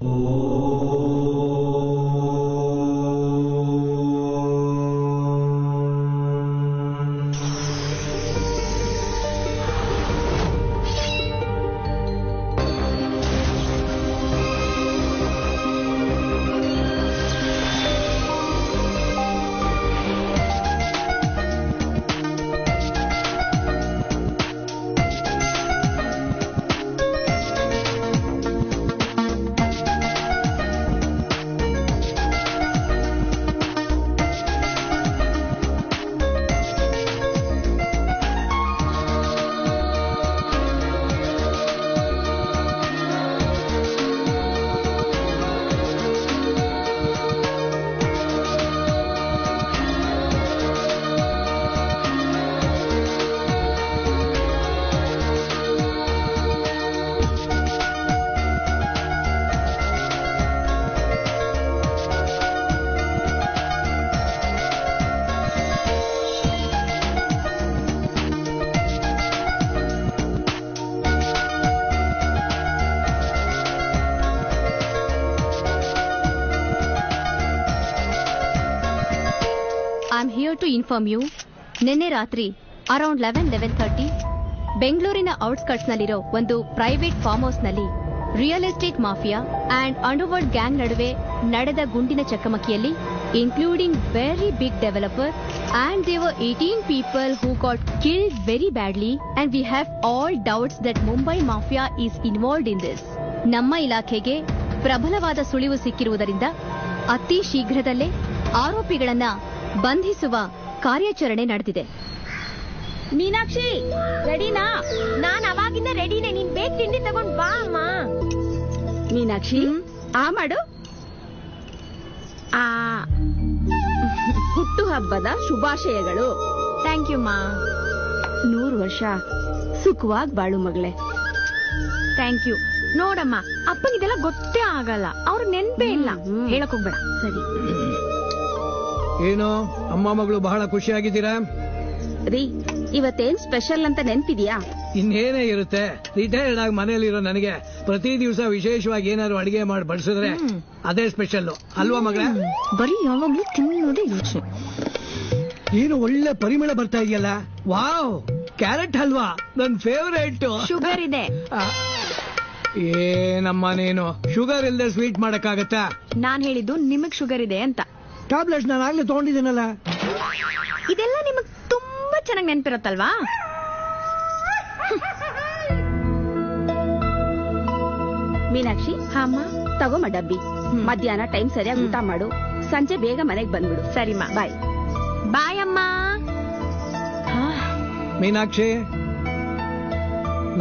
I'm here to inform you, ನಿನ್ನೆ ರಾತ್ರಿ around 11:30 ಬೆಂಗಳೂರಿನ ಔಟ್ಸ್ಕಟ್ಸ್ ನಲ್ಲಿರೋ ಒಂದು ಪ್ರೈವೇಟ್ ಫಾರ್ಮ್ ಹೌಸ್ ನಲ್ಲಿ real estate mafia and underworld gang ನಡುವೆ ನಡೆದ ಗುಂಡಿನ ಚಕಮಕಿಯಲ್ಲಿ including very big developer and there were 18 people who got killed very badly and we have all doubts that Mumbai mafia is involved in this. ನಮ್ಮ ಇಲಾಖೆಗೆ ಪ್ರಬಲವಾದ ಸುಳಿವು ಸಿಕ್ಕಿರುವುದರಿಂದ ಅತಿ ಶೀಘ್ರದಲ್ಲೇ ಆರೋಪಿಗಳನ್ನ ಬಂಧಿಸುವ ಕಾರ್ಯಾಚರಣೆ ನಡೆದಿದೆ. ಮೀನಾಕ್ಷಿ ರೆಡಿನಾ? ನಾನ್ ಅವಾಗಿಂದ ರೆಡಿನೇ, ನೀನ್ ಬೇಗ ತಿಂಡಿ ತಗೊಂಡ್ ಬಾ ಅಮ್ಮ. ಮೀನಾಕ್ಷಿ ಆ ಮಾಡು. ಹುಟ್ಟು ಹಬ್ಬದ ಶುಭಾಶಯಗಳು. ಥ್ಯಾಂಕ್ ಯು ಮಾ. 100 ವರ್ಷ ಸುಖವಾಗಿ ಬಾಳು ಮಗಳೇ. Thank you. ನೋಡಮ್ಮ, ಅಪ್ಪನಿದೆಲ್ಲ ಗೊತ್ತೇ ಆಗಲ್ಲ, ಅವ್ರ ನೆನ್ಪೇ ಇಲ್ಲ. ಹೇಳಕ್ ಹೋಗ್ಬೇಡ. ಸರಿ. ಏನು ಅಮ್ಮ ಮಗಳು ಬಹಳ ಖುಷಿಯಾಗಿದ್ದೀರಾ? ರೀ, ಇವತ್ತೇನ್ ಸ್ಪೆಷಲ್ ಅಂತ ನೆನ್ಪಿದ್ಯಾ? ಇನ್ನೇನೇ ಇರುತ್ತೆ, ರಿಟೈರ್ಡ್ ಆಗಿ ಮನೆಯಲ್ಲಿರೋ ನನಗೆ ಪ್ರತಿ ದಿವಸ ವಿಶೇಷವಾಗಿ ಏನಾದ್ರು ಅಡಿಗೆ ಮಾಡಿ ಬಡಿಸಿದ್ರೆ ಅದೇ ಸ್ಪೆಷಲ್ ಅಲ್ವಾ ಮಗಳ? ಬರೀ ಯಾವಾಗ್ಲೂ ತಿನ್ನೋದೇ ಯೋಚನೆ. ಏನು ಒಳ್ಳೆ ಪರಿಮಳ ಬರ್ತಾ ಇದೆಯಲ್ಲ. ವಾವ್, ಕ್ಯಾರೆಟ್ ಹಲ್ವಾ ನನ್ ಫೇವರೇಟ್. ಶುಗರ್ ಇದೆ. ಏನಮ್ಮ ನೀನು ಶುಗರ್ ಇಲ್ಲದೆ ಸ್ವೀಟ್ ಮಾಡಕ್ಕಾಗತ್ತಾ? ನಾನ್ ಹೇಳಿದ್ದು ನಿಮಗ್ ಶುಗರ್ ಇದೆ ಅಂತ. ಟ್ಯಾಬ್ಲೆಟ್ಸ್ ನಾನು ಆಗ್ಲೇ ತಗೊಂಡಿದ್ದೀನಲ್ಲ. ಇದೆಲ್ಲ ನಿಮಗ್ ತುಂಬಾ ಚೆನ್ನಾಗಿ ನೆನ್ಪಿರುತ್ತಲ್ವಾ? ಮೀನಾಕ್ಷಿ, ಹಾಮ್ಮ ತಗೋಮ ಡಬ್ಬಿ. ಮಧ್ಯಾಹ್ನ ಟೈಮ್ ಸರಿಯಾಗಿ ಊಟ ಮಾಡು, ಸಂಜೆ ಬೇಗ ಮನೆಗೆ ಬಂದ್ಬಿಡು. ಸರಿಮಾ, ಬಾಯ್. ಬಾಯ್ ಅಮ್ಮ. ಮೀನಾಕ್ಷಿ,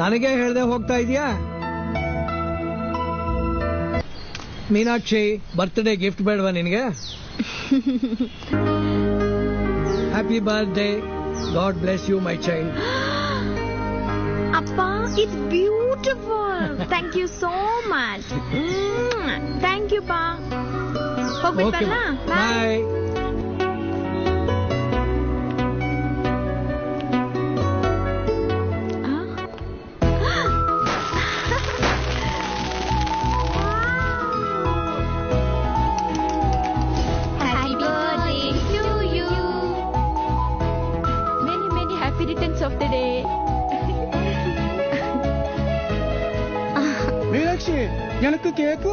ನನಗೆ ಹೇಳ್ದೆ ಹೋಗ್ತಾ ಇದೀಯಾ? ಮೀನಾಕ್ಷಿ, ಬರ್ತ್ಡೇ ಗಿಫ್ಟ್ ಬೇಡವಾ ನಿನಗೆ? Happy birthday. God bless you my child. ಅಪ್ಪ, it's beautiful. Thank you so much. Thank you ಪಾ. ಹೋಗ್ಬೇಕಲ್ಲ? ಬಾಯ್. எனக்கு ಕೇಕು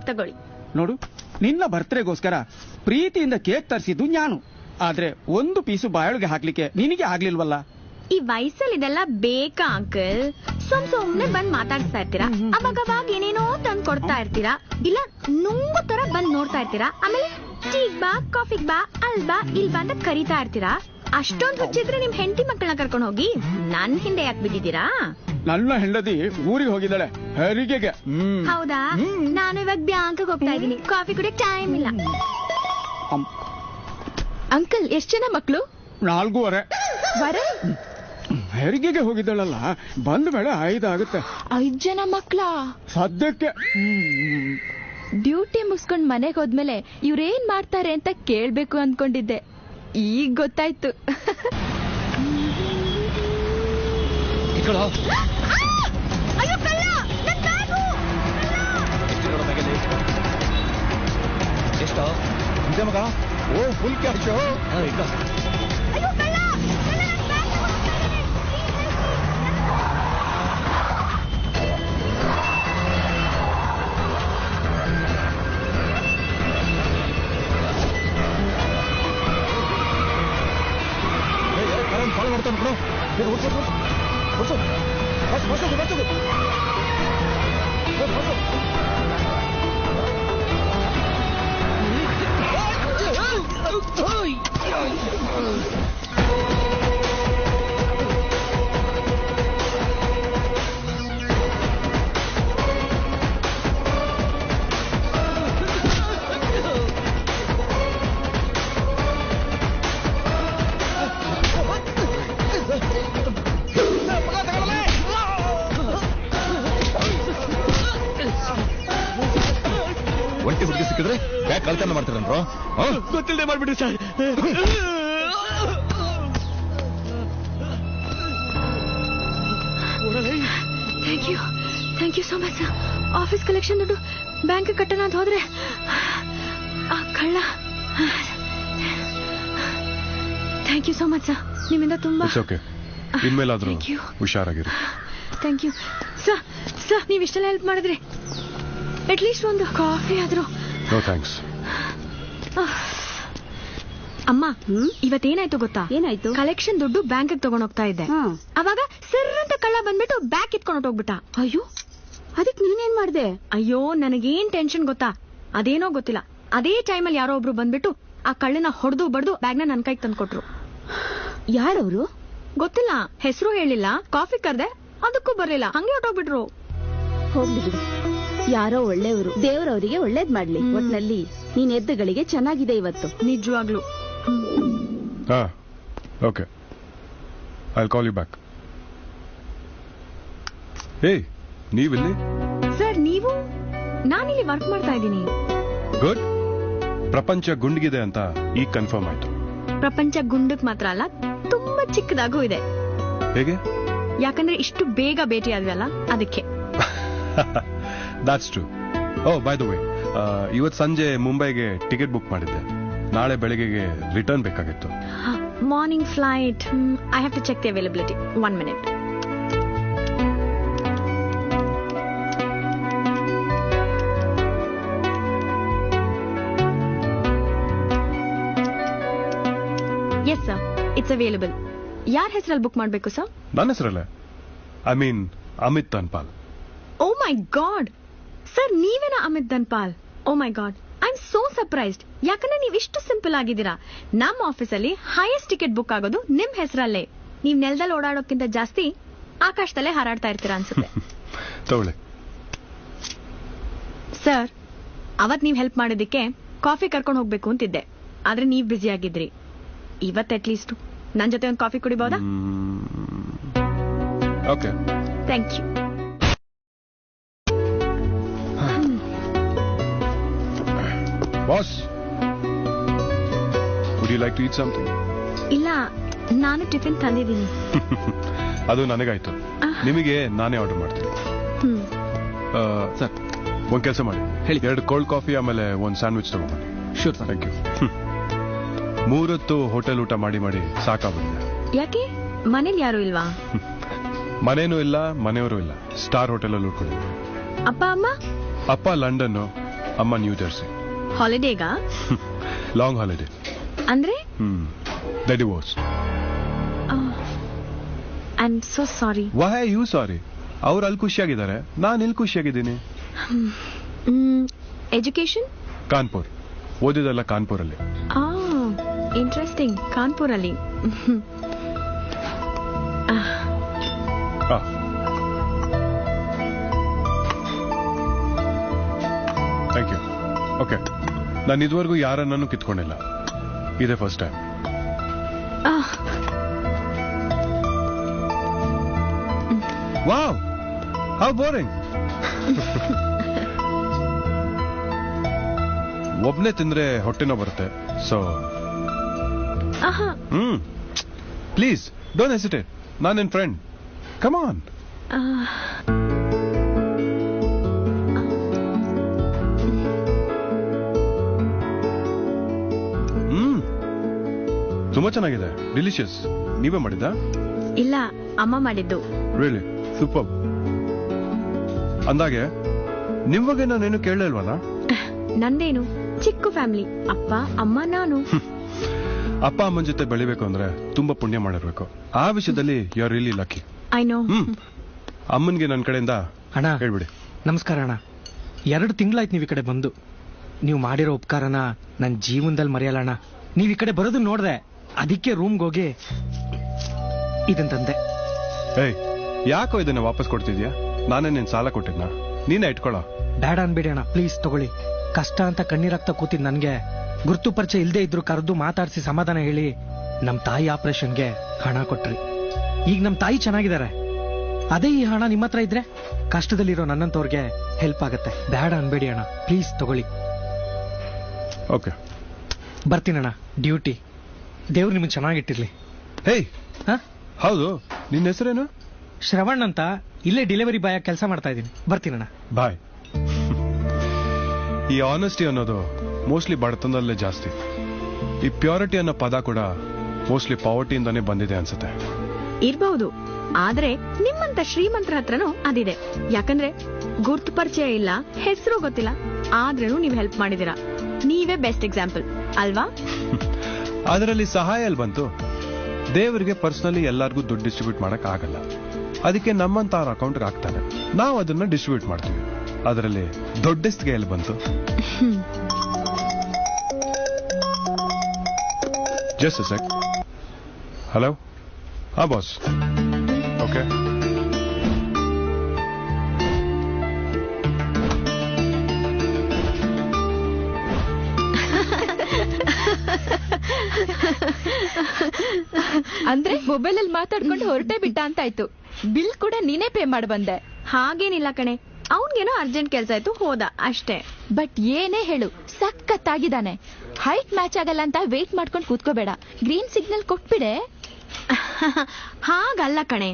ತಗೊಳ್ಳಿ. ನೋಡು, ನಿನ್ನ ಬರ್ತ್ಡೇಗೋಸ್ಕರ ಪ್ರೀತಿಯಿಂದ ಕೇಕ್ ತರಿಸಿದ್ದು ನಾನು. ಆದ್ರೆ ಒಂದು ಪೀಸು ಬಾಯೊಳಗೆ ಹಾಕ್ಲಿಕ್ಕೆ ನಿನಗೆ ಆಗ್ಲಿಲ್ವಲ್ಲ. ಈ ವಯಸ್ಸಲ್ಲಿ ಇದೆಲ್ಲ ಬೇಕಾ ಅಂಕಲ್? ಸುಮ್ನೆ ಬಂದ್ ಮಾತಾಡ್ತಾ ಇರ್ತೀರಾ, ಅವಾಗವಾಗ ಏನೇನೋ ತಂದ್ ಕೊಡ್ತಾ ಇರ್ತೀರಾ, ಇಲ್ಲ ನುಂಗು ತರ ಬಂದ್ ನೋಡ್ತಾ ಇರ್ತೀರಾ, ಆಮೇಲೆ ಟೀಗ್ ಬಾ, ಕಾಫಿಗ್ ಬಾ, ಅಲ್ಬಾ ಇಲ್ಬಾ ಅಂತ ಕರಿತಾ ಇರ್ತೀರಾ. ಅಷ್ಟೊಂದು ಹುಚ್ಚಿದ್ರೆ ನಿಮ್ ಹೆಂಡತಿ ಮಕ್ಕಳನ್ನ ಕರ್ಕೊಂಡು ಹೋಗಿ ನನ್ ಹಿಂದೆ ಯಾಕೆ ಬಿಟ್ಟಿದ್ದೀರಾ? ನನ್ನ ಹೆಂಡತಿ ಊರಿಗೆ ಹೋಗಿದ್ದಾಳೆ ಹೆರಿಗೆಗೆ. ಹೌದಾ? ನಾನು ಇವಾಗ ಬ್ಯಾಂಕ್ ಹೋಗ್ತಾ ಇದ್ದೀನಿ, ಕಾಫಿ ಕುಡಿಯಕ್ ಟೈಮ್ ಇಲ್ಲ. ಅಂಕಲ್, ಎಷ್ಟ್ ಜನ ಮಕ್ಕಳು? 4:15. ಹೆರಿಗೆಗೆ ಹೋಗಿದ್ದಾಳಲ್ಲ, ಬಂದ ಮೇಲೆ 5 ಆಗುತ್ತೆ. 5 ಜನ ಮಕ್ಳ? ಸದ್ಯಕ್ಕೆ. ಡ್ಯೂಟಿ ಮುಗಿಸ್ಕೊಂಡ್ ಮನೆಗೆ ಹೋದ್ಮೇಲೆ ಇವ್ರೇನ್ ಮಾಡ್ತಾರೆ ಅಂತ ಕೇಳ್ಬೇಕು ಅನ್ಕೊಂಡಿದ್ದೆ, ಈಗ ಗೊತ್ತಾಯ್ತು. ಅಯ್ಯೋ ಕಳ್ಳ! ಇದೆ ಮಗ. ಓ ಫುಲ್ ಕ್ಯಾಶು. ಅಯ್ಯೋ ಕಳ್ಳ! ಕಳ್ಳ ನನ್ ಬ್ಯಾಗ್ ತಗೊಂಡ್ ಫಾಲೋ ಮಾಡ್ತಾನೆ ಬಿಡು. ಓಡ್ಸು ಒಂಟಿ ಹುಡುಗಿ ಸಿಕ್ಕಿದ್ರೆ ಬ್ಯಾಗ್ ಕಳ್ತನ ಮಾಡ್ತೀರನ್ರೋ? ಗೊತ್ತಿಲ್ಲದೆ ಮಾಡ್ಬಿಟ್ರಿ sir. Thank you so much sir. Office collection ದುಡ್ಡು ಬ್ಯಾಂಕ್ ಕಟ್ಟೋಣ ಅಂತ ಹೋದ್ರೆ ಆ ಕಳ್ಳ. Thank you so much sir. ನಿಮ್ಮಿಂದ ತುಂಬಾ ಇನ್ಮೇಲಾದ್ರೂ ಹುಷಾರಾಗಿರಿ. Thank you sir. ಸರ್ ನೀವು ಇಷ್ಟೆಲ್ಲ ಹೆಲ್ಪ್ ಮಾಡಿದ್ರಿ. ಅಟ್ಲೀಸ್ಟ್ ಒಂದು ಕಾಫಿ ಆದ್ರೂ. No thanks. ಅಮ್ಮ ಇವತ್ತೇನಾಯ್ತು ಗೊತ್ತಾ? ಏನಾಯ್ತು? ಕಲೆಕ್ಷನ್ ದುಡ್ಡು ಬ್ಯಾಂಕ್ ತಗೊಂಡ್ ಹೋಗ್ತಾ ಇದ್ದೆ. ಅವಾಗ ಸರ್ ಅಂತ ಕಳ್ಳ ಬಂದ್ಬಿಟ್ಟು ಬ್ಯಾಗ್ ಕಿತ್ಕೊಂಡು ಹೋಗ್ಬಿಟ್ಟ. ಅಯ್ಯೋ, ಅದಕ್ಕೆ ನೀನೇನ್ ಮಾಡ್ದೆ? ಅಯ್ಯೋ ನನಗೇನ್ ಟೆನ್ಷನ್ ಗೊತ್ತಾ? ಅದೇನೋ ಗೊತ್ತಿಲ್ಲ, ಅದೇ ಟೈಮಲ್ಲಿ ಯಾರೋ ಒಬ್ರು ಬಂದ್ಬಿಟ್ಟು ಆ ಕಳ್ಳನ ಹೊಡೆದು ಬಡ್ದು ಬ್ಯಾಗ್ನ ನನ್ ಕೈಗೆ ತಂದ್ಕೊಟ್ರು. ಯಾರವ್ರು? ಗೊತ್ತಿಲ್ಲ, ಹೆಸರು ಹೇಳಿಲ್ಲ. ಕಾಫಿ ಕರ್ದೆ, ಅದಕ್ಕೂ ಬರ್ಲಿಲ್ಲ, ಹಂಗೆ ಹೊಟ್ಟೋಗ್ಬಿಟ್ರು. ಹೋಗ್ಲಿ ಬಿಡು, ಯಾರೋ ಒಳ್ಳೆಯವರು. ದೇವರವರಿಗೆ ಒಳ್ಳೇದ್ ಮಾಡ್ಲಿ. ಒಟ್ನಲ್ಲಿ ನೀನ್ ಎದ್ದುಗಳಿಗೆ ಚೆನ್ನಾಗಿದೆ ಇವತ್ತು. ನಿಜವಾಗ್ಲು. Okay, I will call you back. ಏಯ್, ನೀವಿಲ್ಲಿ? ಸರ್ ನೀವು? ನಾನಿಲ್ಲಿ ವರ್ಕ್ ಮಾಡ್ತಾ ಇದ್ದೀನಿ. ಗುಡ್. ಪ್ರಪಂಚ ಗುಂಡಿಗಿದೆ ಅಂತ ಈಗ ಕನ್ಫರ್ಮ್ ಆಯ್ತು. ಪ್ರಪಂಚ ಗುಂಡಕ್ ಮಾತ್ರ ಅಲ್ಲ, ತುಂಬಾ ಚಿಕ್ಕದಾಗೂ ಇದೆ. ಹೇಗೆ? ಯಾಕಂದ್ರೆ ಇಷ್ಟು ಬೇಗ ಭೇಟಿ ಆದ್ವಲ್ಲ, ಅದಕ್ಕೆ. That's true. Oh by the way, ಇವತ್ತು ಸಂಜೆ ಮುಂಬೈಗೆ ಟಿಕೆಟ್ ಬುಕ್ ಮಾಡಿದ್ದೆ. ನಾಳೆ ಬೆಳಗ್ಗೆಗೆ ರಿಟರ್ನ್ ಬೇಕಾಗಿತ್ತು. Morning flight. I have to check the availability. 1 minute. Yes sir, it's available. ಯಾರ ಹೆಸರಲ್ಲಿ ಬುಕ್ ಮಾಡಬೇಕು ಸರ್? ನನ್ನ ಹೆಸರಲ್ಲೇ. I mean Amit Dhanpal. Oh my god sir, ನೀವೇನಾ Amit Dhanpal? Oh my god, I am so surprised. ಯಾಕಂದ್ರೆ ನೀವು ಇಷ್ಟು ಸಿಂಪಲ್ ಆಗಿದ್ದೀರಾ. ನಮ್ಮ ಆಫೀಸಲ್ಲಿ ಹೈಯೆಸ್ಟ್ ಟಿಕೆಟ್ ಬುಕ್ ಆಗೋದು ನಿಮ್ ಹೆಸರಲ್ಲೇ. ನೀವ್ ನೆಲದಲ್ಲಿ ಓಡಾಡೋಕ್ಕಿಂತ ಜಾಸ್ತಿ ಆಕಾಶದಲ್ಲೇ ಹಾರಾಡ್ತಾ ಇರ್ತೀರಾ ಅನ್ಸುತ್ತೆ. ತಗೊಳ್ಳಿ ಸರ್. ಅವತ್ ನೀವ್ ಹೆಲ್ಪ್ ಮಾಡಿದ್ದಕ್ಕೆ ಕಾಫಿ ಕರ್ಕೊಂಡು ಹೋಗ್ಬೇಕು ಅಂತಿದ್ದೆ, ಆದ್ರೆ ನೀವ್ ಬ್ಯುಸಿ ಆಗಿದ್ರಿ. ಇವತ್ ಅಟ್ಲೀಸ್ಟ್ ನನ್ ಜೊತೆ ಒಂದು ಕಾಫಿ ಕುಡಿಬಹುದಾ? Okay, thank you. Boss, would you like to eat something? ಇಲ್ಲ, ನಾನು ಟಿಫಿನ್ ತಂದಿದ್ದೀನಿ. ಅದು ನನಗಾಯ್ತು. ನಿಮಗೆ ನಾನೇ ಆರ್ಡರ್ ಮಾಡ್ತೀನಿ. ಸರ್, ಒಂದ್ ಕೆಲಸ ಮಾಡಿ, ಹೇಳಿ. 2 ಕೋಲ್ಡ್ ಕಾಫಿ ಆಮೇಲೆ ಒಂದು ಸ್ಯಾಂಡ್ವಿಚ್ ತಗೊಂಡ್ಬನ್ನಿ. Sure sir. Thank you. 3 ಹೊತ್ತು ಹೋಟೆಲ್ ಊಟ ಮಾಡಿ ಮಾಡಿ ಸಾಕಾಗ್ಬಿಟ್ಟಿದೆ. ಯಾಕೆ ಮನೇಲಿ ಯಾರು ಇಲ್ವಾ? ಮನೇನೂ ಇಲ್ಲ, ಮನೆಯವರು ಇಲ್ಲ. ಸ್ಟಾರ್ ಹೋಟೆಲಲ್ಲಿ ಉಳ್ಕೊಂಡಿದ್ದೆ. ಅಪ್ಪ ಅಮ್ಮ? ಅಪ್ಪ ಲಂಡನ್, ಅಮ್ಮ ನ್ಯೂ ಜೆರ್ಸಿ. ಹಾಲಿಡೇಗಾ? Long holiday. ಅಂದ್ರೆ the divorce. I am so sorry. Why you sorry? ಅವ್ರು ಅಲ್ಲಿ ಖುಷಿಯಾಗಿದ್ದಾರೆ, ನಾನು ಇಲ್ಲಿ ಖುಷಿಯಾಗಿದ್ದೀನಿ. ಎಜುಕೇಶನ್? ಕಾನ್ಪುರ್. ಓದಿದೆಲ್ಲ ಕಾನ್ಪುರಲ್ಲಿ. ಇಂಟ್ರೆಸ್ಟಿಂಗ್. ಕಾನ್ಪುರಲ್ಲಿ. Thank you. ಓಕೆ, ನಾನು ಇದುವರೆಗೂ ಯಾರನ್ನೂ ಕಿತ್ಕೊಂಡಿಲ್ಲ, ಇದೇ first time. Wow, how boring. ಒಬ್ನೇ ತಿಂದ್ರೆ ಹೊಟ್ಟೆನೋ ಬರುತ್ತೆ. So please don't hesitate. ನಾನು ನಿನ್ ಫ್ರೆಂಡ್. Come on. ತುಂಬಾ ಚೆನ್ನಾಗಿದೆ, ಡಿಲಿಷಿಯಸ್. ನೀವೇ ಮಾಡಿದ್ದಾ? ಇಲ್ಲ, ಅಮ್ಮ ಮಾಡಿದ್ದು. Really super. ಅಂದಾಗೆ ನಿಮ್ ಬಗ್ಗೆ ನಾನೇನು ಕೇಳಲೇ ಇಲ್ವಲ್ಲ? ನಂದೇನು, ಚಿಕ್ಕ ಫ್ಯಾಮಿಲಿ, ಅಪ್ಪ ಅಮ್ಮ ನಾನು. ಅಪ್ಪ ಅಮ್ಮನ ಜೊತೆ ಬೆಳಿಬೇಕು ಅಂದ್ರೆ ತುಂಬಾ ಪುಣ್ಯ ಮಾಡಿರ್ಬೇಕು. ಆ ವಿಷಯದಲ್ಲಿ you are really lucky. I know. ಅಮ್ಮನ್ಗೆ ನನ್ನ ಕಡೆಯಿಂದ ಅಣ್ಣ ಹೇಳ್ಬಿಡಿ. ನಮಸ್ಕಾರ ಅಣ್ಣ. 2 ತಿಂಗಳಾಯ್ತು ನೀವು ಈ ಕಡೆ ಬಂದು. ನೀವು ಮಾಡಿರೋ ಉಪಕಾರನ ನನ್ನ ಜೀವನದಲ್ಲಿ ಮರೆಯಲ್ಲ ಅಣ್ಣ. ನೀವು ಈ ಕಡೆ ಬರೋದನ್ನ ನೋಡ್ದೆ, ಅದಕ್ಕೆ ರೂಮ್ಗೆ ಹೋಗಿ ಇದನ್ ತಂದೆ. ಏಯ್, ಯಾಕೋ ಇದನ್ನ ವಾಪಸ್ ಕೊಡ್ತಿದ್ಯಾ? ನಾನೇ ನಿನ್ ಸಾಲ ಕೊಟ್ಟಿದ್ನ, ನೀನೇ ಇಟ್ಕೊಳ್ಳೋ. ಬೇಡ ಅನ್ಬೇಡಿ ಅಣ್ಣ, ಪ್ಲೀಸ್ ತಗೊಳ್ಳಿ. ಕಷ್ಟ ಅಂತ ಕಣ್ಣೀರಾಗ್ತಾ ಕೂತಿದ್ ನನ್ಗೆ ಗುರ್ತು ಪರಿಚಯ ಇಲ್ದೇ ಇದ್ರು ಕರೆದು ಮಾತಾಡಿಸಿ ಸಮಾಧಾನ ಹೇಳಿ ನಮ್ ತಾಯಿ ಆಪರೇಷನ್ಗೆ ಹಣ ಕೊಟ್ರಿ. ಈಗ ನಮ್ ತಾಯಿ ಚೆನ್ನಾಗಿದ್ದಾರೆ. ಅದೇ ಈ ಹಣ ನಿಮ್ಮ ಹತ್ರ ಇದ್ರೆ ಕಷ್ಟದಲ್ಲಿರೋ ನನ್ನಂತವ್ರಿಗೆ ಹೆಲ್ಪ್ ಆಗತ್ತೆ. ಬೇಡ ಅನ್ಬೇಡಿ ಅಣ್ಣ, ಪ್ಲೀಸ್ ತಗೊಳ್ಳಿ. ಓಕೆ, ಬರ್ತೀನಣ್ಣ, ಡ್ಯೂಟಿ. ದೇವ್ರು ನಿಮ್ಗೆ ಚೆನ್ನಾಗಿಟ್ಟಿರ್ಲಿ. ಹೇಯ್, ಹ? ಹೌದು, ನಿನ್ನ ಹೆಸರೇನು? ಶ್ರವಣ್ ಅಂತ, ಇಲ್ಲೇ ಡೆಲಿವರಿ ಬಾಯ್ ಕೆಲಸ ಮಾಡ್ತಾ ಇದ್ದೀನಿ. ಬರ್ತೀನಣ್ಣ. ಬಾಯ್. ಈ ಆನೆಸ್ಟಿ ಅನ್ನೋದು ಮೋಸ್ಟ್ಲಿ ಬಡತನದಲ್ಲೇ ಜಾಸ್ತಿ. ಈ ಪ್ಯೂರಿಟಿ ಅನ್ನೋ ಪದ ಕೂಡ ಮೋಸ್ಟ್ಲಿ ಪಾವರ್ಟಿಯಿಂದಾನೇ ಬಂದಿದೆ ಅನ್ಸುತ್ತೆ. ಇರ್ಬಹುದು, ಆದ್ರೆ ನಿಮ್ಮಂತ ಶ್ರೀಮಂತರ ಹತ್ರನೂ ಅದಿದೆ. ಯಾಕಂದ್ರೆ ಗುರ್ತು ಪರಿಚಯ ಇಲ್ಲ, ಹೆಸರು ಗೊತ್ತಿಲ್ಲ, ಆದ್ರೂ ನೀವ್ ಹೆಲ್ಪ್ ಮಾಡಿದೀರಾ. ನೀವೇ ಬೆಸ್ಟ್ ಎಕ್ಸಾಂಪಲ್ ಅಲ್ವಾ? ಅದರಲ್ಲಿ ಸಹಾಯ ಎಲ್ಲಿ ಬಂತು? ದೇವರಿಗೆ ಪರ್ಸನಲಿ ಎಲ್ಲಾರ್ಗೂ ದುಡ್ಡು ಡಿಸ್ಟ್ರಿಬ್ಯೂಟ್ ಮಾಡಕ್ ಆಗಲ್ಲ. ಅದಕ್ಕೆ ನಮ್ಮಂತ ಅವ್ರ ಅಕೌಂಟ್ಗೆ ಹಾಕ್ತಾನೆ, ನಾವು ಅದನ್ನ ಡಿಸ್ಟ್ರಿಬ್ಯೂಟ್ ಮಾಡ್ತೀವಿ. ಅದರಲ್ಲಿ ದೊಡ್ಡಸ್ತಿಗೆ ಎಲ್ಲಿ ಬಂತು? Just sec. ಹಲೋ. ಹಾ ಬಾಸ್. ಓಕೆ. ಅಂದ್ರೆ ಮೊಬೈಲ್ ಅಲ್ಲಿ ಮಾತಾಡ್ಕೊಂಡು ಹೊರಟೆ ಬಿಟ್ಟ ಅಂತಾಯ್ತು. ಬಿಲ್ ಕೂಡ ನೀನೇ ಪೇ ಮಾಡಿ ಬಂದೆ. ಹಾಗೇನಿಲ್ಲ ಕಣೆ, ಅವನ್ಗೇನೋ ಅರ್ಜೆಂಟ್ ಕೆಲ್ಸ ಆಯ್ತು, ಹೋದ ಅಷ್ಟೇ. ಬಟ್ ಏನೇ ಹೇಳು, ಸಖತ್ತಾಗಿದ್ದಾನೆ. ಹೈಟ್ ಮ್ಯಾಚ್ ಆಗಲ್ಲ ಅಂತ ವೇಟ್ ಮಾಡ್ಕೊಂಡು ಕೂತ್ಕೋಬೇಡ, ಗ್ರೀನ್ ಸಿಗ್ನಲ್ ಕೊಟ್ಬಿಡೆ. ಹಾಗಲ್ಲ ಕಣೆ,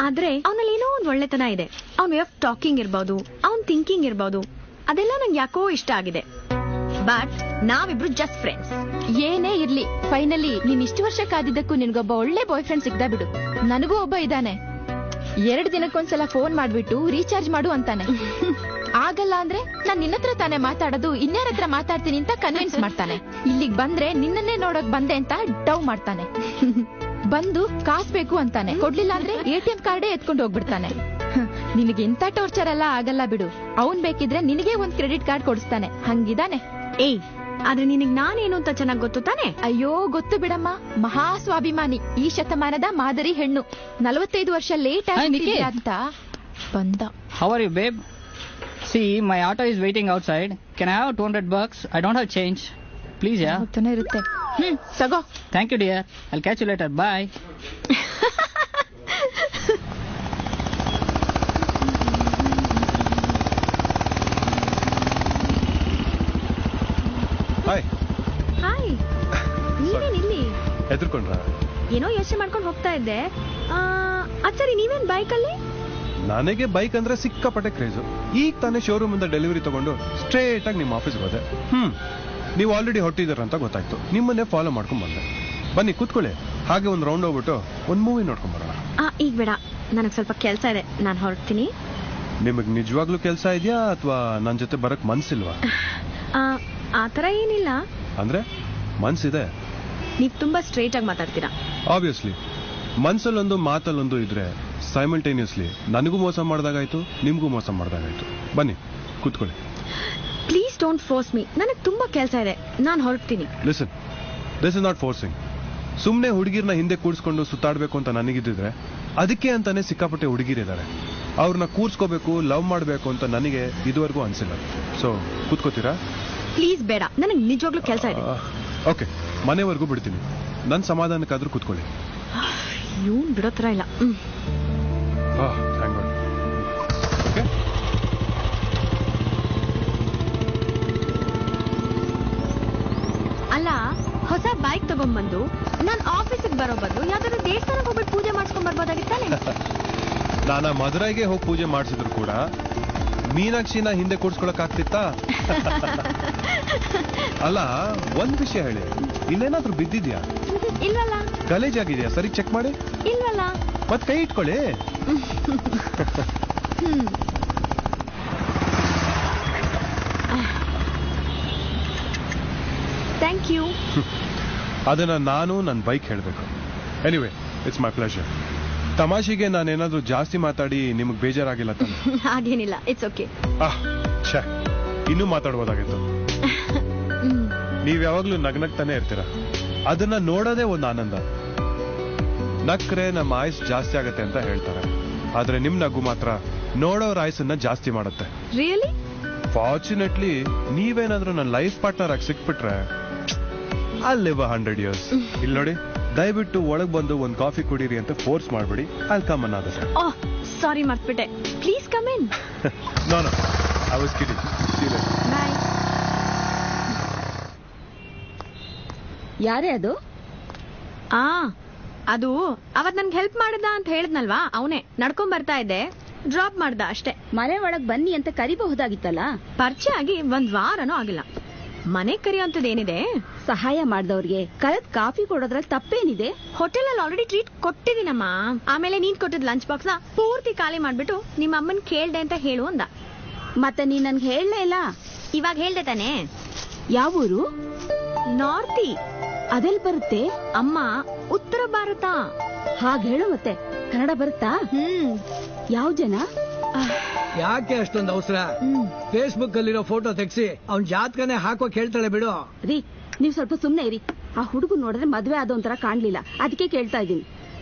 ಆದ್ರೆ ಅವನಲ್ಲಿ ಏನೋ ಒಂದ್ ಒಳ್ಳೆತನ ಇದೆ. ಅವ್ನ ವೇ ಆಫ್ ಟಾಕಿಂಗ್ ಇರ್ಬೋದು, ಅವ್ನ್ ಥಿಂಕಿಂಗ್ ಇರ್ಬೋದು, ಅದೆಲ್ಲ ನಂಗೆ ಯಾಕೋ ಇಷ್ಟ ಆಗಿದೆ. ಬಟ್ ನಾವಿಬ್ರು ಜಸ್ಟ್ ಫ್ರೆಂಡ್ಸ್. ಏನೇ ಇರ್ಲಿ, ಫೈನಲಿ ನೀನ್ ಇಷ್ಟು ವರ್ಷ ಕಾದಿದ್ದಕ್ಕೂ ನಿನ್ಗೊಬ್ಬ ಒಳ್ಳೆ ಬಾಯ್ ಫ್ರೆಂಡ್ ಸಿಗ್ದ ಬಿಡು. ನನಗೂ ಒಬ್ಬ ಇದ್ದಾನೆ. 2 ದಿನಕ್ಕೊಂದ್ಸಲ ಫೋನ್ ಮಾಡ್ಬಿಟ್ಟು ರೀಚಾರ್ಜ್ ಮಾಡು ಅಂತಾನೆ. ಆಗಲ್ಲ ಅಂದ್ರೆ ನಾನ್ ನಿನ್ನತ್ರ ತಾನೇ ಮಾತಾಡೋದು, ಇನ್ಯಾರ ಹತ್ರ ಮಾತಾಡ್ತೀನಿ ಅಂತ ಕನ್ವಿನ್ಸ್ ಮಾಡ್ತಾನೆ. ಇಲ್ಲಿಗ್ ಬಂದ್ರೆ ನಿನ್ನನ್ನೇ ನೋಡಕ್ ಬಂದೆ ಅಂತ ಡವ್ ಮಾಡ್ತಾನೆ. ಬಂದು ಕಾಸ್ ಬೇಕು ಅಂತಾನೆ, ಕೊಡ್ಲಿಲ್ಲ ಅಂದ್ರೆ ATM ಕಾರ್ಡೇ ಎತ್ಕೊಂಡು ಹೋಗ್ಬಿಡ್ತಾನೆ. ನಿನಗೆ ಇಂಥ ಟಾರ್ಚರ್ ಎಲ್ಲ ಆಗಲ್ಲ ಬಿಡು. ಅವನ್ ಬೇಕಿದ್ರೆ ನಿನಗೆ ಒಂದ್ ಕ್ರೆಡಿಟ್ ಕಾರ್ಡ್ ಕೊಡಿಸ್ತಾನೆ, ಹಂಗಿದಾನೆ. ಏಯ್, ಆದ್ರೆ ನಿನಗ್ ನಾನೇನು ಅಂತ ಚೆನ್ನಾಗ್ ಗೊತ್ತು ತಾನೆ? ಅಯ್ಯೋ ಗೊತ್ತು ಬಿಡಮ್ಮ, ಮಹಾ ಸ್ವಾಭಿಮಾನಿ, ಈ ಶತಮಾನದ ಮಾದರಿ ಹೆಣ್ಣು. 45 ವರ್ಷ ಲೇಟ್ ಆಗಿ ಅಂತ ಬಂದ. How are you, babe? See, my auto is waiting outside. Can I have $200? I don't have change. Please, yeah. ಗೊತ್ತನೇ ಇರುತ್ತೆ. ತಗೋ. Thank you, dear. I'll catch you later. Bye. Hi. Hi, ನೀವೇನ್ ಇಲ್ಲಿ? ಹೆದರ್ಕೊಂಡ್ರ? ಏನೋ ಯೋಚನೆ ಮಾಡ್ಕೊಂಡು ಹೋಗ್ತಾ ಇದ್ದೆ. ಅದ್ ಸರಿ, ನೀವೇನ್ ಬೈಕಲ್ಲಿ? ನನಗೆ ಬೈಕ್ ಅಂದ್ರೆ ಸಿಕ್ಕಾಪಟ್ಟೆ ಕ್ರೇಜು. ಈಗ ತಾನೇ ಶೋರೂಮ್ ಇಂದ ಡೆಲಿವರಿ ತಗೊಂಡು ಸ್ಟ್ರೇಟ್ ಆಗಿ ನಿಮ್ಮ ಆಫೀಸ್ಗೆ ಹೋದೆ. ನೀವು ಆಲ್ರೆಡಿ ಹೊಟ್ಟಿದ್ದೀರ ಅಂತ ಗೊತ್ತಾಯ್ತು, ನಿಮ್ಮನ್ನೇ ಫಾಲೋ ಮಾಡ್ಕೊಂಡ್ ಬಂದೆ. ಬನ್ನಿ ಕೂತ್ಕೊಳ್ಳಿ, ಹಾಗೆ ಒಂದು ರೌಂಡ್ ಹೋಗ್ಬಿಟ್ಟು ಒಂದು ಮೂವಿ ನೋಡ್ಕೊಂಡ್ ಬರೋಣ. ಈಗ ಬೇಡ, ನನಗ್ ಸ್ವಲ್ಪ ಕೆಲ್ಸ ಇದೆ, ನಾನು ಹೊರಡ್ತೀನಿ. ನಿಮಗ್ ನಿಜವಾಗ್ಲೂ ಕೆಲಸ ಇದೆಯಾ ಅಥವಾ ನನ್ನ ಜೊತೆ ಬರಕ್ ಮನ್ಸಿಲ್ವಾ? ಆತರ ಏನಿಲ್ಲ. ಅಂದ್ರೆ ಮನ್ಸಿದೆ. ನೀವ್ ತುಂಬಾ ಸ್ಟ್ರೇಟ್ ಆಗಿ ಮಾತಾಡ್ತೀರಾ. ಆಬ್ವಿಯಸ್ಲಿ, ಮನ್ಸಲ್ಲೊಂದು ಮಾತಲ್ಲೊಂದು ಇದ್ರೆ ಸೈಮಲ್ಟೇನಿಯಸ್ಲಿ ನನಗೂ ಮೋಸ ಮಾಡ್ದಾಗಾಯ್ತು, ನಿಮ್ಗೂ ಮೋಸ ಮಾಡ್ದಾಗಾಯ್ತು. ಬನ್ನಿ ಕೂತ್ಕೊಳ್ಳಿ. ಪ್ಲೀಸ್ ಡೋಂಟ್ ಫೋರ್ಸ್ ಮೀ, ನನಗ್ ತುಂಬಾ ಕೆಲಸ ಇದೆ, ನಾನು ಹೊರಡ್ತೀನಿ. Listen, this is not forcing. ಸುಮ್ನೆ ಹುಡುಗಿರ್ನ ಹಿಂದೆ ಕೂಡ್ಸ್ಕೊಂಡು ಸುತ್ತಾಡ್ಬೇಕು ಅಂತ ನನಗಿದ್ದಿದ್ರೆ ಅದಕ್ಕೆ ಅಂತಾನೆ ಸಿಕ್ಕಾಪಟ್ಟೆ ಹುಡುಗಿರಿದ್ದಾರೆ. ಅವ್ರನ್ನ ಕೂರ್ಸ್ಕೋಬೇಕು, ಲವ್ ಮಾಡ್ಬೇಕು ಅಂತ ನನಗೆ ಇದುವರೆಗೂ ಅನ್ಸಿಲ್ಲ. ಸೊ ಕೂತ್ಕೋತೀರಾ? ಪ್ಲೀಸ್ ಬೇಡ, ನನಗೆ ನಿಜವಾಗ್ಲೂ ಕೆಲಸ ಇದೆ. ಓಕೆ, ಮನೆವರೆಗೂ ಬಿಡ್ತೀನಿ. ನನ್ನ ಸಮಾಧಾನಕ್ಕಾದ್ರೂ ಕೂತ್ಕೊಳ್ಳಿ. ಇವನ್ ಬಿಡೋ ತರ ಇಲ್ಲ. ಓಕೆ, ಅಲ್ಲ, ಹೊಸ ಬೈಕ್ ತಗೊಂಡ್ಬಂದು ನಾನ್ ಆಫೀಸಿಗೆ ಬರೋ ಬದಲು ಯಾವ್ದಾದ್ರು ದೇವಸ್ಥಾನಕ್ಕೆ ಹೋಗ್ಬಿಟ್ಟು ಪೂಜೆ ಮಾಡ್ಸ್ಕೊಂಡ್ ಬರ್ಬೋದಾಗಿತ್ತಾನೆ. ನಾನು ಮದುರೈಗೆ ಹೋಗಿ ಪೂಜೆ ಮಾಡಿಸಿದ್ರು ಕೂಡ ಮೀನಾಕ್ಷಿನ ಹಿಂದೆ ಕೂಡ್ಸ್ಕೊಳಕ್ ಆಗ್ತಿತ್ತಾ? ಅಲ್ಲ, ಒಂದ್ ವಿಷಯ ಹೇಳಿ, ಇಲ್ಲೇನಾದ್ರೂ ಬಿದ್ದಿದ್ಯಾ? ಇಲ್ವಲ್ಲ. ಗಲೇಜ್ ಆಗಿದ್ಯಾ? ಸರಿ ಚೆಕ್ ಮಾಡಿ. ಇಲ್ವಲ್ಲ. ಮತ್ ಕೈ ಇಟ್ಕೊಳ್ಳಿ. Thank you. ಅದನ್ನ ನಾನು ನನ್ನ ಬೈಕ್ ಹೇಳ್ಬೇಕು. Anyway, it's my pleasure. ತಮಾಷೆಗೆ ನಾನೇನಾದ್ರೂ ಜಾಸ್ತಿ ಮಾತಾಡಿ ನಿಮಗ್ ಬೇಜಾರಾಗಿಲ್ಲ ತಾನೆ? ಹಾಗೇನಿಲ್ಲ, ಇಟ್ಸ್ ಓಕೆ. ಛೇ, ಇನ್ನೂ ಮಾತಾಡ್ಬೋದಾಗಿತ್ತು. ನೀವ್ ಯಾವಾಗ್ಲೂ ನಗ್ನಗ್ತಾನೆ ಇರ್ತೀರ, ಅದನ್ನ ನೋಡೋದೇ ಒಂದು ಆನಂದ. ನಕ್ರೆ ನಮ್ಮ ಆಯುಸ್ ಜಾಸ್ತಿ ಆಗತ್ತೆ ಅಂತ ಹೇಳ್ತಾರೆ, ಆದ್ರೆ ನಿಮ್ ನಗು ಮಾತ್ರ ನೋಡೋರ ಆಯುಸನ್ನ ಜಾಸ್ತಿ ಮಾಡುತ್ತೆ. ರಿಯಲಿ? ಫಾರ್ಚುನೇಟ್ಲಿ ನೀವೇನಾದ್ರೂ ನನ್ನ ಲೈಫ್ ಪಾರ್ಟ್ನರ್ ಆಗಿ ಸಿಕ್ಬಿಟ್ರೆ ಐ ಲಿವ್ 100 years. ಇಲ್ಲಿ ನೋಡಿ, ದಯವಿಟ್ಟು ಒಳಗ್ ಬಂದು ಒಂದ್ ಕಾಫಿ ಕುಡೀರಿ ಅಂತ ಫೋರ್ಸ್ ಮಾಡ್ಬಿಡಿ. ಐ ಕಮ್ ಅನ್ನೋದು. ಓಹ್, ಸಾರಿ, ಮರ್ತ್ಬಿಟ್ಟೆ. Please come in. No, I was kidding. Bye. ಯಾರೇ ಅದು? ಅದು ಅವತ್ ನನ್ಗೆ ಹೆಲ್ಪ್ ಮಾಡದ ಅಂತ ಹೇಳಿದ್ನಲ್ವಾ, ಅವನೇ. ನಡ್ಕೊಂಡ್ ಬರ್ತಾ ಇದ್ದೆ, ಡ್ರಾಪ್ ಮಾಡ್ದ ಅಷ್ಟೇ. ಮನೆ ಒಳಗ್ ಬನ್ನಿ ಅಂತ ಕರಿಬಹುದಾಗಿತ್ತಲ್ಲ. ಪರಿಚಯ ಆಗಿ 1 ವಾರನೂ ಆಗಿಲ್ಲ. ಮನೆ ಕರಿಯೋಂಥದ್ದೇನಿದೆ? ಸಹಾಯ ಮಾಡ್ದವ್ರಿಗೆ ಕರೆದ್ ಕಾಫಿ ಕೊಡೋದ್ರಲ್ಲಿ ತಪ್ಪೇನಿದೆ? ಹೋಟೆಲ್ ಅಲ್ಲಿ ಆಲ್ರೆಡಿ ಟ್ರೀಟ್ ಕೊಟ್ಟಿದ್ದೀನಮ್ಮ. ಆಮೇಲೆ ನೀನ್ ಕೊಟ್ಟಿದ್ ಲಂಚ್ ಬಾಕ್ಸ್ ನ ಪೂರ್ತಿ ಖಾಲಿ ಮಾಡ್ಬಿಟ್ಟು ನಿಮ್ಮ ಅಮ್ಮನ್ ಕೇಳ್ದೆ ಅಂತ ಹೇಳು ಅಂದ. ಮತ್ತೆ ನೀನ್ ನನ್ಗೆ ಹೇಳಲೇ ಇಲ್ಲ. ಇವಾಗ ಹೇಳ್ದೆ ತಾನೆ. ಯಾವ ಊರು? ನಾರ್ತಿ. ಅದೆಲ್ ಬರುತ್ತೆ? ಅಮ್ಮ ಉತ್ತರ ಭಾರತ. ಹಾಗೆ ಹೇಳು. ಮತ್ತೆ ಕನ್ನಡ ಬರುತ್ತಾ? ಯಾವ ಜನ? ಯಾಕೆ ಅಷ್ಟೊಂದು ಅವಸರ? ಫೇಸ್ಬುಕ್ ಅಲ್ಲಿರೋ ಫೋಟೋ ತೆಗ್ಸಿ ಅವ್ನ್ ಜಾತಕನೇ ಹಾಕೋಕ್ ಹೇಳ್ತಾಳೆ ಬಿಡು. ರೀ, ನೀವ್ ಸ್ವಲ್ಪ ಸುಮ್ನೆ ಇರಿ. ಆ ಹುಡುಗ ನೋಡಿದ್ರೆ ಮದ್ವೆ ಆದ ಒಂಥರ ಕಾಣ್ಲಿಲ್ಲ, ಅದಕ್ಕೆ ಕೇಳ್ತಾ ಇದ್ದೀನಿ.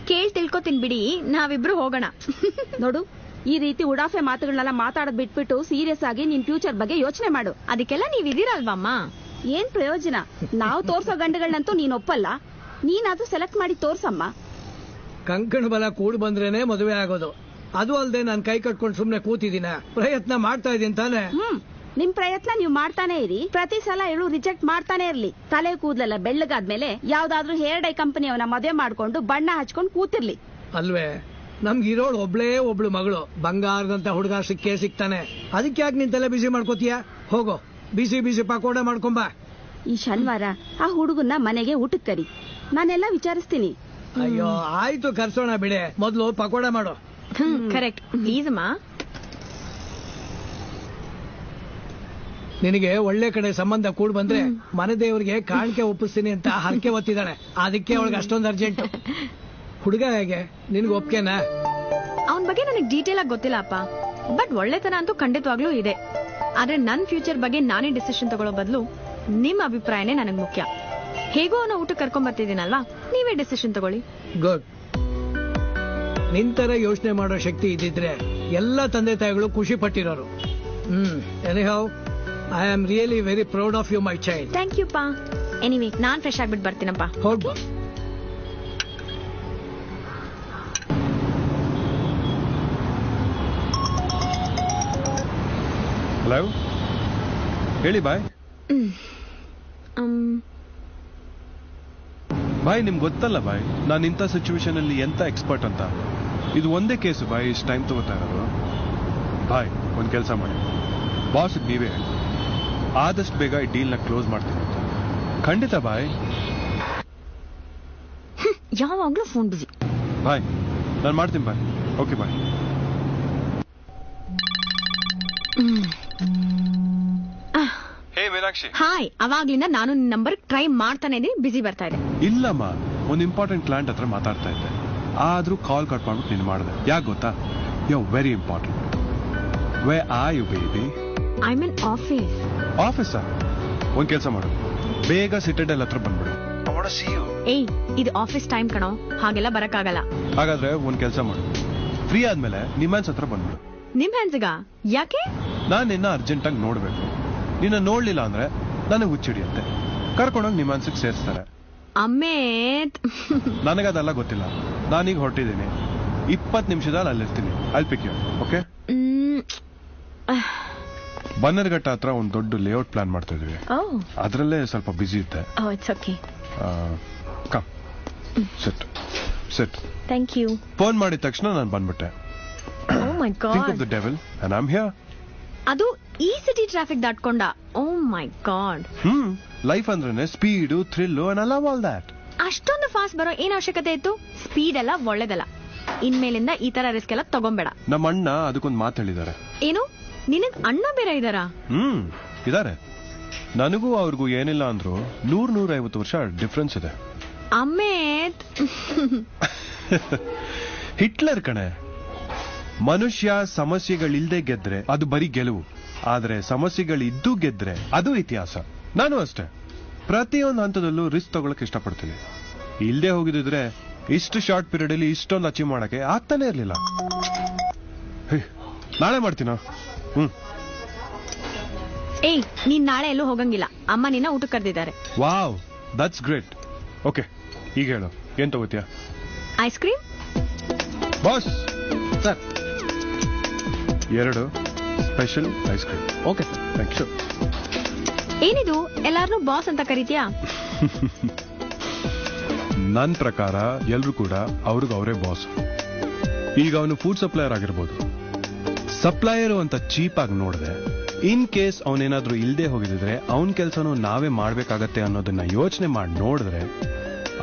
ತಿಳ್ಕೊತೀನಿ ಬಿಡಿ, ನಾವಿಬ್ರು ಹೋಗೋಣ. ನೋಡು, ಈ ರೀತಿ ಉಡಾಫೆ ಮಾತುಗಳನ್ನೆಲ್ಲ ಮಾತಾಡೋದ್ ಬಿಟ್ಬಿಟ್ಟು ಸೀರಿಯಸ್ ಆಗಿ ನಿನ್ ಫ್ಯೂಚರ್ ಬಗ್ಗೆ ಯೋಚನೆ ಮಾಡು. ಅದಕ್ಕೆಲ್ಲ ನೀವಿದ್ದೀರಲ್ವಮ್ಮ. ಏನ್ ಪ್ರಯೋಜನ? ನಾವು ತೋರ್ಸೋ ಗಂಡುಗಳನ್ನಂತೂ ನೀನ್ ಒಪ್ಪಲ್ಲ. ನೀನಾದ್ರೂ ಸೆಲೆಕ್ಟ್ ಮಾಡಿ ತೋರ್ಸಮ್ಮ. ಕಂಕಣ ಬಲ ಕೂಡ್ ಬಂದ್ರೇನೆ ಮದುವೆ ಆಗೋದು. ಅದು ಅಲ್ದೆ ನಾನ್ ಕೈ ಕಟ್ಕೊಂಡು ಸುಮ್ನೆ ಕೂತಿದ್ದೀನ? ಪ್ರಯತ್ನ ಮಾಡ್ತಾ ಇದೀನಿ ತಾನೆ. ನಿಮ್ ಪ್ರಯತ್ನ ನೀವ್ ಮಾಡ್ತಾನೆ ಇರಿ. ಪ್ರತಿ ಸಲ ಹೇಳು ರಿಜೆಕ್ಟ್ ಮಾಡ್ತಾನೆ ಇರ್ಲಿ. ತಲೆ ಕೂದಲೆಲ್ಲ ಬೆಳ್ಳಗಾದ್ಮೇಲೆ ಯಾವ್ದಾದ್ರೂ ಹೇರ್ ಡೈ ಕಂಪನಿಯವನ್ನ ಮದುವೆ ಮಾಡ್ಕೊಂಡು ಬಣ್ಣ ಹಚ್ಕೊಂಡು ಕೂತಿರ್ಲಿ. ಅಲ್ವೇ? ನಮ್ಗಿರೋಳು ಒಬ್ಳು ಮಗಳು. ಬಂಗಾರದಂತ ಹುಡುಗ ಸಿಕ್ಕೇ ಸಿಗ್ತಾನೆ. ಅದಕ್ಕೆ ಯಾಕೆ ನಿನ್ ತಲೆ ಬಿಸಿ ಮಾಡ್ಕೋತೀಯ? ಹೋಗೋ, ಬಿಸಿ ಪಕೋಡ ಮಾಡ್ಕೊಂಬ. ಈ ಶನಿವಾರ ಆ ಹುಡುಗನ್ನ ಮನೆಗೆ ಊಟಕ್ಕೆ ಕರಿ. ನಾನೆಲ್ಲ ವಿಚಾರಿಸ್ತೀನಿ. ಅಯ್ಯೋ, ಆಯ್ತು, ಕರ್ಸೋಣ ಬಿಡೆ. ಮೊದ್ಲು ಪಕೋಡ ಮಾಡು. ಕರೆಕ್ಟ್, ಪ್ಲೀಸ್ ಅಮ್ಮ. ನಿನಗೆ ಒಳ್ಳೆ ಕಡೆ ಸಂಬಂಧ ಕೂಡ್ ಬಂದ್ರೆ ಮನೆ ದೇವರಿಗೆ ಕಾಣಿಕೆ ಒಪ್ಪಿಸ್ತೀನಿ ಅಂತ ಹರಕೆ ಒತ್ತಿದ್ದಾಳೆ. ಅದಕ್ಕೆ ಅವಳಿಗೆ ಅಷ್ಟೊಂದು ಅರ್ಜೆಂಟ್. ಹುಡುಗ ಹೇಗೆ? ನಿನ್ಗೆ ಒಪ್ಕೆನಾ? ಅವನ ಬಗ್ಗೆ ನನಗೆ ಡೀಟೇಲ್ ಆಗಿ ಗೊತ್ತಿಲ್ಲ ಅಪ್ಪ, ಬಟ್ ಒಳ್ಳೆತನ ಅಂತೂ ಖಂಡಿತವಾಗ್ಲೂ ಇದೆ. ಆದ್ರೆ ನನ್ ಫ್ಯೂಚರ್ ಬಗ್ಗೆ ನಾನೇ ಡಿಸಿಷನ್ ತಗೊಳ್ಳೋ ಬದಲು ನಿಮ್ಮ ಅಭಿಪ್ರಾಯನೇ ನನಗೆ ಮುಖ್ಯ. ಹೇಗೋ ಅವನ ಊಟಕ್ಕೆ ಕರ್ಕೊಂಡ್ ಬರ್ತಿದ್ದೀನಲ್ವಾ, ನೀವೇ ಡಿಸಿಷನ್ ತಗೊಳ್ಳಿ. ಗುಡ್. ನಿಂತರ ಯೋಚನೆ ಮಾಡೋ ಶಕ್ತಿ ಇದ್ದಿದ್ರೆ ಎಲ್ಲ ತಂದೆ ತಾಯಿಗಳು ಖುಷಿ ಪಟ್ಟಿರೋರು. Anyhow, I am really very proud of you my child. Thank you ಪಾ. ಎನಿವೆ, ನಾನ್ ಫ್ರೆಶ್ ಆಗ್ಬಿಟ್ಟು ಬರ್ತೀನಪ್ಪ. ಹೋಗ್ಬಾ. ಹಲೋ, ಹೇಳಿ ಬಾಯ್. ಬಾಯ್, ನಿಮ್ಗೆ ಗೊತ್ತಲ್ಲ ಬಾಯ್, ನಾನು ಇಂಥ ಸಿಚುವೇಶನ್ ಅಲ್ಲಿ ಎಂತ ಎಕ್ಸ್ಪರ್ಟ್ ಅಂತ. ಇದು ಒಂದೇ ಕೇಸು ಬಾಯ್ ಇಷ್ಟು ಟೈಮ್ ತಗೋತಾ ಇರೋದು. ಬಾಯ್, ಒಂದ್ ಕೆಲಸ ಮಾಡಿ, ಬಾಸ್ ನೀವೇ ಹೇಳಿ, ಆದಷ್ಟು ಬೇಗ ಈ ಡೀಲ್ ನ ಕ್ಲೋಸ್ ಮಾಡ್ತೀನಿ ಅಂತ. ಖಂಡಿತ ಬಾಯ್. ಯಾವಾಗ್ಲೂ ಫೋನ್ ಬಿಸಿ. ಬಾಯ್, ನಾನು ಮಾಡ್ತೀನಿ bye. Okay bye. Hey Meenakshi. Hi. ಅವಾಗ್ಲಿಂದ ನಾನು ನಿನ್ನ ನಂಬರ್ ಟ್ರೈ ಮಾಡ್ತಾನೆ ಇದೀನಿ, ಬಿಸಿ ಬರ್ತಾ ಇದೆ. ಇಲ್ಲಮ್ಮ, ಒಂದು ಇಂಪಾರ್ಟೆಂಟ್ ಕ್ಲೈಂಟ್ ಹತ್ರ ಮಾತಾಡ್ತಾ ಇದ್ದೆ, ಆದ್ರೂ ಕಾಲ್ ಕಟ್ ಮಾಡ್ಬಿಟ್ಟು ನೀನು ಮಾಡಿದೆ. ಯಾಕೆ ಗೊತ್ತಾ? You are very important. Where are you baby? I mean office. ಆಫೀಸಾ? ಒಂದ್ ಕೆಲಸ ಮಾಡು, ಬೇಗ ಸಿಟೆಡೆಲ್ ಹತ್ರ ಬಂದ್ಬಿಡು. ಏಯ್, ಇದು ಆಫೀಸ್ ಟೈಮ್ ಕಣೋ, ಹಾಗೆಲ್ಲ ಬರಕ್ಕಾಗಲ್ಲ. ಹಾಗಾದ್ರೆ ಒಂದ್ ಕೆಲಸ ಮಾಡು, ಫ್ರೀ ಆದ್ಮೇಲೆ ನಿಮ್ಯಾನ್ಸ್ ಹತ್ರ ಬಂದ್ಬಿಡು. ನಿಮ್ ಹ್ಯಾಂಡ್ಸ್ಗ? ಯಾಕೆ? ನಾನ್ ನಿನ್ನ ಅರ್ಜೆಂಟ್ ಆಗಿ ನೋಡ್ಬೇಕು. ನಿನ್ನ ನೋಡ್ಲಿಲ್ಲ ಅಂದ್ರೆ ನನಗೆ ಹುಚ್ಚಿಡಿಯಂತೆ. ಕರ್ಕೊಂಡೋಗಿ ನಿಮ್ಯಾನ್ಸ್ಗೆ ಸೇರಿಸ್ತಾರೆ. ಅಮ್ಮೇತ್. ನನಗದೆಲ್ಲ ಗೊತ್ತಿಲ್ಲ. ನಾನೀಗ ಹೊರಟಿದ್ದೀನಿ, 20 ನಿಮಿಷದಲ್ಲಿ ಅಲ್ಲಿರ್ತೀನಿ. I'll pick you. Okay? Bannerghatta ಹತ್ರ ಒಂದು ದೊಡ್ಡ ಲೇಔಟ್ ಪ್ಲಾನ್ ಮಾಡ್ತಾ ಇದೀವಿ. ಅದ್ರಲ್ಲೇ ಸ್ವಲ್ಪ ಬಿಸಿ ಇದ್ದೆ. It's okay. Come, sit sit. Thank you. Phone ಮಾಡಿದ ತಕ್ಷಣ ನಾನು ಬಂದ್ಬಿಟ್ಟೆ. Oh my god. Think of the devil and I'm here. ಅದು ಈ ಸಿಟಿ ಟ್ರಾಫಿಕ್ ದಾಟ್ಕೊಂಡ. Oh my god. ಲೈಫ್ ಅಂದ್ರೇನೆ speed, thrill and I love all that. ಅಷ್ಟೊಂದು fast ಬರೋ ಏನ್ ಅವಶ್ಯಕತೆ ಇತ್ತು? ಸ್ಪೀಡ್ ಎಲ್ಲ ಒಳ್ಳೇದಲ್ಲ. ಇನ್ಮೇಲಿಂದ ಈ ತರ ರಿಸ್ಕ್ ಎಲ್ಲ ತಗೊಂಬೇಡ. ನಮ್ಮ ಅಣ್ಣ ಅದಕ್ಕೊಂದು ಮಾತು ಹೇಳಿದ್ದಾರೆ. ಏನು, ನಿನಗ್ ಅಣ್ಣ ಬೇರೆ ಇದಾರಾ? ಇದಾರೆ. ನನಗೂ ಅವ್ರಿಗೂ ಏನಿಲ್ಲ ಅಂದ್ರು 100-150 ವರ್ಷ ಡಿಫ್ರೆನ್ಸ್ ಇದೆ. ಅಮೇತ್ ಹಿಟ್ಲರ್ ಕಣೆ. ಮನುಷ್ಯ ಸಮಸ್ಯೆಗಳಿಲ್ದೆ ಗೆದ್ರೆ ಅದು ಬರೀ ಗೆಲುವು, ಆದ್ರೆ ಸಮಸ್ಯೆಗಳಿದ್ದು ಗೆದ್ರೆ ಅದು ಇತಿಹಾಸ. ನಾನು ಅಷ್ಟೇ, ಪ್ರತಿಯೊಂದು ಹಂತದಲ್ಲೂ ರಿಸ್ಕ್ ತಗೊಳಕ್ ಇಷ್ಟಪಡ್ತೀನಿ. ಇಲ್ದೆ ಹೋಗಿದ್ರೆ ಇಷ್ಟು ಶಾರ್ಟ್ ಪೀರಿಯಡ್ ಅಲ್ಲಿ ಇಷ್ಟೊಂದು ಅಚೀವ್ ಮಾಡಕ್ಕೆ ಆಗ್ತಾನೆ ಇರ್ಲಿಲ್ಲ. ನಾಳೆ ಮಾಡ್ತೀನ. ಏಯ್, ನೀನ್ ನಾಳೆ ಎಲ್ಲೂ ಹೋಗಂಗಿಲ್ಲ. ಅಮ್ಮ ನಿನ್ನ ಊಟಕ್ಕೆ ಕರೆದಿದ್ದಾರೆ. Wow, that's great. ಓಕೆ, ಈಗ ಹೇಳು, ಏನ್ ತಗೋತೀಯ? Ice cream boss. Sir, 2 special ice cream. Okay sir, thank you. ಏನಿದು, ಎಲ್ಲಾರನ್ನೂ ಬಾಸ್ ಅಂತ ಕರೀತೀಯಾ? ನನ್ನ ಪ್ರಕಾರ ಎಲ್ರು ಕೂಡ ಅವ್ರಿಗೆ ಅವರೇ ಬಾಸ್. ಈಗ ಅವನು ಫುಡ್ ಸಪ್ಲೈಯರ್ ಆಗಿರ್ಬೋದು. ಸಪ್ಲೈಯರು ಅಂತ ಚೀಪ್ ಆಗಿ ನೋಡಿದೆ, ಇನ್ ಕೇಸ್ ಅವನೇನಾದ್ರೂ ಇಲ್ದೆ ಹೋಗಿದ್ರೆ ಅವನ ಕೆಲಸನೂ ನಾವೇ ಮಾಡ್ಬೇಕಾಗತ್ತೆ ಅನ್ನೋದನ್ನ ಯೋಚನೆ ಮಾಡಿ ನೋಡಿದ್ರೆ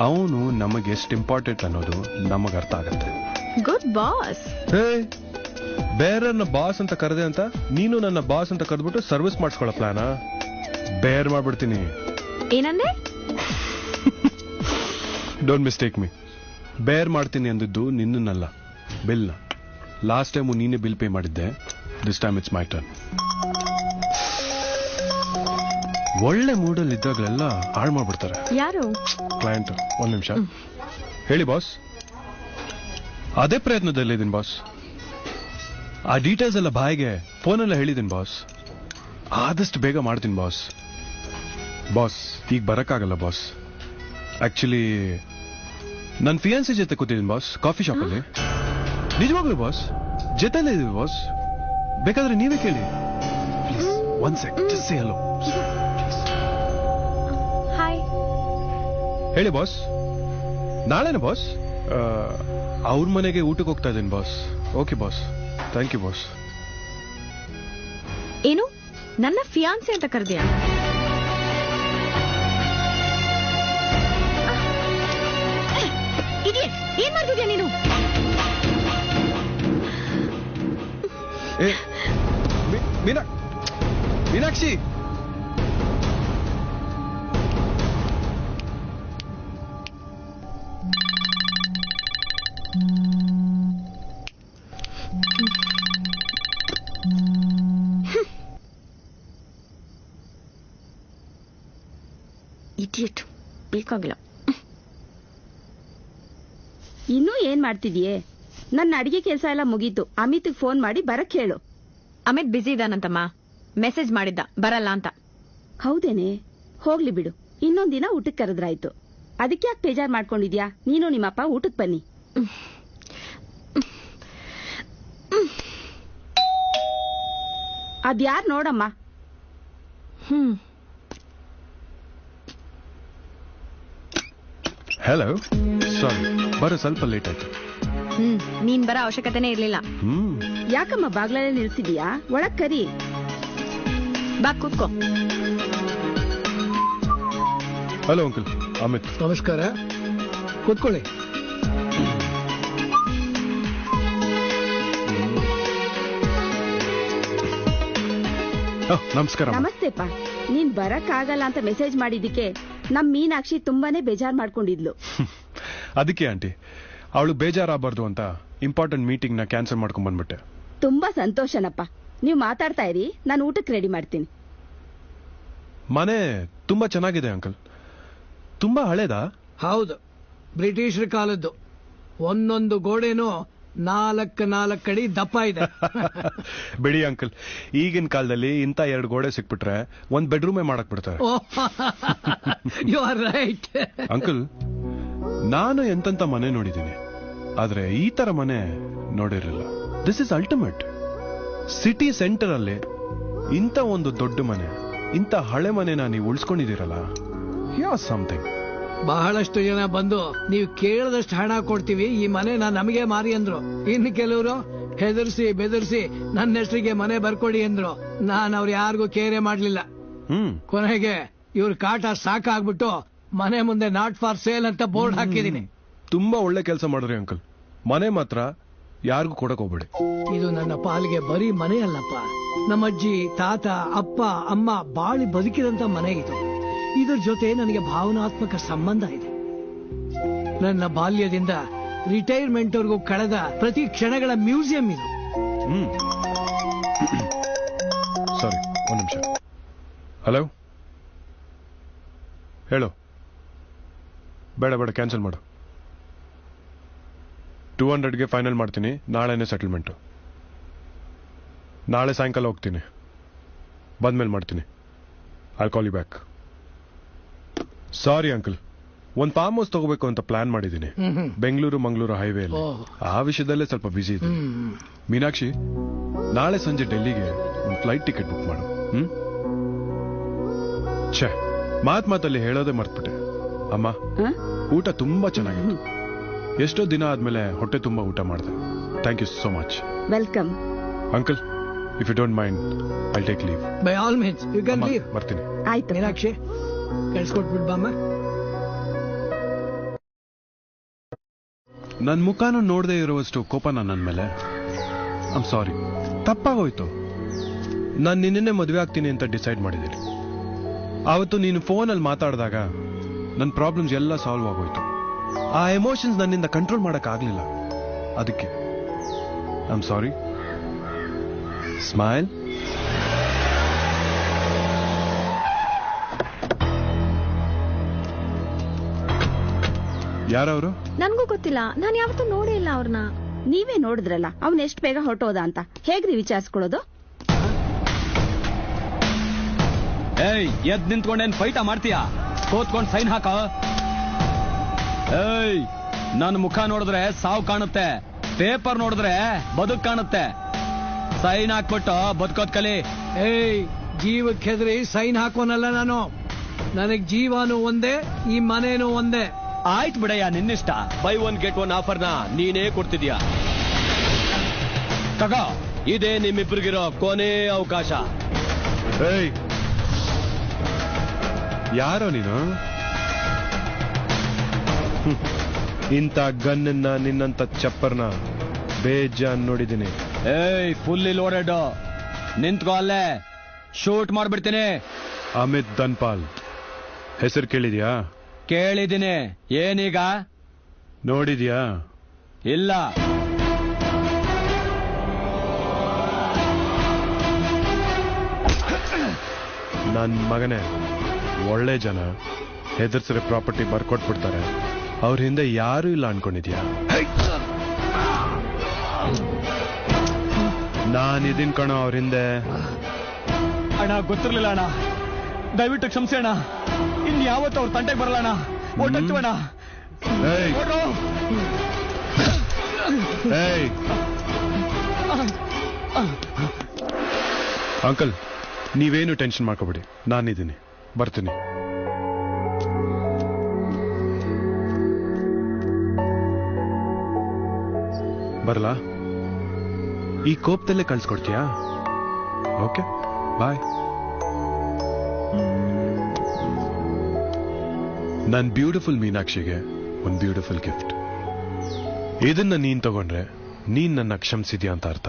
ಅವನು ನಮಗೆ ಎಷ್ಟು ಇಂಪಾರ್ಟೆಂಟ್ ಅನ್ನೋದು ನಮಗ್ ಅರ್ಥ ಆಗತ್ತೆ. Good boss. ಬೇರನ್ನ ಬಾಸ್ ಅಂತ ಕರೆದೆ ಅಂತ ನೀನು ನನ್ನ ಬಾಸ್ ಅಂತ ಕರೆದ್ಬಿಟ್ಟು ಸರ್ವಿಸ್ ಮಾಡಿಸ್ಕೊಳ್ಳೋ ಪ್ಲಾನ? ಬೇರ್ ಮಾಡ್ಬಿಡ್ತೀನಿ. ಏನಂದ್ರೆ? Don't mistake me. ಬೇರ್ ಮಾಡ್ತೀನಿ ಅಂದಿದ್ದು ನಿನ್ನನ್ನಲ್ಲ, ಬಿಲ್ನ. ಲಾಸ್ಟ್ ಟೈಮು ನೀನೇ ಬಿಲ್ ಪೇ ಮಾಡಿದ್ದೆ. This time it's my turn. ಒಳ್ಳೆ ಮೂಡಲ್ಲಿ ಇದ್ದಾಗಲೆಲ್ಲ ಹಾಳು ಮಾಡ್ಬಿಡ್ತಾರೆ. ಯಾರು? ಕ್ಲೈಂಟ್. ಒಂದ್ ನಿಮಿಷ ಹೇಳಿ ಬಾಸ್. ಅದೇ ಪ್ರಯತ್ನದಲ್ಲಿದ್ದೀನಿ ಬಾಸ್. ಆ ಡೀಟೇಲ್ಸ್ ಎಲ್ಲ ಬಾಯಿಗೆ ಫೋನೆಲ್ಲ ಹೇಳಿದ್ದೀನಿ ಬಾಸ್. ಆದಷ್ಟು ಬೇಗ ಮಾಡ್ತೀನಿ ಬಾಸ್. ಬಾಸ್, ಈಗ ಬರಕ್ಕಾಗಲ್ಲ ಬಾಸ್. ಆಕ್ಚುಲಿ ನನ್ನ ಫಿಯಾನ್ಸಿ ಜೊತೆ ಕೂತಿದ್ದೀನಿ ಬಾಸ್, ಕಾಫಿ ಶಾಪಲ್ಲಿ. ನಿಜವಾಗ್ಲು ಬಾಸ್, ಜೊತೆಲೇ ಇದೀವಿ ಬಾಸ್. ಬೇಕಾದ್ರೆ ನೀವೇ ಕೇಳಿ. Please one sec, just say hello. Hi. ಹೇಳಿ ಬಾಸ್. ನಾಳೆನ ಬಾಸ್? ಅವ್ರ ಮನೆಗೆ ಊಟಕ್ಕೆ ಹೋಗ್ತಾ ಇದ್ದೀನಿ boss. Okay boss, thank you boss. ಏನು, ನನ್ನ ಫಿಯಾನ್ಸಿ ಅಂತ ಕರೆದಿಯಾ? ಏನ್ ಮಾಡ್ತಿದ್ಯಾ ನೀನು? ಮೀನಾಕ್ಷಿ, ಇಡಿಯಟ್, ಬೇಕಾಗಿಲ್ಲ. ಇನ್ನೂ ಏನ್ ಮಾಡ್ತಿದ್ಯೆ? ನನ್ನ ಅಡಿಗೆ ಕೆಲಸ ಎಲ್ಲ ಮುಗೀತು. ಅಮಿತ್ಗೆ ಫೋನ್ ಮಾಡಿ ಬರಕ್ ಹೇಳು. ಅಮಿತ್ ಬಿಸಿ ಇದಾನಂತಮ್ಮ, ಮೆಸೇಜ್ ಮಾಡಿದ್ದ ಬರಲ್ಲ ಅಂತ. ಹೌದೇನೆ? ಹೋಗ್ಲಿ ಬಿಡು, ಇನ್ನೊಂದ್ ದಿನ ಊಟಕ್ಕೆ ಕರೆದ್ರಾಯ್ತು. ಅದಕ್ಕೆ ಯಾಕೆ ಬೇಜಾರ್ ಮಾಡ್ಕೊಂಡಿದ್ಯಾ? ನೀನು ನಿಮ್ಮಪ್ಪ ಊಟಕ್ಕೆ ಬನ್ನಿ. ಅದ್ಯಾರ್ ನೋಡಮ್ಮ. ಹಲೋ, ಸಾರಿ, ಬರೋ ಸ್ವಲ್ಪ ಲೇಟ್ ಆಯ್ತು. ನೀನ್ ಬರೋ ಅವಶ್ಯಕತೆನೇ ಇರ್ಲಿಲ್ಲ. ಯಾಕಮ್ಮ ಬಾಗ್ಲಲ್ಲೇ ನಿಲ್ಸಿದೀಯಾ? ಒಳಗ್ ಕರಿ. ಬಾ ಕೂತ್ಕೋ. Hello uncle, Amit. ನಮಸ್ಕಾರ, ಕೂತ್ಕೊಳ್ಳಿ. ನಮಸ್ಕಾರ. ನಮಸ್ತೆಪ್ಪ. ನೀನ್ ಬರಕ್ ಆಗಲ್ಲ ಅಂತ ಮೆಸೇಜ್ ಮಾಡಿದ್ದಕ್ಕೆ ನಮ್ ಮೀನಾಕ್ಷಿ ತುಂಬಾನೇ ಬೇಜಾರ್ ಮಾಡ್ಕೊಂಡಿದ್ಲು. ಅದಕ್ಕೆ ಆಂಟಿ, ಅವಳು ಬೇಜಾರಾಗಬಾರ್ದು ಅಂತ ಇಂಪಾರ್ಟೆಂಟ್ ಮೀಟಿಂಗ್ ನ ಕ್ಯಾನ್ಸಲ್ ಮಾಡ್ಕೊಂಡ್ ಬಂದ್ಬಿಟ್ಟೆ. ತುಂಬಾ ಸಂತೋಷನಪ್ಪ. ನೀವು ಮಾತಾಡ್ತಾ ಇರಿ, ನಾನು ಊಟಕ್ಕೆ ರೆಡಿ ಮಾಡ್ತೀನಿ. ಮನೆ ತುಂಬಾ ಚೆನ್ನಾಗಿದೆ ಅಂಕಲ್. ತುಂಬಾ ಹಳೇದಾ? ಹೌದು, ಬ್ರಿಟಿಷರ ಕಾಲದ್ದು. ಒಂದೊಂದು ಗೋಡೆನೂ 4 ಅಡಿ ದಪ್ಪ ಇದೆ. ಬಿಡಿ ಅಂಕಲ್, ಈಗಿನ ಕಾಲದಲ್ಲಿ ಇಂಥ 2 ಗೋಡೆ ಸಿಕ್ಬಿಟ್ರೆ ಒಂದ್ ಬೆಡ್ರೂಮೇ ಮಾಡಕ್ ಬಿಡ್ತಾರೆ. You are right. ಅಂಕಲ್, ನಾನು ಎಂತೆಂತ ಮನೆ ನೋಡಿದ್ದೀನಿ, ಆದ್ರೆ ಈ ತರ ಮನೆ ನೋಡಿರಲಿಲ್ಲ. This is ultimate. City centre ಅಲ್ಲಿ ಇಂಥ ಒಂದು ದೊಡ್ಡ ಮನೆ, ಇಂಥ ಹಳೆ ಮನೆನ ನೀವು ಉಳಿಸ್ಕೊಂಡಿದ್ದೀರಲ್ಲ, ಯು ಆರ್ ಸಮಥಿಂಗ್. ಬಹಳಷ್ಟು ಜನ ಬಂದು ನೀವು ಕೇಳದಷ್ಟು ಹಣ ಕೊಡ್ತೀವಿ, ಈ ಮನೆನ ನಮಗೆ ಮಾರಿ ಅಂದ್ರು. ಇನ್ನು ಕೆಲವರು ಹೆದರ್ಸಿ ಬೆದರ್ಸಿ ನನ್ನ ಹೆಸರಿಗೆ ಮನೆ ಬರ್ಕೊಡಿ ಅಂದ್ರು. ನಾನು ಅವ್ರು ಯಾರಿಗೂ ಕೇರೆ ಮಾಡ್ಲಿಲ್ಲ. ಕೊನೆಗೆ ಇವ್ರ ಕಾಟ ಸಾಕಾಗ್ಬಿಟ್ಟು ಮನೆ ಮುಂದೆ ನಾಟ್ ಫಾರ್ ಸೇಲ್ ಅಂತ ಬೋರ್ಡ್ ಹಾಕಿದೀನಿ. ತುಂಬಾ ಒಳ್ಳೆ ಕೆಲಸ ಮಾಡಿದ್ರಿ ಅಂಕಲ್. ಮನೆ ಮಾತ್ರ ಯಾರಿಗೂ ಕೊಡಕ್ ಹೋಗ್ಬೇಡಿ. ಇದು ನನ್ನ ಪಾಲಿಗೆ ಬರೀ ಮನೆ ಅಲ್ಲಪ್ಪ, ನಮ್ಮಜ್ಜಿ ತಾತ ಅಪ್ಪ ಅಮ್ಮ ಬಾಳಿ ಬದುಕಿದಂತ ಮನೆ ಇದು. ಇದ್ರ ಜೊತೆ ನನಗೆ ಭಾವನಾತ್ಮಕ ಸಂಬಂಧ ಇದೆ. ನನ್ನ ಬಾಲ್ಯದಿಂದ ರಿಟೈರ್ಮೆಂಟ್ ವರೆಗೂ ಕಳೆದ ಪ್ರತಿ ಕ್ಷಣಗಳ ಮ್ಯೂಸಿಯಂ ಇದು. ಸಾರಿ, ಒಂದ್ ನಿಮಿಷ. ಹಲೋ, ಹೇಳು. ಬೇಡ ಬೇಡ, ಕ್ಯಾನ್ಸಲ್ ಮಾಡು. 200ಗೆ ಫೈನಲ್ ಮಾಡ್ತೀನಿ. ನಾಳೆನೇ ಸೆಟಲ್ಮೆಂಟು. ನಾಳೆ ಸಾಯಂಕಾಲ ಹೋಗ್ತೀನಿ. ಬಂದ್ಮೇಲೆ ಮಾಡ್ತೀನಿ. I call you back. Sorry uncle, ಒಂದ್ ಫಾರ್ಮ್ ಹೌಸ್ ತಗೋಬೇಕು ಅಂತ ಪ್ಲಾನ್ ಮಾಡಿದ್ದೀನಿ. ಬೆಂಗಳೂರು ಮಂಗಳೂರು ಹೈವೇ ಅಲ್ಲಿ. ಆ ವಿಷಯದಲ್ಲೇ ಸ್ವಲ್ಪ ಬಿಸಿ ಇದೆ. ಮೀನಾಕ್ಷಿ, ನಾಳೆ ಸಂಜೆ ಡೆಲ್ಲಿಗೆ ಒಂದು ಫ್ಲೈಟ್ ಟಿಕೆಟ್ ಬುಕ್ ಮಾಡು. ಛೇ, ಮಾತಲ್ಲಿ ಹೇಳೋದೇ ಮರ್ತ್ಬಿಟ್ಟೆ. ಅಮ್ಮ, ಊಟ ತುಂಬಾ ಚೆನ್ನಾಗಿತ್ತು. ಎಷ್ಟೋ ದಿನ ಆದ್ಮೇಲೆ ಹೊಟ್ಟೆ ತುಂಬಾ ಊಟ ಮಾಡಿದೆ. Thank you so much. Welcome. Uncle, if you don't mind, I take leave. By all means you can leave. ಬರ್ತೀನಿ. ಆಯ್ತು ಮೀನಾಕ್ಷಿ, ಕಳ್ಸ್ಕೊಟ್ಬಿಡ್ಬಮ್ಮ. ನನ್ ಮುಖಾನು ನೋಡದೆ ಇರುವಷ್ಟು ಕೋಪ ನನ್ನ ಮೇಲೆ. ಐಮ್ ಸಾರಿ, ತಪ್ಪಾಗೋಯ್ತು. ನಾನು ನಿನ್ನೆ ಮದುವೆ ಆಗ್ತೀನಿ ಅಂತ ಡಿಸೈಡ್ ಮಾಡಿದ್ದೀನಿ. ಆವತ್ತು ನೀನು ಫೋನಲ್ಲಿ ಮಾತಾಡಿದಾಗ ನನ್ನ ಪ್ರಾಬ್ಲಮ್ಸ್ ಎಲ್ಲ ಸಾಲ್ವ್ ಆಗೋಯ್ತು. ಆ ಎಮೋಷನ್ಸ್ ನನ್ನಿಂದ ಕಂಟ್ರೋಲ್ ಮಾಡಕ್ ಆಗ್ಲಿಲ್ಲ. ಅದಕ್ಕೆ ಐಮ್ ಸಾರಿ. ಸ್ಮೈಲ್. ಯಾರವರು? ನನ್ಗೂ ಗೊತ್ತಿಲ್ಲ, ನಾನು ಯಾವತ್ತೂ ನೋಡೇ ಇಲ್ಲ ಅವ್ರನ್ನ. ನೀವೇ ನೋಡಿದ್ರಲ್ಲ ಅವ್ನ ಎಷ್ಟು ಬೇಗ ಹೊರಟೋದ ಅಂತ. ಹೇಗ್ರಿ ವಿಚಾರಿಸ್ಕೊಳ್ಳೋದು? ಏಯ್, ಎದ್ ನಿಂತ್ಕೊಂಡೇನ್ ಫೈಟ ಮಾಡ್ತೀಯಾ? ಕೂತ್ಕೊಂಡ್ ಸೈನ್ ಹಾಕ. ಏಯ್, ನನ್ನ ಮುಖ ನೋಡಿದ್ರೆ ಸಾವು ಕಾಣುತ್ತೆ, ಪೇಪರ್ ನೋಡಿದ್ರೆ ಬದುಕ್ ಕಾಣುತ್ತೆ. ಸೈನ್ ಹಾಕ್ಬಿಟ್ಟು ಬದುಕೋದ್ ಕಲಿ. ಏಯ್, ಜೀವಕ್ಕೆ ಹೆದರಿ ಸೈನ್ ಹಾಕೋನಲ್ಲ ನಾನು. ನನಗ್ ಜೀವನೂ ಒಂದೇ, ಈ ಮನೇನೂ ಒಂದೇ. ಆಯ್ತು ಬಿಡಯ್ಯ, ನಿನ್ನಿಷ್ಟ. ಬೈ ಒನ್ ಗೆಟ್ ಒನ್ ಆಫರ್ನ ನೀನೇ ಕೊಡ್ತಿದ್ಯಾ. ತಗೋ, ಇದೇ ನಿಮ್ಮಿಬ್ರಿಗಿರೋ ಕೊನೆ ಅವಕಾಶ. ಏಯ್, ಯಾರೋ ನೀನು? ಇಂಥ ಗನ್ನ, ನಿನ್ನಂತ ಚಪ್ಪರ್ನ ಬೇಜಾನ್ ನೋಡಿದ್ದೀನಿ. ಏಯ್, ಫುಲ್ಲಿ ಲೋಡೆಡ್. ನಿಂತ್ಕೋ ಅಲ್ಲೇ, ಶೂಟ್ ಮಾಡ್ಬಿಡ್ತೀನಿ. ಅಮಿತ್ ಧನ್ಪಾಲ್ ಹೆಸರು ಕೇಳಿದ್ಯಾ? ಕೇಳಿದ್ದೀನಿ. ಏನೀಗ? ನೋಡಿದ್ಯಾ? ಇಲ್ಲ. ನನ್ ಮಗನೇ, ಒಳ್ಳೆ ಜನ ಹೆದರ್ಸ್ರೆ ಪ್ರಾಪರ್ಟಿ ಬರ್ಕೊಟ್ಬಿಡ್ತಾರೆ. ಅವ್ರ ಹಿಂದೆ ಯಾರು ಇಲ್ಲ ಅನ್ಕೊಂಡಿದ್ಯಾ? ನಾನಿದೀನ್ ಕಣೋ ಅವ್ರ ಹಿಂದೆ. ಅಣ್ಣ, ಗೊತ್ತಿರ್ಲಿಲ್ಲ ಅಣ್ಣ, ದಯವಿಟ್ಟು ಕ್ಷಮಿಸಿ ಅಣ್ಣ. ಇನ್ ಯಾವತ್ತು ಅವ್ರ ತಂಟೆಗೆ ಬರಲ್ಲ ಅಣ್ಣ. ಒಟ್ಟೋಣ. ಅಂಕಲ್, ನೀವೇನು ಟೆನ್ಷನ್ ಮಾಡ್ಕೋಬೇಡಿ, ನಾನಿದ್ದೀನಿ, ಬರ್ತೀನಿ. ಬರಲಾ? ಈ ಕೋಪದಲ್ಲೇ ಕಳ್ಸ್ಕೊಡ್ತೀಯಾ? ಓಕೆ, ಬಾಯ್. ನನ್ ಬ್ಯೂಟಿಫುಲ್ ಮೀನಾಕ್ಷಿಗೆ ಒಂದು ಬ್ಯೂಟಿಫುಲ್ ಗಿಫ್ಟ್. ಇದನ್ನ ನೀನ್ ತಗೊಂಡ್ರೆ ನೀನ್ ನನ್ನ ಕ್ಷಮಿಸಿದ್ಯಾ ಅಂತ ಅರ್ಥ.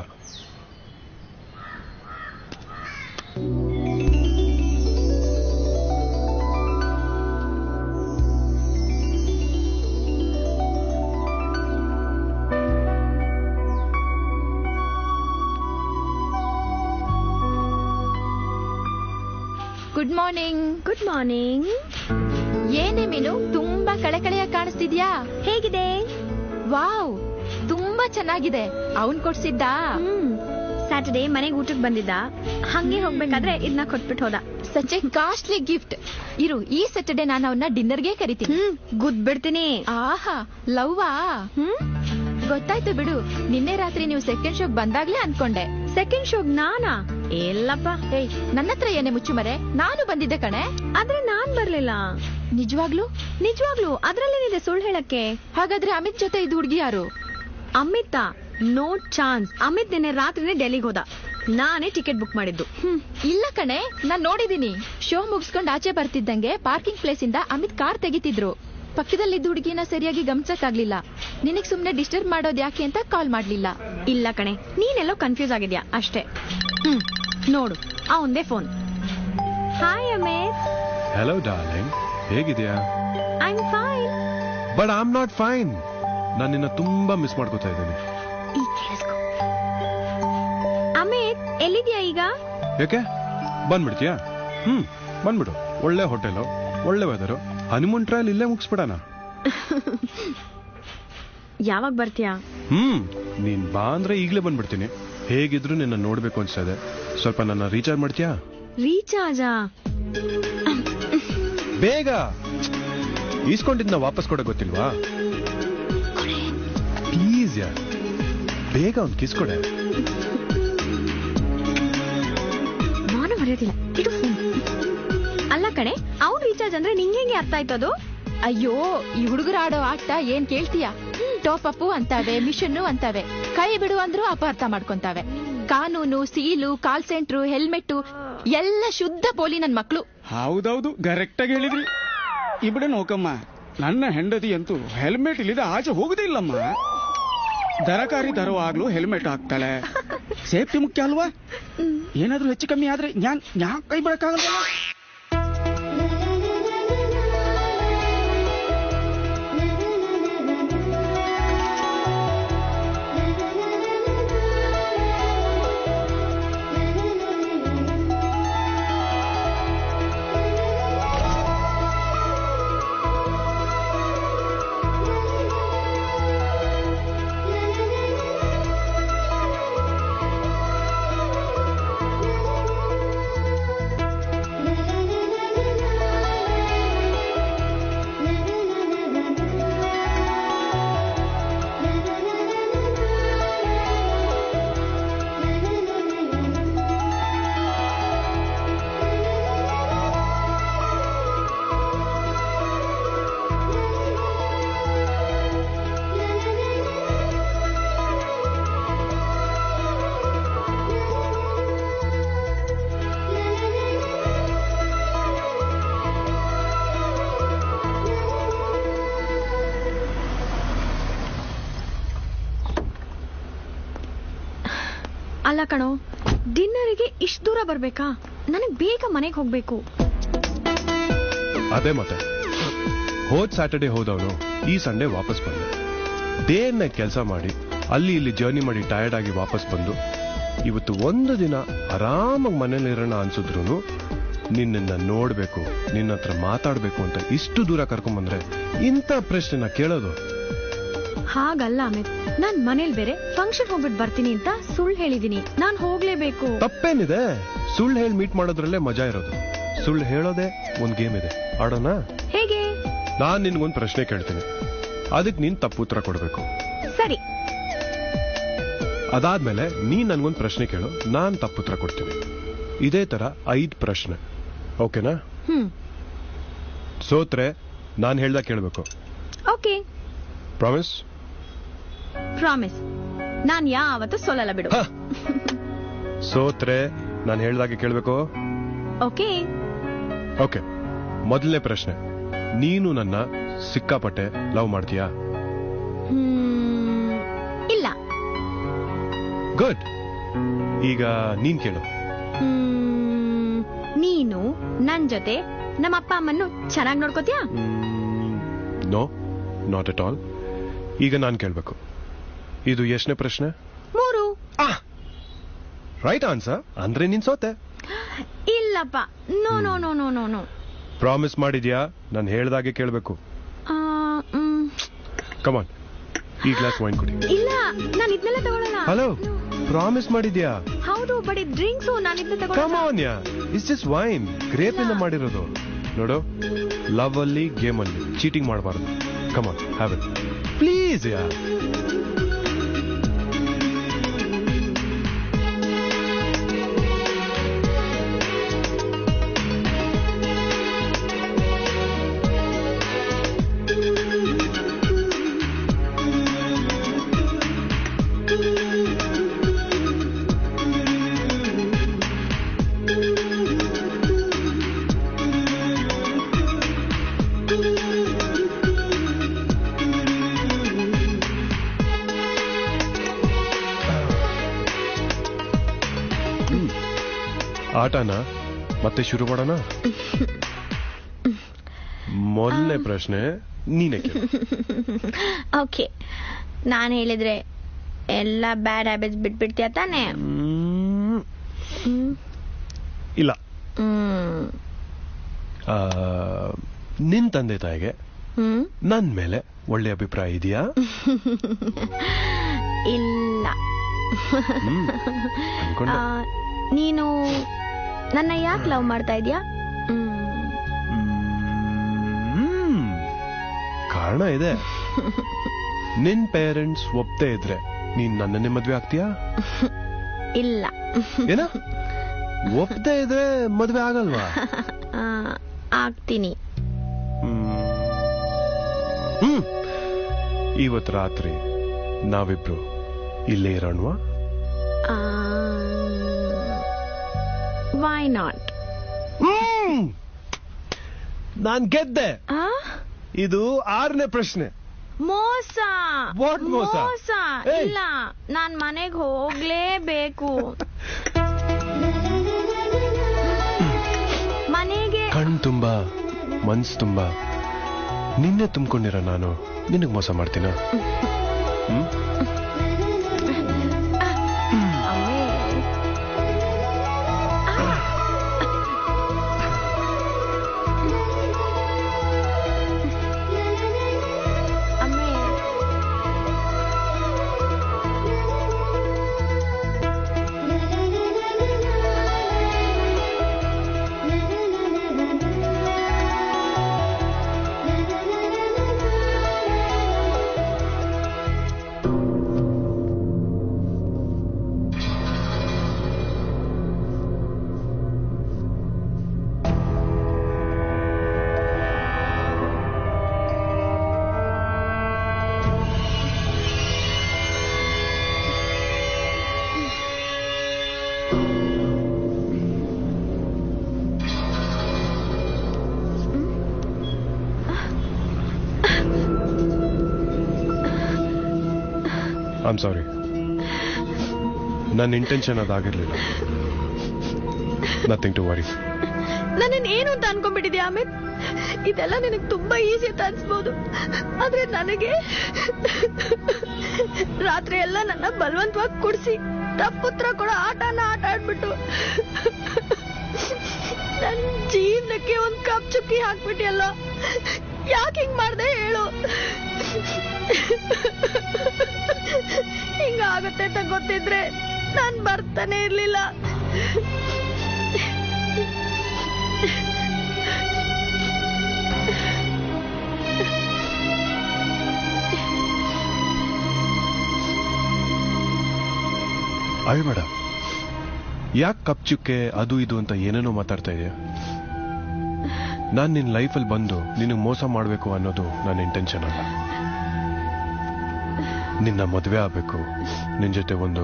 Good morning. Good morning. ಏನೇ ಮೀನು, ತುಂಬಾ ಕಳೆಕಳೆಯಾಗಿ ಕಾಣಿಸ್ತಿದ್ಯಾ? ಹೇಗಿದೆ? ವಾವ್, ತುಂಬಾ ಚೆನ್ನಾಗಿದೆ. ಅವನ್ ಕೊಡ್ಸಿದ್ದ? ಸ್ಯಾಟರ್ಡೇ ಮನೆಗೆ ಊಟಕ್ಕೆ ಬಂದಿದ್ದ. ಹಂಗೆ ಹೋಗ್ಬೇಕಾದ್ರೆ ಇದನ್ನ ಕೊಟ್ಬಿಟ್ಟು ಹೋದ. Such A costly gift. ಇರು, ಈ ಸ್ಯಾಟರ್ಡೇ ನಾನು ಅವನ್ನ ಡಿನ್ನರ್ಗೆ ಕರಿತೀನಿ. ಗುದ್ಬಿಡ್ತೀನಿ. ಆಹಾ, ಲವ್ವಾ? ಗೊತ್ತಾಯ್ತು ಬಿಡು. ನಿನ್ನೆ ರಾತ್ರಿ ನೀವು ಸೆಕೆಂಡ್ ಶೋಗ್ ಬಂದಾಗ್ಲೇ ಅನ್ಕೊಂಡೆ. ಸೆಕೆಂಡ್ ಶೋಗ್ ನಾನಾ? ಎಲ್ಲಪ್ಪ. ಏಯ್, ನನ್ನ ಹತ್ರ ಏನೇ ಮುಚ್ಚುಮರೆ, ನಾನು ಬಂದಿದ್ದೆ ಕಣೆ. ಆದ್ರೆ ನಾನ್ ಬರ್ಲಿಲ್ಲ. ನಿಜವಾಗ್ಲು? ನಿಜವಾಗ್ಲು. ಅದ್ರಲ್ಲೇನಿದೆ ಸುಳ್ಳು ಹೇಳಕ್ಕೆ? ಹಾಗಾದ್ರೆ ಅಮಿತ್ ಜೊತೆ ಇದು ಹುಡುಗಿ ಯಾರು? ಅಮಿತಾ? No chance. ಅಮಿತ್ ನಿನ್ನೆ ರಾತ್ರಿನೇ ಡೆಲ್ಲಿಗೆ ಹೋದ. ನಾನೇ ಟಿಕೆಟ್ ಬುಕ್ ಮಾಡಿದ್ದು. ಇಲ್ಲ ಕಣೆ, ನಾನ್ ನೋಡಿದೀನಿ. ಶೋ ಮುಗಿಸ್ಕೊಂಡು ಆಚೆ ಬರ್ತಿದ್ದಂಗೆ ಪಾರ್ಕಿಂಗ್ ಪ್ಲೇಸ್ ಇಂದ ಅಮಿತ್ ಕಾರ್ ತೆಗಿತಿದ್ರು. ಪಕ್ಕದಲ್ಲಿದ್ದ ಹುಡುಗಿನ ಸರಿಯಾಗಿ ಗಮನಿಸಕ್ಕಾಗ್ಲಿಲ್ಲ. ನಿನಗ್ ಸುಮ್ನೆ ಡಿಸ್ಟರ್ಬ್ ಮಾಡೋದ್ ಯಾಕೆ ಅಂತ ಕಾಲ್ ಮಾಡ್ಲಿಲ್ಲ. ಇಲ್ಲ ಕಣೆ, ನೀನೆಲ್ಲೋ ಕನ್ಫ್ಯೂಸ್ ಆಗಿದ್ಯಾ ಅಷ್ಟೇ. ನೋಡು, ಅವಂದೇ phone. Hi Amit. Hello darling, ಹೇಗಿದ್ಯಾ? I am fine. But I am not fine. ನಾನು ನಿನ್ನ ತುಂಬಾ ಮಿಸ್ ಮಾಡ್ಕೋತಾ ಇದ್ದೀನಿ. ಅಮಿತ್, ಎಲ್ಲಿದ್ಯಾ ಈಗ? ಯಾಕೆ ಬಂದ್ಬಿಡ್ತೀಯಾ? ಬಂದ್ಬಿಡು. ಒಳ್ಳೆ ಹೋಟೆಲು, ಒಳ್ಳೆ ವೆದರು, ಹನಿಮೂನ್ ಟ್ರಯಲ್ ಇಲ್ಲೇ ಮುಗಿಸ್ಬಿಡೋಣ. ಯಾವಾಗ ಬರ್ತೀಯಾ? ನೀನ್ ಬಾ ಅಂದ್ರೆ ಈಗ್ಲೇ ಬಂದ್ಬಿಡ್ತೀನಿ. ಹೇಗಿದ್ರು ನಿನ್ನ ನೋಡ್ಬೇಕು ಅನ್ಸ್ತಾ ಇದೆ. ಸ್ವಲ್ಪ ನನ್ನ ರೀಚಾರ್ಜ್ ಮಾಡ್ತೀಯಾ? ರೀಚಾರ್ಜಾ? ಬೇಗ. ಈಸ್ಕೊಂಡಿದ್ನ ವಾಪಸ್ ಕೊಡ ಗೊತ್ತಿಲ್ವಾ? ಪ್ಲೀಸ್ ಯಾ, ಬೇಗ ಒಂದು ಕಿಸ್ ಕೊಡೆ. ನಾನು ಮರೆಯೋದಿಲ್ಲ. ಇದು ಫೋನ್ ಅಲ್ಲ ಕಣೆ. ಅವ್ನ್ ರೀಚಾರ್ಜ್ ಅಂದ್ರೆ ನಿಂಗೆ ಹೆಂಗೆ ಅರ್ಥ ಆಯ್ತದು? ಅಯ್ಯೋ, ಈ ಹುಡುಗರು ಆಡೋ ಆಟ ಏನ್ ಕೇಳ್ತೀಯ? ಟಾಪ್ ಅಪ್ ಅಂತಾವೆ, ಮಿಷನ್ ಅಂತಾವೆ. ಕೈ ಬಿಡು ಅಂದ್ರೂ ಅಪಾರ್ಥ ಮಾಡ್ಕೊಂತಾವೆ. ಕಾನೂನು, ಸೀಲು, ಕಾಲ್ ಸೆಂಟ್ರು, ಹೆಲ್ಮೆಟ್ ಎಲ್ಲ ಶುದ್ಧ ಪೋಲಿ ನನ್ ಮಕ್ಳು. ಹೌದೌದು, ಕರೆಕ್ಟ್ ಆಗಿ ಹೇಳಿದ್ರಿ. ಇಬಿಡೆ ನೋಕಮ್ಮ, ನನ್ನ ಹೆಂಡತಿ ಅಂತೂ ಹೆಲ್ಮೆಟ್ ಇಲ್ಲದೆ ಆಚೆ ಹೋಗುದಿಲ್ಲಮ್ಮ. ದರಕಾರಿ ತರುವಾಗ್ಲೂ ಹೆಲ್ಮೆಟ್ ಹಾಕ್ತಾಳೆ. ಸೇಫ್ಟಿ ಮುಖ್ಯ ಅಲ್ವಾ? ಏನಾದ್ರೂ ಹೆಚ್ಚು ಕಮ್ಮಿ ಆದ್ರೆ ಯಾಕೆ ಕೈ ಬಿಡಕ್ಕಾಗಲ್ಲ? ಅಲ್ಲ ಕಣೋ, ಡಿನ್ನರಿಗೆ ಇಷ್ಟು ದೂರ ಬರ್ಬೇಕಾ? ನನಗ್ ಬೇಗ ಮನೆಗೆ ಹೋಗ್ಬೇಕು. ಅದೇ ಮತ್ತೆ, ಹೋದ್ ಸ್ಯಾಟರ್ಡೆ ಹೋದವನು ಈ ಸಂಡೇ ವಾಪಸ್ ಬಂದ. ಡೇ ಅಂಡ್ ನೈಟ್ ಕೆಲಸ ಮಾಡಿ ಅಲ್ಲಿ ಇಲ್ಲಿ ಜರ್ನಿ ಮಾಡಿ ಟಯರ್ಡ್ ಆಗಿ ವಾಪಸ್ ಬಂದು ಇವತ್ತು ಒಂದು ದಿನ ಆರಾಮಾಗಿ ಮನೇಲಿರೋಣ ಅನ್ಸಿದ್ರು ನಿನ್ನ ನೋಡ್ಬೇಕು, ನಿನ್ನ ಹತ್ರ ಮಾತಾಡ್ಬೇಕು ಅಂತ ಇಷ್ಟು ದೂರ ಕರ್ಕೊಂಡ್ಬಂದ್ರೆ ಇಂಥ ಪ್ರಶ್ನೆನ ಕೇಳೋದು? ಹಾಗಲ್ಲ ಅಮಿತ್, ನಾನ್ ಮನೇಲಿ ಬೇರೆ ಫಂಕ್ಷನ್ ಹೋಗ್ಬಿಟ್ಟು ಬರ್ತೀನಿ ಅಂತ ಸುಳ್ಳು ಹೇಳಿದೀನಿ. ನಾನ್ ಹೋಗ್ಲೇಬೇಕು. ತಪ್ಪೇನಿದೆ? ಸುಳ್ಳು ಹೇಳಿ ಮೀಟ್ ಮಾಡೋದ್ರಲ್ಲೇ ಮಜಾ ಇರೋದು. ಸುಳ್ಳು ಹೇಳೋದೇ ಒಂದ್ ಗೇಮ್ ಇದೆ, ಆಡೋಣ? ಹೇಗೆ? ನಾನ್ ನಿನ್ಗೊಂದ್ ಪ್ರಶ್ನೆ ಕೇಳ್ತೀನಿ, ಅದಕ್ಕೆ ನೀನ್ ತಪ್ಪು ಉತ್ತರ ಕೊಡ್ಬೇಕು. ಸರಿ. ಅದಾದ್ಮೇಲೆ ನೀನ್ ನನ್ಗೊಂದ್ ಪ್ರಶ್ನೆ ಕೇಳು, ನಾನ್ ತಪ್ಪು ಉತ್ತರ ಕೊಡ್ತೀನಿ. ಇದೇ ತರ 5 ಪ್ರಶ್ನೆ, ಓಕೆನಾ? ಸೋತ್ರೆ ನಾನ್ ಹೇಳ್ದಾಗ ಕೇಳ್ಬೇಕು. ಓಕೆ. ಪ್ರಾಮಿಸ್? ಪ್ರಾಮಿಸ್. ನಾನ್ ಯಾವತ್ತೂ ಸೋಲಲ್ಲ ಬಿಡು. ಸೋತ್ರೆ ನಾನ್ ಹೇಳ್ದಾಗೆ ಕೇಳ್ಬೇಕು. ಓಕೆ. ಓಕೆ. ಮೊದಲನೇ ಪ್ರಶ್ನೆ, ನೀನು ನನ್ನ ಸಿಕ್ಕಾಪಟ್ಟೆ ಲವ್ ಮಾಡ್ತೀಯಾ? ಇಲ್ಲ. ಗುಡ್. ಈಗ ನೀನ್ ಕೇಳು. ನೀನು ನನ್ ಜೊತೆ ನಮ್ಮ ಅಪ್ಪ ಅಮ್ಮನ್ನು ಚೆನ್ನಾಗಿ ನೋಡ್ಕೋತೀಯಾ? No, not at all. ಈಗ ನಾನ್ ಕೇಳ್ಬೇಕು. ಇದು ಎಷ್ಟನೇ ಪ್ರಶ್ನೆ? 3. Right answer. ಅಂದ್ರೆ ನೀನ್ ಸೋತೆ. ಇಲ್ಲಪ್ಪ, no no no no no no. Promise ಮಾಡಿದ್ಯಾ? ನಾನು ಹೇಳ್ದಾಗೆ ಕೇಳ್ಬೇಕು. ಕಮಾನ್, ಈ ಗ್ಲಾಸ್ ವೈನ್ ಕುಡಿ. ಇಲ್ಲ, ನಾನು ಇದನ್ನೆಲ್ಲ ತಗೊಳ್ಳಲ್ಲ. ಹಲೋ, ಪ್ರಾಮಿಸ್ ಮಾಡಿದ್ಯಾ? ಹೌದು, ಬಟ್ ಡ್ರಿಂಕ್ಸ್ ನಾನು ಇದನ್ನ ತಗೊಳ್ಳಲ್ಲ. ಕಮಾನ್ ಯಾ, ಇಟ್ಸ್ ಜಸ್ಟ್ ವೈನ್, ಗ್ರೇಪ್ ಇಂದ ಮಾಡಿರೋದು. ನೋಡು, ಲವ್ ಅಲ್ಲಿ ಗೇಮ್ ಅಲ್ಲಿ ಚೀಟಿಂಗ್ ಮಾಡಬಾರದು. ಕಮಾನ್, ಹ್ಯಾವ್ ಇಟ್ ಪ್ಲೀಸ್ ಯಾ. ಆಟನ ಮತ್ತೆ ಶುರು ಮಾಡೋಣ. ಮೊದಲನೇ ಪ್ರಶ್ನೆ ನೀನೇ ಕೇಳು. ಓಕೆ, ನಾನು ಹೇಳಿದ್ರೆ ಎಲ್ಲ ಬ್ಯಾಡ್ ಹ್ಯಾಬಿಟ್ಸ್ ಬಿಟ್ಬಿಡ್ತೀಯ ತಾನೆ? ಇಲ್ಲ. ನಿನ್ ತಂದೆ ತಾಯಿಗೆ ನನ್ ಮೇಲೆ ಒಳ್ಳೆ ಅಭಿಪ್ರಾಯ ಇದೆಯಾ? ಇಲ್ಲ. ಅನ್ಕೊಂಡೆ. ನೀನು ನನ್ನ ಯಾಕೆ ಲವ್ ಮಾಡ್ತಾ ಇದೀಯಾ? ಕಾರಣ ಇದೆ. ನಿನ್ ಪೇರೆಂಟ್ಸ್ ಒಪ್ತೇ ಇದ್ರೆ ನೀನ್ ನನ್ನನ್ನೇ ಮದ್ವೆ ಆಗ್ತೀಯಾ? ಇಲ್ಲ. ಏನ? ಒಪ್ತೇ ಇದ್ರೆ ಮದ್ವೆ ಆಗಲ್ವಾ? ಆಗ್ತೀನಿ. ಇವತ್ ರಾತ್ರಿ ನಾವಿಬ್ರು ಇಲ್ಲೇ ಇರೋಣವಾ? Why not? ನಾನ್ ಗೆದ್ದೆ. ಇದು 6ನೇ ಪ್ರಶ್ನೆ. ಮೋಸ. What ಮೋಸ? ಮೋಸ ಇಲ್ಲ, ನಾನ್ ಮನೆಗೆ ಹೋಗ್ಲೇಬೇಕು. ಮನೆಗೆ ಕಣ್ ತುಂಬಾ ಮನ್ಸ್ ತುಂಬಾ ನಿನ್ನೆ ತುಂಬಿಕೊಂಡಿರೋ ನಾನು ನಿನಗ್ ಮೋಸ ಮಾಡ್ತೀನ? I'm sorry. ನನ್ನ ಇಂಟೆನ್ಷನ್ ಅದಾಗಿರ್ಲಿಲ್ಲ. Nothing to worry. ನನ್ನನ್ನು ಏನು ಅಂತ ಅನ್ಕೊಂಡ್ಬಿಟ್ಟಿದ್ಯಾ ಅಮಿತ್? ಇದೆಲ್ಲ ನಿನಗೆ ತುಂಬಾ ಈಸಿ ಅಂತ ಅನ್ಸ್ಬೋದು, ಆದ್ರೆ ನನಗೆ ರಾತ್ರಿ ಎಲ್ಲ ನನ್ನ ಬಲವಂತವಾಗಿ ಕುಡಿಸಿ ತಪ್ಪುತ್ರ ಕೂಡ ಆಟನ ಆಟ ಆಡ್ಬಿಟ್ಟು ನನ್ನ ಜೀವನಕ್ಕೆ ಒಂದ್ ಕಪ್ ಚುಕ್ಕಿ ಹಾಕ್ಬಿಟ್ಟಿಯಲ್ಲ. ಯಾಕೆ ಹಿಂಗ್ ಮಾಡ್ದೆ ಹೇಳು? ಹಿಂಗಾಗುತ್ತೆ ಅಂತ ಗೊತ್ತಿದ್ರೆ ನಾನ್ ಬರ್ತಾನೆ ಇರ್ಲಿಲ್ಲ. ಅಳ್ಬೇಡ. ಯಾಕೆ ಕಪ್ ಚುಕ್ಕೆ ಅದು ಇದು ಅಂತ ಏನೇನೋ ಮಾತಾಡ್ತಾ ಇದೆಯಾ? ನಾನ್ ನಿನ್ ಲೈಫಲ್ಲಿ ಬಂದು ನಿನಗೆ ಮೋಸ ಮಾಡ್ಬೇಕು ಅನ್ನೋದು ನನ್ನ ಇಂಟೆನ್ಷನ್ ಅಲ್ಲ. ನಿನ್ನ ಮದುವೆ ಆಗ್ಬೇಕು, ನಿನ್ ಜೊತೆ ಒಂದು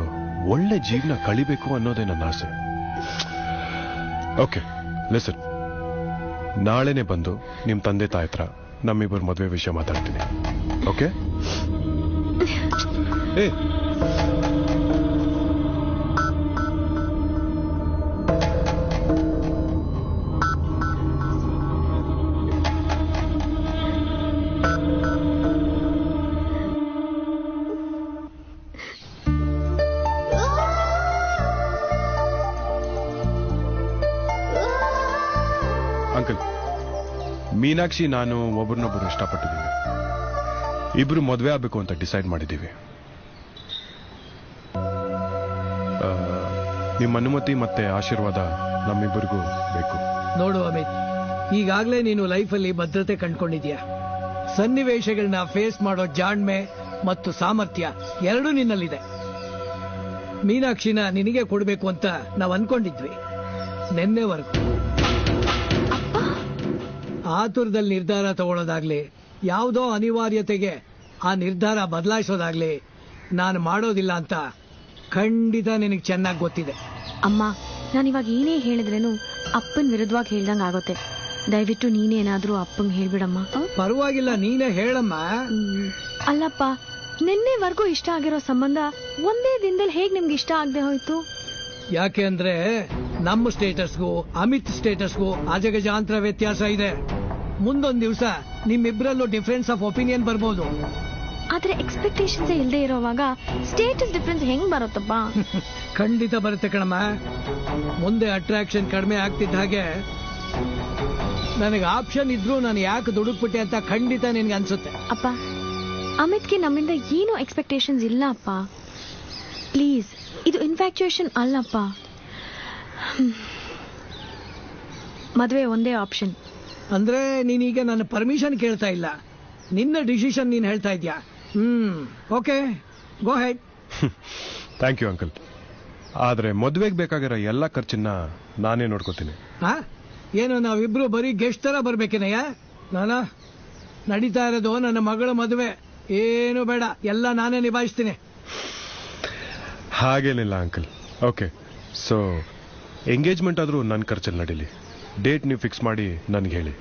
ಒಳ್ಳೆ ಜೀವನ ಕಳಿಬೇಕು ಅನ್ನೋದೇ ನನ್ನ ಆಸೆ. ಓಕೆ ಲಿಸನ್, ನಾಳೆನೆ ಬಂದು ನಿಮ್ ತಂದೆ ತಾಯಿ ಹತ್ರ ನಮ್ಮಿಬ್ಬರು ಮದುವೆ ವಿಷಯ ಮಾತಾಡ್ತೀನಿ. ಓಕೆ? ಏ ಅಂಕಲ್, ಮೀನಾಕ್ಷಿ ನಾನು ಒಬ್ಬರನ್ನೊಬ್ಬರು ಇಷ್ಟಪಟ್ಟಿದ್ದೀವಿ. ಇಬ್ರು ಮದುವೆ ಆಗ್ಬೇಕು ಅಂತ ಡಿಸೈಡ್ ಮಾಡಿದ್ದೀವಿ. ನಿಮ್ಮ ಅನುಮತಿ ಮತ್ತೆ ಆಶೀರ್ವಾದ ನಮ್ಮಿಬ್ಬರಿಗೂ ಬೇಕು. ನೋಡು ಅಮಿತ್, ಈಗಾಗಲೇ ನೀನು ಲೈಫಲ್ಲಿ ಭದ್ರತೆ ಕಂಡ್ಕೊಂಡಿದ್ಯಾ. ಸನ್ನಿವೇಶಗಳನ್ನ ಫೇಸ್ ಮಾಡೋ ಜಾಣ್ಮೆ ಮತ್ತು ಸಾಮರ್ಥ್ಯ ಎರಡೂ ನಿನ್ನಲ್ಲಿದೆ. ಮೀನಾಕ್ಷಿನ ನಿನಗೆ ಕೊಡಬೇಕು ಅಂತ ನಾವು ಅನ್ಕೊಂಡಿದ್ವಿ ನೆನ್ನೆವರೆಗೂ. ಆತುರದಲ್ಲಿ ನಿರ್ಧಾರ ತಗೊಳ್ಳೋದಾಗ್ಲಿ, ಯಾವುದೋ ಅನಿವಾರ್ಯತೆಗೆ ಆ ನಿರ್ಧಾರ ಬದಲಾಯಿಸೋದಾಗ್ಲಿ ನಾನು ಮಾಡೋದಿಲ್ಲ ಅಂತ ಖಂಡಿತ ನಿನಗೆ ಚೆನ್ನಾಗಿ ಗೊತ್ತಿದೆ. ಅಮ್ಮ, ನಾನಿವಾಗ ಏನೇ ಹೇಳಿದ್ರೇನು ಅಪ್ಪನ ವಿರುದ್ಧವಾಗಿ ಹೇಳ್ದಂಗ ಆಗುತ್ತೆ. ದಯವಿಟ್ಟು ನೀನೇನಾದ್ರೂ ಅಪ್ಪಂಗೆ ಹೇಳ್ಬಿಡಮ್ಮ. ಪರವಾಗಿಲ್ಲ, ನೀನೇ ಹೇಳಮ್ಮ. ಅಲ್ಲಪ್ಪ, ನಿನ್ನೆವರೆಗೂ ಇಷ್ಟ ಆಗಿರೋ ಸಂಬಂಧ ಒಂದೇ ದಿನದಲ್ಲಿ ಹೇಗ್ ನಿಮ್ಗೆ ಇಷ್ಟ ಆಗದೆ ಹೋಯ್ತು? ಯಾಕೆ ಅಂದ್ರೆ ನಮ್ಮ ಸ್ಟೇಟಸ್ಗೂ ಅಮಿತ್ ಸ್ಟೇಟಸ್ಗೂ ಅಜಗಜಾಂತರ ವ್ಯತ್ಯಾಸ ಇದೆ. ಮುಂದೊಂದ್ ದಿವಸ ನಿಮ್ಮಿಬ್ರಲ್ಲೂ ಡಿಫರೆನ್ಸ್ ಆಫ್ ಒಪಿನಿಯನ್ ಬರ್ಬೋದು. ಆದ್ರೆ ಎಕ್ಸ್ಪೆಕ್ಟೇಷನ್ಸ್ ಇಲ್ಲದೆ ಇರೋವಾಗ ಸ್ಟೇಟಸ್ ಡಿಫರೆನ್ಸ್ ಹೆಂಗ್ ಬರುತ್ತಪ್ಪ? ಖಂಡಿತ ಬರುತ್ತೆ ಕಣಮ್ಮ. ಮುಂದೆ ಅಟ್ರಾಕ್ಷನ್ ಕಡಿಮೆ ಆಗ್ತಿದ್ದ ಹಾಗೆ ನನಗೆ ಆಪ್ಷನ್ ಇದ್ರೂ ನಾನು ಯಾಕೆ ದುಡುಕ್ಬಿಟ್ಟೆ ಅಂತ ಖಂಡಿತ ನಿನ್ಗೆ ಅನ್ಸುತ್ತೆ. ಅಪ್ಪ, ಅಮಿತ್ಗೆ ನಮ್ಮಿಂದ ಏನೂ ಎಕ್ಸ್ಪೆಕ್ಟೇಷನ್ಸ್ ಇಲ್ಲ ಅಪ್ಪ. ಪ್ಲೀಸ್, ಇದು ಇನ್ಫ್ಯಾಕ್ಚುಯೇಷನ್ ಅಲ್ಲಪ್ಪ. ಮದುವೆ ಒಂದೇ ಆಪ್ಷನ್. ಅಂದ್ರೆ ನೀನೀಗ ನನ್ನ ಪರ್ಮಿಷನ್ ಕೇಳ್ತಾ ಇಲ್ಲ, ನಿನ್ನ ಡಿಸಿಷನ್ ನೀನ್ ಹೇಳ್ತಾ ಇದ್ಯಾ? Okay, go head. Thank you uncle. ಆದ್ರೆ ಮದುವೆಗೆ ಬೇಕಾಗಿರೋ ಎಲ್ಲ ಖರ್ಚನ್ನ ನಾನೇ ನೋಡ್ಕೋತೀನಿ. ಏನು ನಾವಿಬ್ರು ಬರೀ ಗೆಸ್ಟ್ ತರ ಬರ್ಬೇಕೇನಯ್ಯ? ನಾನಾ ನಡೀತಾ ಇರೋದು ನನ್ನ ಮಗಳ ಮದುವೆ, ಏನು ಬೇಡ, ಎಲ್ಲ ನಾನೇ ನಿಭಾಯಿಸ್ತೀನಿ. ಹಾಗೇನಿಲ್ಲ ಅಂಕಲ್. ಓಕೆ, ಸೊ ಎಂಗೇಜ್ಮೆಂಟ್ ಆದ್ರೂ ನನ್ನ ಖರ್ಚಲ್ಲಿ ನಡೀಲಿ. ಡೇಟ್ ನೀವು ಫಿಕ್ಸ್ ಮಾಡಿ ನನಗೆ ಹೇಳಿ.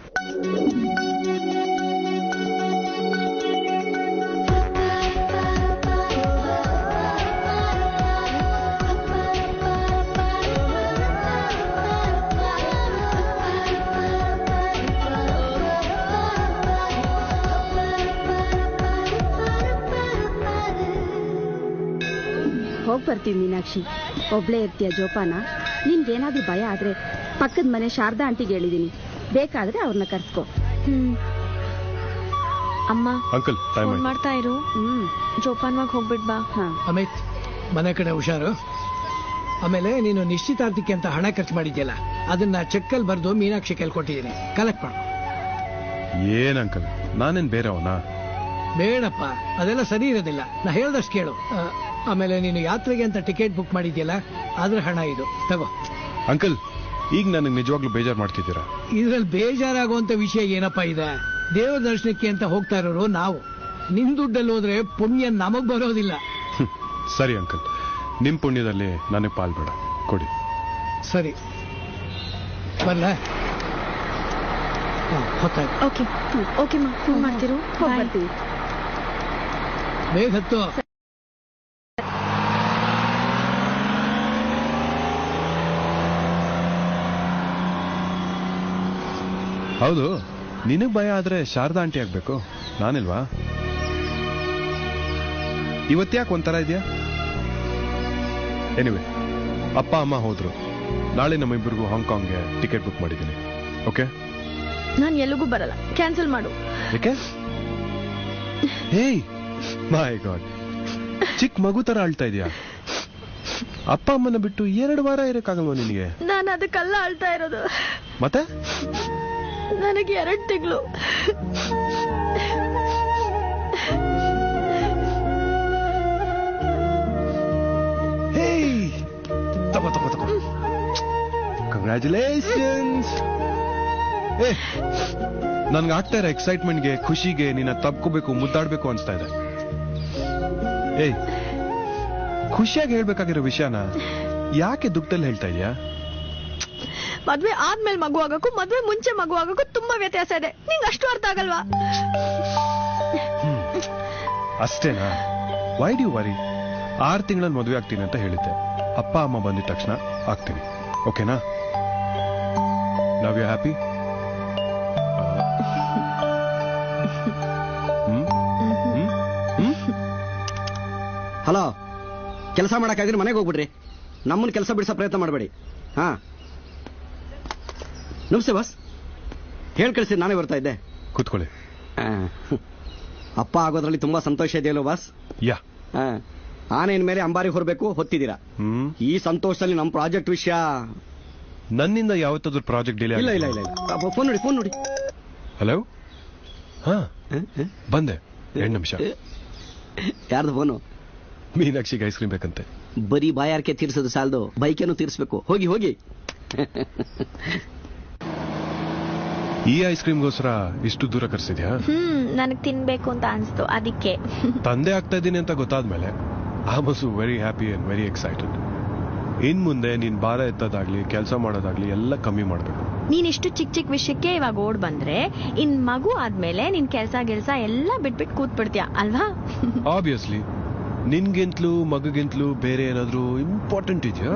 ಹೋಗ್ ಬರ್ತೀವಿ ಮೀನಾಕ್ಷಿ. ಒಬ್ಳೇ ಇರ್ತೀಯ ಜೋಪಾನ. ನಿನ್ಗೇನಾದ್ರೂ ಭಯ ಆದ್ರೆ ಪಕ್ಕದ ಮನೆ ಶಾರದಾ ಆಂಟಿಗೆ ಹೇಳಿದೀನಿ, ಬೇಕಾದ್ರೆ ಅವ್ರನ್ನ ಕರ್ಸ್ಕೊ. ಅಮ್ಮ, ಅಂಕಲ್ ಫೋನ್ ಮಾಡ್ತಾ ಇರು. ಜೋಪಾನವಾಗಿ ಹೋಗ್ಬಿಟ್ ಬಾ. ಅಮಿತ್, ಮನೆ ಕಡೆ ಹುಷಾರು. ಆಮೇಲೆ ನೀನು ನಿಶ್ಚಿತಾರ್ಥಕ್ಕೆ ಅಂತ ಹಣ ಖರ್ಚು ಮಾಡಿದ್ಯಲ್ಲ, ಅದನ್ನ ಚೆಕ್ಕಲ್ಲಿ ಬರೆದು ಮೀನಾಕ್ಷಿ ಕೇಳ್ಕೊಟ್ಟಿದ್ದೀನಿ, ಕಲೆಕ್ಟ್ ಮಾಡು. ಏನ್ ಅಂಕಲ್, ನಾನೇನ್ ಬೇರೆ ಅವನಾ? ಬೇಡಪ್ಪ, ಅದೆಲ್ಲ ಸರಿ ಇರೋದಿಲ್ಲ. ನಾ ಹೇಳ್ದಷ್ಟು ಕೇಳು. ಆಮೇಲೆ ನೀನು ಯಾತ್ರೆಗೆ ಅಂತ ಟಿಕೆಟ್ ಬುಕ್ ಮಾಡಿದ್ಯಲ್ಲ, ಅದ್ರ ಹಣ ಇದು ತಗೋ. ಅಂಕಲ್, ಈಗ ನನಗೆ ನಿಜವಾಗ್ಲೂ ಬೇಜಾರು ಮಾಡ್ತಿದ್ದೀರಾ? ಇದ್ರಲ್ಲಿ ಬೇಜಾರಾಗುವಂತ ವಿಷಯ ಏನಪ್ಪ ಇದೆ? ದೇವರ ದರ್ಶನಕ್ಕೆ ಅಂತ ಹೋಗ್ತಾ ಇರೋರು ನಾವು. ನಿನ್ ದುಡ್ಡಲ್ಲಿ ಹೋದ್ರೆ ಪುಣ್ಯ ನಮಗ್ ಬರೋದಿಲ್ಲ. ಸರಿ ಅಂಕಲ್, ನಿಮ್ ಪುಣ್ಯದಲ್ಲಿ ನನಗೆ ಪಾಲ್ಬೇಡ, ಕೊಡಿ. ಸರಿ, ಬರ್ಲ? ಹೊತ್ತಾಯ್ತು. ಓಕೆ ಓಕೆ ಮಾ, ಫೋನ್ ಮಾಡ್ತಿರು. ಹೋಗ್ ಬರ್ತೀವಿ. ಬೇಗ ಹತ್ತು. ಹೌದು, ನಿನಗ್ ಭಯ ಆದ್ರೆ ಶಾರದಾ ಆಂಟಿ ಆಗ್ಬೇಕು, ನಾನಿಲ್ವಾ? ಇವತ್ತ್ಯಾಕೆ ಒಂಥರ ಇದೆಯಾ? ಎನಿವೆ, ಅಪ್ಪ ಅಮ್ಮ ಹೋದ್ರು. ನಾಳೆ ನಮ್ಮಿಬ್ಬರಿಗೂ ಹಾಂಗ್ಕಾಂಗ್ಗೆ ಟಿಕೆಟ್ ಬುಕ್ ಮಾಡಿದ್ದೀನಿ. ಓಕೆ? ನಾನು ಎಲ್ಲಿಗೂ ಬರಲ್ಲ, ಕ್ಯಾನ್ಸಲ್ ಮಾಡು. ಯಾಕೆ? ಹೇಯ್ ಮೈ ಗಾಡ್, ಚಿಕ್ಕ ಮಗು ತರ ಅಳ್ತಾ ಇದೆಯಾ? ಅಪ್ಪ ಅಮ್ಮನ ಬಿಟ್ಟು 2 ವಾರ ಇರಕ್ಕಾಗಲ್ವಾ ನಿನಗೆ? ನಾನು ಅದಕ್ಕೆಲ್ಲ ಅಳ್ತಾ ಇರೋದು. ಮತ್ತೆ ನನಗೆ 2 ತಿಂಗಳು. ತಗೋ ತಗೋ ತಗೋ, ಕಂಗ್ರ್ಯಾಚುಲೇಷನ್ಸ್. ನನ್ಗೆ ಆಗ್ತಾ ಇರೋ ಎಕ್ಸೈಟ್ಮೆಂಟ್ಗೆ, ಖುಷಿಗೆ ನಿನ್ನ ತಬ್ಕೋಬೇಕು, ಮುದ್ದಾಡ್ಬೇಕು ಅನ್ಸ್ತಾ ಇದೆ. ಏಯ್, ಖುಷಿಯಾಗಿ ಹೇಳ್ಬೇಕಾಗಿರೋ ವಿಷಯನ ಯಾಕೆ ದುಃಖದಲ್ಲಿ ಹೇಳ್ತಾ ಇದೀಯಾ? ಮದ್ವೆ ಆದ್ಮೇಲೆ ಮಗು ಆಗಕ್ಕೂ ಮದ್ವೆ ಮುಂಚೆ ಮಗು ಆಗಕ್ಕೂ ತುಂಬಾ ವ್ಯತ್ಯಾಸ ಇದೆ. ನಿಂಗೆ ಅಷ್ಟು ಅರ್ಥ ಆಗಲ್ವಾ? ಅಷ್ಟೇನಾ? Why do you worry? 6 ತಿಂಗಳಲ್ಲಿ ಮದುವೆ ಆಗ್ತೀನಿ ಅಂತ ಹೇಳಿದ್ದೆ. ಅಪ್ಪ ಅಮ್ಮ ಬಂದಿದ ತಕ್ಷಣ ಆಗ್ತೀನಿ. ಓಕೆನಾ? Love you happy? ಹಲೋ, ಕೆಲಸ ಮಾಡಕ್ಕಾಗಿದ್ರೆ ಮನೆಗೆ ಹೋಗ್ಬಿಡ್ರಿ. ನಮ್ಮನ್ನ ಕೆಲಸ ಬಿಡಿಸೋ ಪ್ರಯತ್ನ ಮಾಡಬೇಡಿ. ಹಾ, ನಮಸ್ತೆ ಬಾಸ್. ಹೇಳ್ ಕಳಿಸಿ, ನಾನೇ ಬರ್ತಾ ಇದ್ದೆ. ಕೂತ್ಕೊಳ್ಳಿ. ಅಪ್ಪ ಆಗೋದ್ರಲ್ಲಿ ತುಂಬಾ ಸಂತೋಷ ಇದೆಯಲ್ಲೋ ಬಾಸ್? ಯಾ. ಆನೇನ್ ಮೇಲೆ ಅಂಬಾರಿ ಹೊರಬೇಕು ಹೊತ್ತಿದ್ದೀರಾ. ಈ ಸಂತೋಷದಲ್ಲಿ ನಮ್ಮ ಪ್ರಾಜೆಕ್ಟ್ ವಿಷಯ. ನನ್ನಿಂದ ಯಾವತ್ತಾದ್ರೂ ಪ್ರಾಜೆಕ್ಟ್ ಡಿಲೇ? ಇಲ್ಲ ಇಲ್ಲ ಇಲ್ಲ ಇಲ್ಲ. ಫೋನ್ ನೋಡಿ, ಫೋನ್ ನೋಡಿ. ಹಲೋ. ಹಾ, ಬಂದೆ. 2 ನಿಮಿಷ. ಯಾರ್ದು ಫೋನು? ಮೀನಾಕ್ಷಿಗೆ ಐಸ್ ಕ್ರೀಮ್ ಬೇಕಂತೆ. ಬರೀ ಬಾಯಾರಿಕೆ ತೀರ್ಸೋದು ಸಾಲದು, ಬೈಕೇನು ತೀರ್ಸ್ಬೇಕು. ಹೋಗಿ ಹೋಗಿ. ಈ ಐಸ್ ಕ್ರೀಮ್ಗೋಸ್ಕರ ಇಷ್ಟು ದೂರ ಕರ್ಸಿದ್ಯಾ? ನನಗ್ ತಿನ್ಬೇಕು ಅಂತ ಅನ್ಸ್ತು, ಅದಕ್ಕೆ. ತಂದೆ ಆಗ್ತಾ ಇದ್ದೀನಿ ಅಂತ ಗೊತ್ತಾದ್ಮೇಲೆ I was very happy and very excited. ಇನ್ ಮುಂದೆ ನೀನ್ ಭಾರ ಎತ್ತೋದಾಗ್ಲಿ, ಕೆಲಸ ಮಾಡೋದಾಗ್ಲಿ ಎಲ್ಲ ಕಮ್ಮಿ ಮಾಡ್ಬೇಕು. ನೀನ್ ಇಷ್ಟು ಚಿಕ್ಕ ಚಿಕ್ಕ ವಿಷಯಕ್ಕೆ ಇವಾಗ ಓಡ್ ಬಂದ್ರೆ ಇನ್ ಮಗು ಆದ್ಮೇಲೆ ನಿನ್ ಕೆಲ್ಸ ಎಲ್ಲ ಬಿಟ್ಬಿಟ್ಟು ಕೂತ್ ಬಿಡ್ತೀಯ ಅಲ್ವಾ? ಆಬ್ವಿಯಸ್ಲಿ. ನಿನ್ಗಿಂತಲೂ ಮಗುಗಿಂತಲೂ ಬೇರೆ ಏನಾದ್ರೂ ಇಂಪಾರ್ಟೆಂಟ್ ಇದೆಯಾ?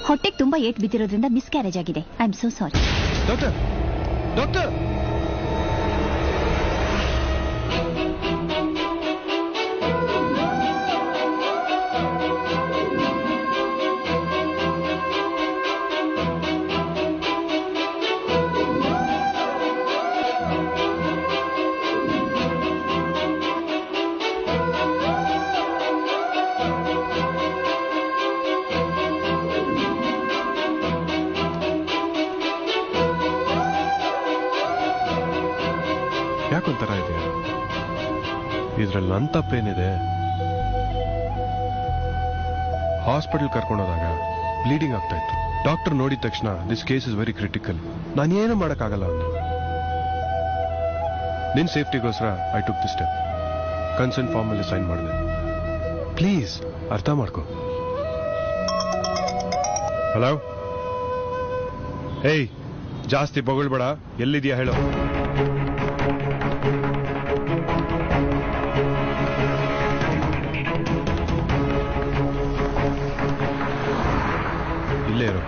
ಹೊಟ್ಟೆಗೆ ತುಂಬಾ ಏಟ್ ಬಿದ್ದಿರೋದ್ರಿಂದ ಮಿಸ್ಕ್ಯಾರೇಜ್ ಆಗಿದೆ. I am so sorry. Doctor doctor ಯಾಕೊಂಥರ ಇದೆ? ಇದ್ರಲ್ಲಿ ನನ್ನ ತಪ್ಪೇನಿದೆ? ಹಾಸ್ಪಿಟಲ್ ಕರ್ಕೊಂಡೋದಾಗ ಬ್ಲೀಡಿಂಗ್ ಆಗ್ತಾ ಇತ್ತು. ಡಾಕ್ಟರ್ ನೋಡಿದ ತಕ್ಷಣ this case is very critical, ನಾನೇನು ಮಾಡೋಕ್ಕಾಗಲ್ಲ ಅಂದ್ರು. ನಿನ್ ಸೇಫ್ಟಿಗೋಸ್ಕರ I took the step. Concern form ಅಲ್ಲಿ ಸೈನ್ ಮಾಡಿದೆ. ಪ್ಲೀಸ್ ಅರ್ಥ ಮಾಡ್ಕೋ. ಹಲೋ, ಏಯ್ ಜಾಸ್ತಿ ಬೊಗಳ್ಬೇಡ, ಎಲ್ಲಿದ್ಯಾ ಹೇಳು. ಇಲ್ಲೇ ಇರು,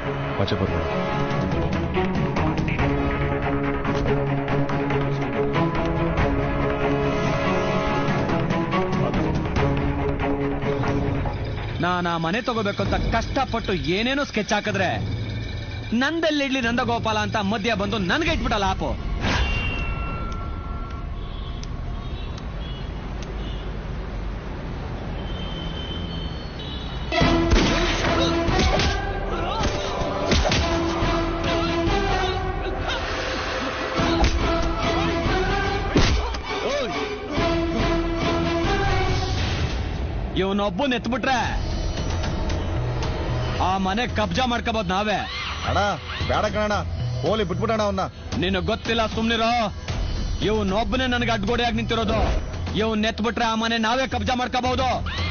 ಆಚೆ ಬರ್ಬೇಡ. ನಾನಾ ಮನೆ ತಗೋಬೇಕು ಅಂತ ಕಷ್ಟಪಟ್ಟು ಏನೇನೋ ಸ್ಕೆಚ್ ಹಾಕಿದ್ರೆ ನಂದೆಲ್ಲಿಡ್ಲಿ ನಂದ ಗೋಪಾಲ ಅಂತ ಮಧ್ಯ ಬಂದು ನನ್ಗೆ ಇಟ್ಬಿಟ್ಟಲ್ಲ ಆಪು. ಇವನೊಬ್ಬನ್ ಎತ್ಬಿಟ್ರೆ ಆ ಮನೆ ಕಬ್ಜಾ ಮಾಡ್ಕೋಬಹುದು ನಾವೇ. ಅಣ್ಣ ಬೇಡ ಕಣ, ಹೋಲಿ ಬಿಟ್ಬಿಡೋಣ ಅವನ್ನ. ನಿನಗ್ ಗೊತ್ತಿಲ್ಲ, ಸುಮ್ನಿರೋ. ಇವನೊಬ್ಬನೇ ನನಗೆ ಅಡ್ಗೋಡೆಯಾಗಿ ನಿಂತಿರೋದು. ಇವನ್ ಎತ್ಬಿಟ್ರೆ ಆ ಮನೆ ನಾವೇ ಕಬ್ಜಾ ಮಾಡ್ಕೋಬಹುದು.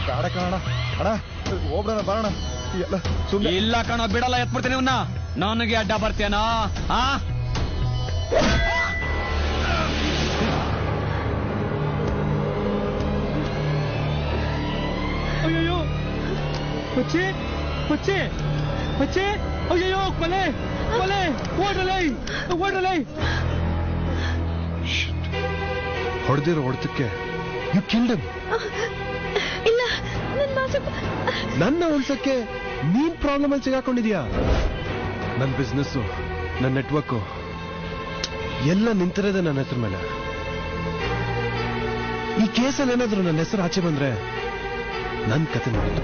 ಬೇಡ ಕಣ ಅಣ್ಣ, ಹೋಗ್ಬಿಡೋಣ ಬರೋಣ. ಇಲ್ಲ ಕಣ, ಬಿಡಲ್ಲ, ಎತ್ಬಿಡ್ತೀನಿ ಇವನ್ನ. ನನಗೆ ಅಡ್ಡ ಬರ್ತೀಯನಾ? ಅಯ್ಯೋ ಬಚ್ಚೆ ಬಚ್ಚೆ ಬಚ್ಚೆ, ಅಯ್ಯೋ ಕೊಲೆ ಕೊಲೆ, ಓಡಲೈ ಓಡಲೈ. ಹೊಡೆದಿರೋ ಹೊಡೆತಕ್ಕೆ ಯು ಕಿಲ್ಡ್ ಹಿಮ್. ಇಲ್ಲ, ನನ್ನ ಉಳ್ಸಕ್ಕೆ ನೀನ್ ಪ್ರಾಬ್ಲಮ್ ಅಲ್ಲಿ ಸಿಗಾಕೊಂಡಿದ್ಯಾ. ನನ್ನ ಬಿಸ್ನೆಸ್, ನನ್ನ ನೆಟ್ವರ್ಕ್ ಎಲ್ಲ ನಿಂತಿರೋದೆ ನನ್ನ ಹೆಸರು ಮೇಲೆ. ಈ ಕೇಸಲ್ಲಿ ಏನಾದ್ರು ನನ್ನ ಹೆಸರು ಆಚೆ ಬಂದ್ರೆ ನನ್ನ ಕತೆ ನೋಡಿತು.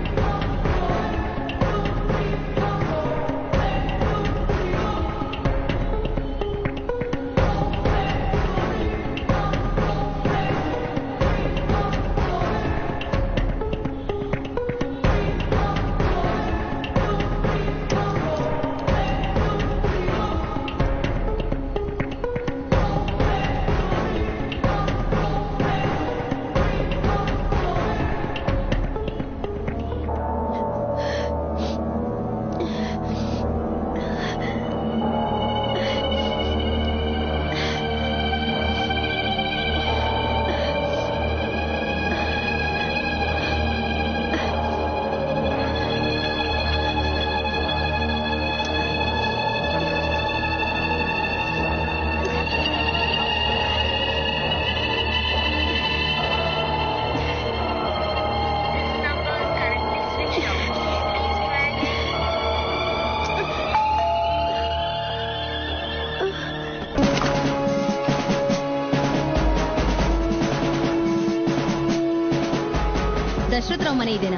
ದಶರಥರಾವ್ ಮನೆ ಇದೆನಾ?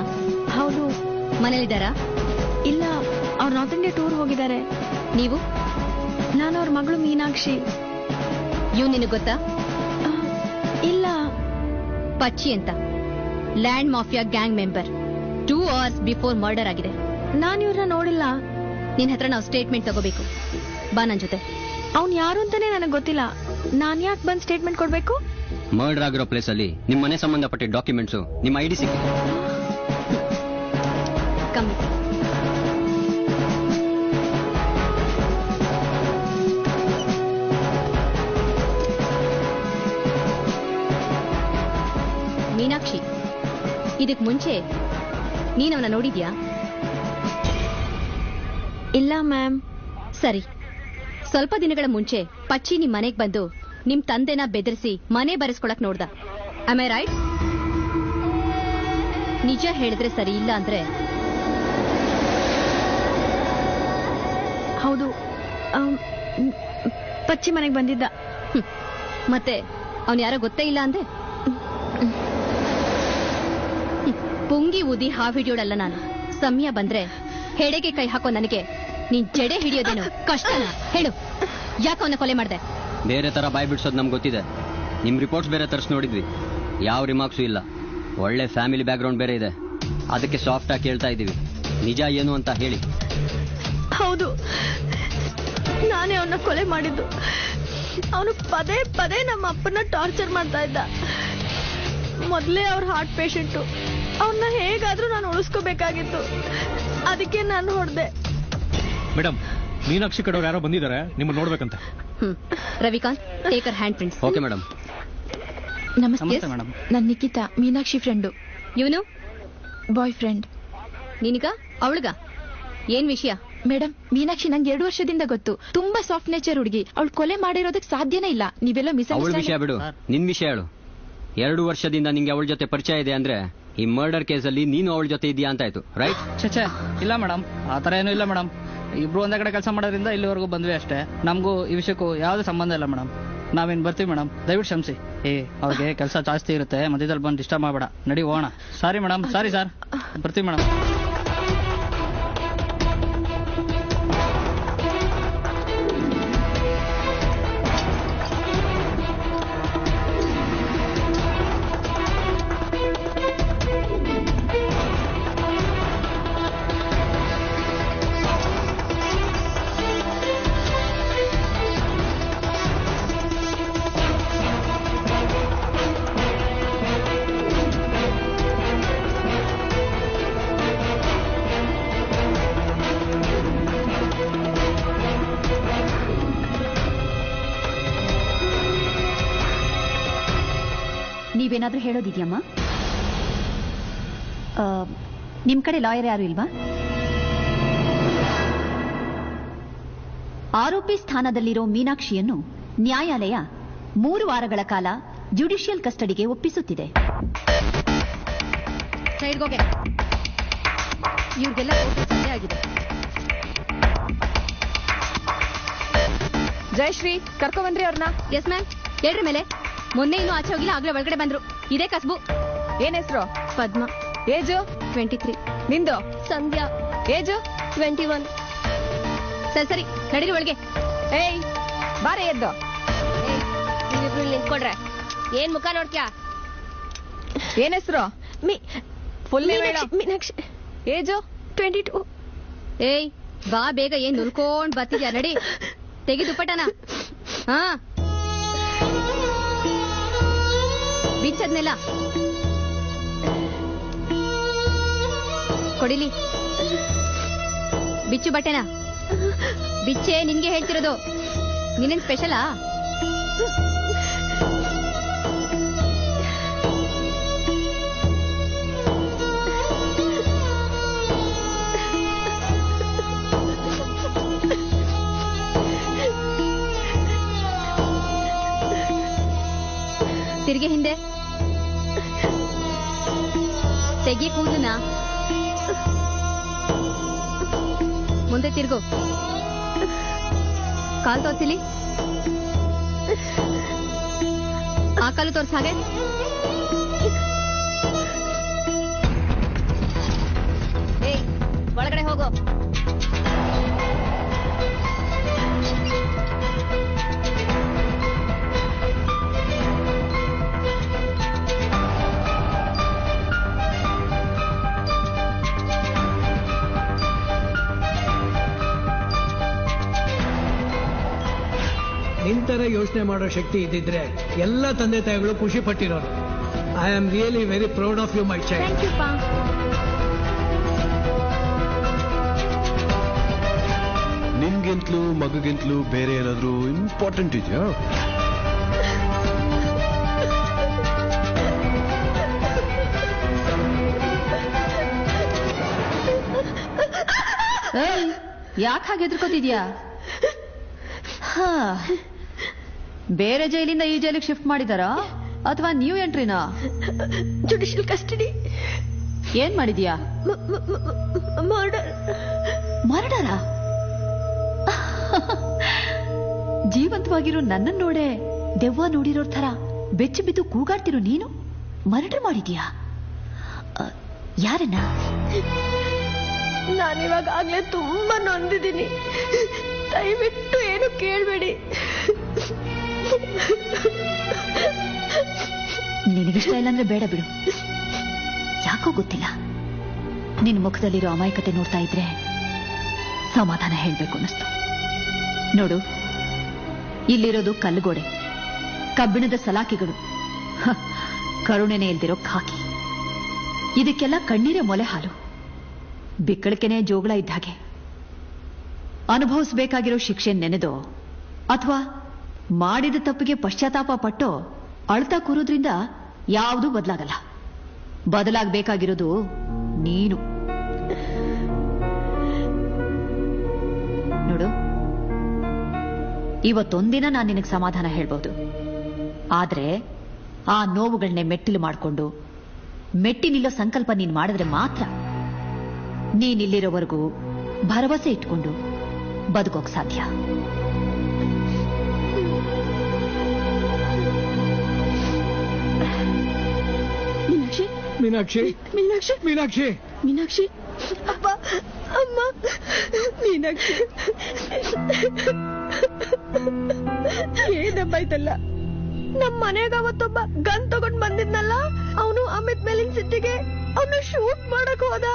ಹೌದು. ಮನೇಲಿದ್ದಾರಾ? ಇಲ್ಲ, ಅವ್ರು ನಾರ್ತ್ ಇಂಡಿಯಾ ಟೂರ್ ಹೋಗಿದ್ದಾರೆ. ನೀವು? ನಾನು ಅವ್ರ ಮಗಳು ಮೀನಾಕ್ಷಿ. ಇವ್ ನಿನಗೆ ಗೊತ್ತಾ? ಇಲ್ಲ. ಪಚ್ಚಿ ಅಂತ, land mafia gang member. 2 hours before murder ಆಗಿದೆ. ನಾನು ಇವ್ರನ್ನ ನೋಡಿಲ್ಲ. ನಿನ್ ಹತ್ರ ನಾವು ಸ್ಟೇಟ್ಮೆಂಟ್ ತಗೋಬೇಕು. ಬಾ ನನ್ ಜೊತೆ. ಅವ್ನ್ ಯಾರು ಅಂತಾನೆ ನನಗೆ ಗೊತ್ತಿಲ್ಲ. ನಾನ್ ಯಾಕೆ ಬಂದ್ ಸ್ಟೇಟ್ಮೆಂಟ್ ಕೊಡ್ಬೇಕು? ಮರ್ಡರ್ ಆಗಿರೋ ಪ್ಲೇಸ್ ಅಲ್ಲಿ ನಿಮ್ಮ ಮನೆ ಸಂಬಂಧಪಟ್ಟ ಡಾಕ್ಯುಮೆಂಟ್ಸ್, ನಿಮ್ಮ ಐಡಿ ಸಿಕ್ಕಿದೆ. ಕಮ್ಮಿ. ಮೀನಾಕ್ಷಿ, ಇದಕ್ ಮುಂಚೆ ನೀನವನ್ನ ನೋಡಿದ್ಯಾ? ಇಲ್ಲ ಮ್ಯಾಮ್. ಸರಿ, ಸ್ವಲ್ಪ ದಿನಗಳ ಮುಂಚೆ ಪಚ್ಚಿ ನಿಮ್ ಮನೆಗ್ ಬಂದು ನಿಮ್ ತಂದೆನ ಬೆದರಿಸಿ ಮನೆ ಬರೆಸ್ಕೊಳಕ್ ನೋಡ್ದ. Am I right? ನಿಜ ಹೇಳಿದ್ರೆ ಸರಿ, ಇಲ್ಲ ಅಂದ್ರೆ ಹೌದು, ಪಚ್ಚಿ ಮನೆಗೆ ಬಂದಿದ್ದ. ಮತ್ತೆ ಅವನ್ ಯಾರೋ ಗೊತ್ತೇ ಇಲ್ಲ ಅಂದೆ? ಪುಂಗಿ ಊದಿ ಹಾವು ಹಿಡಿಯೋಡಲ್ಲ ನಾನು. ಸಮಯ ಬಂದ್ರೆ ಹೆಡೆಗೆ ಕೈ ಹಾಕೋ ನನಗೆ ನೀನ್ ಜಡೆ ಹಿಡಿಯೋದೇನು ಕಷ್ಟನಾ? ಹೇಳು, ಯಾಕೆ ಅವನ್ನ ಕೊಲೆ ಮಾಡ್ದೆ? ಬೇರೆ ತರ ಬಾಯ್ ಬಿಡ್ಸೋದು ನಮ್ಗೆ ಗೊತ್ತಿದೆ. ನಿಮ್ ರಿಪೋರ್ಟ್ಸ್ ಬೇರೆ ತರ್ಸಿ ನೋಡಿದ್ವಿ, ಯಾವ ರಿಮಾರ್ಕ್ಸು ಇಲ್ಲ. ಒಳ್ಳೆ ಫ್ಯಾಮಿಲಿ ಬ್ಯಾಕ್ಗ್ರೌಂಡ್ ಬೇರೆ ಇದೆ, ಅದಕ್ಕೆ ಸಾಫ್ಟ್ ಆಗಿ ಕೇಳ್ತಾ ಇದ್ದೀವಿ. ನಿಜ ಏನು ಅಂತ ಹೇಳಿ. ಹೌದು, ನಾನೇ ಅವನ್ನ ಕೊಲೆ ಮಾಡಿದ್ದು. ಅವನು ಪದೇ ಪದೇ ನಮ್ಮ ಅಪ್ಪನ ಟಾರ್ಚರ್ ಮಾಡ್ತಾ ಇದ್ದ. ಮೊದಲೇ ಅವ್ರ ಹಾರ್ಟ್ ಪೇಷಂಟು. ಅವನ್ನ ಹೇಗಾದ್ರೂ ನಾನು ಉಳಿಸ್ಕೋಬೇಕಾಗಿತ್ತು, ಅದಕ್ಕೆ ನಾನು ಹೊಡೆದೆ. ಮೇಡಮ್, ಮೀನಾಕ್ಷಿ ಕಡೆಯವ್ರು ಯಾರೋ ಬಂದಿದ್ದಾರೆ, ನಿಮ್ಮನ್ನ ನೋಡ್ಬೇಕಂತ. Ravikant, take her hand prints. Okay madam. ನಮಸ್ತೆ ಮೇಡಮ್. ನಾನು ನಿಖಿತಾ, ಮೀನಾಕ್ಷಿ ಫ್ರೆಂಡು. ಇವನು ಬಾಯ್ ಫ್ರೆಂಡ್. ನಿನಗ ಅವಳಗ ಏನ್ ವಿಷಯ? ಮೇಡಮ್, ಮೀನಾಕ್ಷಿ ನಂಗೆ 2 ವರ್ಷದಿಂದ ಗೊತ್ತು. ತುಂಬಾ ಸಾಫ್ಟ್ ನೇಚರ್ ಹುಡುಗಿ. ಅವಳು ಕೊಲೆ ಮಾಡಿರೋದಕ್ಕೆ ಸಾಧ್ಯನೇ ಇಲ್ಲ. ನೀವೆಲ್ಲ ಅವಳ ವಿಷಯ ಬಿಡು, ನಿನ್ ವಿಷಯ ಹೇಳು. 2 ವರ್ಷದಿಂದ ನಿಂಗೆ ಅವಳ ಜೊತೆ ಪರಿಚಯ ಇದೆ ಅಂದ್ರೆ ಈ ಮರ್ಡರ್ ಕೇಸಲ್ಲಿ ನೀನು ಅವಳ ಜೊತೆ ಇದೆಯಾ ಅಂತ ಆಯ್ತು, ರೈಟ್? ಛೇ, ಇಲ್ಲ ಮೇಡಮ್, ಆ ಥರ ಏನೂ ಇಲ್ಲ ಮೇಡಮ್. ಇಬ್ರು ಒಂದೇ ಕಡೆ ಕೆಲಸ ಮಾಡೋದ್ರಿಂದ ಇಲ್ಲಿವರೆಗೂ ಬಂದ್ವಿ ಅಷ್ಟೇ. ನಮಗೂ ಈ ವಿಷಯಕ್ಕೂ ಯಾವುದೇ ಸಂಬಂಧ ಇಲ್ಲ ಮೇಡಮ್. ನಾವೇನು ಬರ್ತೀವಿ ಮೇಡಮ್, ದಯವಿಟ್ಟು ಕ್ಷಮಿಸಿ. ಅವ್ರಿಗೆ ಕೆಲಸ ಜಾಸ್ತಿ ಇರುತ್ತೆ, ಮಧ್ಯದಲ್ಲಿ ಬಂದು ಡಿಸ್ಟರ್ಬ್ ಮಾಡಬೇಡ. ನಡಿ ಹೋಗೋಣ. ಸಾರಿ ಮೇಡಮ್, ಸಾರಿ ಸರ್, ಬರ್ತೀವಿ ಮೇಡಮ್. ನೀವೇನಾದ್ರೂ ಹೇಳೋದಿದ್ಯಮ್ಮ? ನಿಮ್ ಕಡೆ ಲಾಯರ್ ಯಾರು ಇಲ್ವಾ? ಆರೋಪಿ ಸ್ಥಾನದಲ್ಲಿರೋ ಮೀನಾಕ್ಷಿಯನ್ನು ನ್ಯಾಯಾಲಯ 3 ವಾರಗಳ ಕಾಲ ಜುಡಿಷಿಯಲ್ ಕಸ್ಟಡಿಗೆ ಒಪ್ಪಿಸುತ್ತಿದೆ. ಇವ್ರಿಗೆಲ್ಲ ಸಂಜೆ ಆಗಿದೆ. ಜಯಶ್ರೀ, ಕರ್ಕೊಂಡ್ಬಂದ್ರಿ ಅವ್ರನ್ನ? Yes ma'am. ಹೇಳ್ರಿ ಮೇಲೆ. ಮೊನ್ನೆ ಇನ್ನೂ ಆಚೆ ಹೋಗಿಲ್ಲ, ಆಗ್ಲೇ ಒಳಗಡೆ ಬಂದ್ರು. ಇದೇ ಕಸ್ಬು. ಏನ್ ಹೆಸರು? ಪದ್ಮ. ಏಜು? 23. ನಿಂದು? ಸಂಧ್ಯಾ. ಏಜು? 21. ಸರಿ, ನಡೀರಿ ಒಳಗೆ. ಏಯ್, ಬಾರೆ ಎದ್ದು. ನೀವಿಬ್ರು ನಿಂತ್ಕೊಡ್ರೆ. ಏನ್ ಮುಖ ನೋಡ್ತ್ಯಾ? ಏನ್ ಹೆಸರು? ಫುಲ್ ಮೀನಾಕ್ಷಿ. ಏಜು? 22. ಏಯ್, ಬಾ ಬೇಗ. ಏನ್ ನುಲ್ಕೊಂಡ್ ಬರ್ತಿದ್ಯಾ? ನಡಿ, ತೆಗಿ ದುಪ್ಪಟನ. ಹಾ, ಬಿಚ್ಚದ್ನೆಲ್ಲ ಕೊಡಿಲಿ. ಬಿಚ್ಚು ಬಟ್ಟೆನ. ಬಿಚ್ಚೆ, ನಿನ್ಗೆ ಹೇಳ್ತಿರೋದು. ನೀನೇನ್ ಸ್ಪೆಷಲಾ? ತಿರ್ಗಿ ಹಿಂದೆ ತೆಗಿ ಕೂದಲುನ. ಮುಂದೆ ತಿರ್ಗು. ಕಾಲು ತೋರ್ಸಿಲಿ. ಆ ಕಾಲು ತೋರ್ಸ. ಹಾಗೆ ಏಯ್, ಒಳಗಡೆ ಹೋಗು. ನಿಂತರ ಯೋಚನೆ ಮಾಡೋ ಶಕ್ತಿ ಇದ್ದಿದ್ರೆ ಎಲ್ಲ ತಂದೆ ತಾಯಿಗಳು ಖುಷಿ ಪಟ್ಟಿರೋರು. I am really very proud of you my child. Thank you ಪಾ. ನಿನ್ಗಿಂತಲೂ ಮಗುಗಿಂತಲೂ ಬೇರೆ ಏನಾದ್ರೂ ಇಂಪಾರ್ಟೆಂಟ್ ಇದೆಯಾ? ಯಾಕೆ ಹಾಗೆ ಎದ್ರಕೋತಿದ್ಯಾ? ಬೇರೆ ಜೈಲಿಂದ ಈ ಜೈಲಿಗೆ ಶಿಫ್ಟ್ ಮಾಡಿದಾರಾ ಅಥವಾ ನ್ಯೂ ಎಂಟ್ರಿನಾ? Judicial custody. ಏನ್ ಮಾಡಿದ್ಯಾ? ಮರ್ಡರಾ? ಜೀವಂತವಾಗಿರೋ ನನ್ನನ್ನು ನೋಡೆ ದೆವ್ವ ನೋಡಿರೋ ಥರ ಬೆಚ್ಚಿ ಬಿದ್ದು ಕೂಗಾಡ್ತಿರೋ ನೀನು ಮರ್ಡರ್ ಮಾಡಿದ್ಯಾ? ಯಾರನ್ನ? ನಾನಿವಾಗ ಆಗ್ಲೇ ತುಂಬಾ ನೊಂದಿದ್ದೀನಿ. ದಯವಿಟ್ಟು ಏನು ಕೇಳಬೇಡಿ. ನಿನಗಿಷ್ಟ ಇಲ್ಲ ಅಂದ್ರೆ ಬೇಡ ಬಿಡು. ಯಾಕೋ ಗೊತ್ತಿಲ್ಲ, ನಿನ್ ಮುಖದಲ್ಲಿರೋ ಅಮಾಯಕತೆ ನೋಡ್ತಾ ಇದ್ರೆ ಸಮಾಧಾನ ಹೇಳ್ಬೇಕು ಅನ್ನಿಸ್ತು. ನೋಡು, ಇಲ್ಲಿರೋದು ಕಲ್ಲುಗೋಡೆ, ಕಬ್ಬಿಣದ ಸಲಾಕಿಗಳು, ಕರುಣೆನೇ ಇಲ್ದಿರೋ ಖಾಕಿ. ಇದಕ್ಕೆಲ್ಲ ಕಣ್ಣೀರೇ ಮೊಲೆ ಹಾಲು, ಬಿಕ್ಕಳಿಕೆನೇ ಜೋಗಳ ಇದ್ದ ಹಾಗೆ. ಅನುಭವಿಸಬೇಕಾಗಿರೋ ಶಿಕ್ಷೆ ನೆನೆದೋ ಅಥವಾ ಮಾಡಿದ ತಪ್ಪಿಗೆ ಪಶ್ಚಾತ್ತಾಪ ಪಟ್ಟೋ ಅಳ್ತಾ ಕೂರೋದ್ರಿಂದ ಯಾವುದೂ ಬದಲಾಗಲ್ಲ. ಬದಲಾಗಬೇಕಾಗಿರೋದು ನೀನು. ನೋಡು, ಇವತ್ತೊಂದಿನ ನಾನು ನಿನಗೆ ಸಮಾಧಾನ ಹೇಳ್ಬೋದು. ಆದ್ರೆ ಆ ನೋವುಗಳನ್ನೇ ಮೆಟ್ಟಿಲು ಮಾಡಿಕೊಂಡು ಮೆಟ್ಟಿನಿಲ್ಲೋ ಸಂಕಲ್ಪ ನೀನು ಮಾಡಿದ್ರೆ ಮಾತ್ರ ನೀನಿಲ್ಲಿರೋವರೆಗೂ ಭರವಸೆ ಇಟ್ಕೊಂಡು ಬದುಕೋಕ್ ಸಾಧ್ಯ. ಮೀನಾಕ್ಷಿ ಮೀನಾಕ್ಷಿ ಮೀನಾಕ್ಷಿ ಮೀನಾಕ್ಷಿ ಮೀನಾಕ್ಷಿ, ಅಪ್ಪ, ಅಮ್ಮ, ಮೀನಾಕ್ಷಿ. ಏನಪ್ಪ ಇದೆಲ್ಲ? ನಮ್ ಮನೆಗ ಅವತ್ತೊಬ್ಬ ಗನ್ ತಗೊಂಡ್ ಬಂದಿದ್ನಲ್ಲ, ಅವನು ಅಮಿತ್ ಮೇಲಿನ ಸಿಟ್ಟಿಗೆ ಅವನು ಶೂಟ್ ಮಾಡಕ್ ಹೋದ.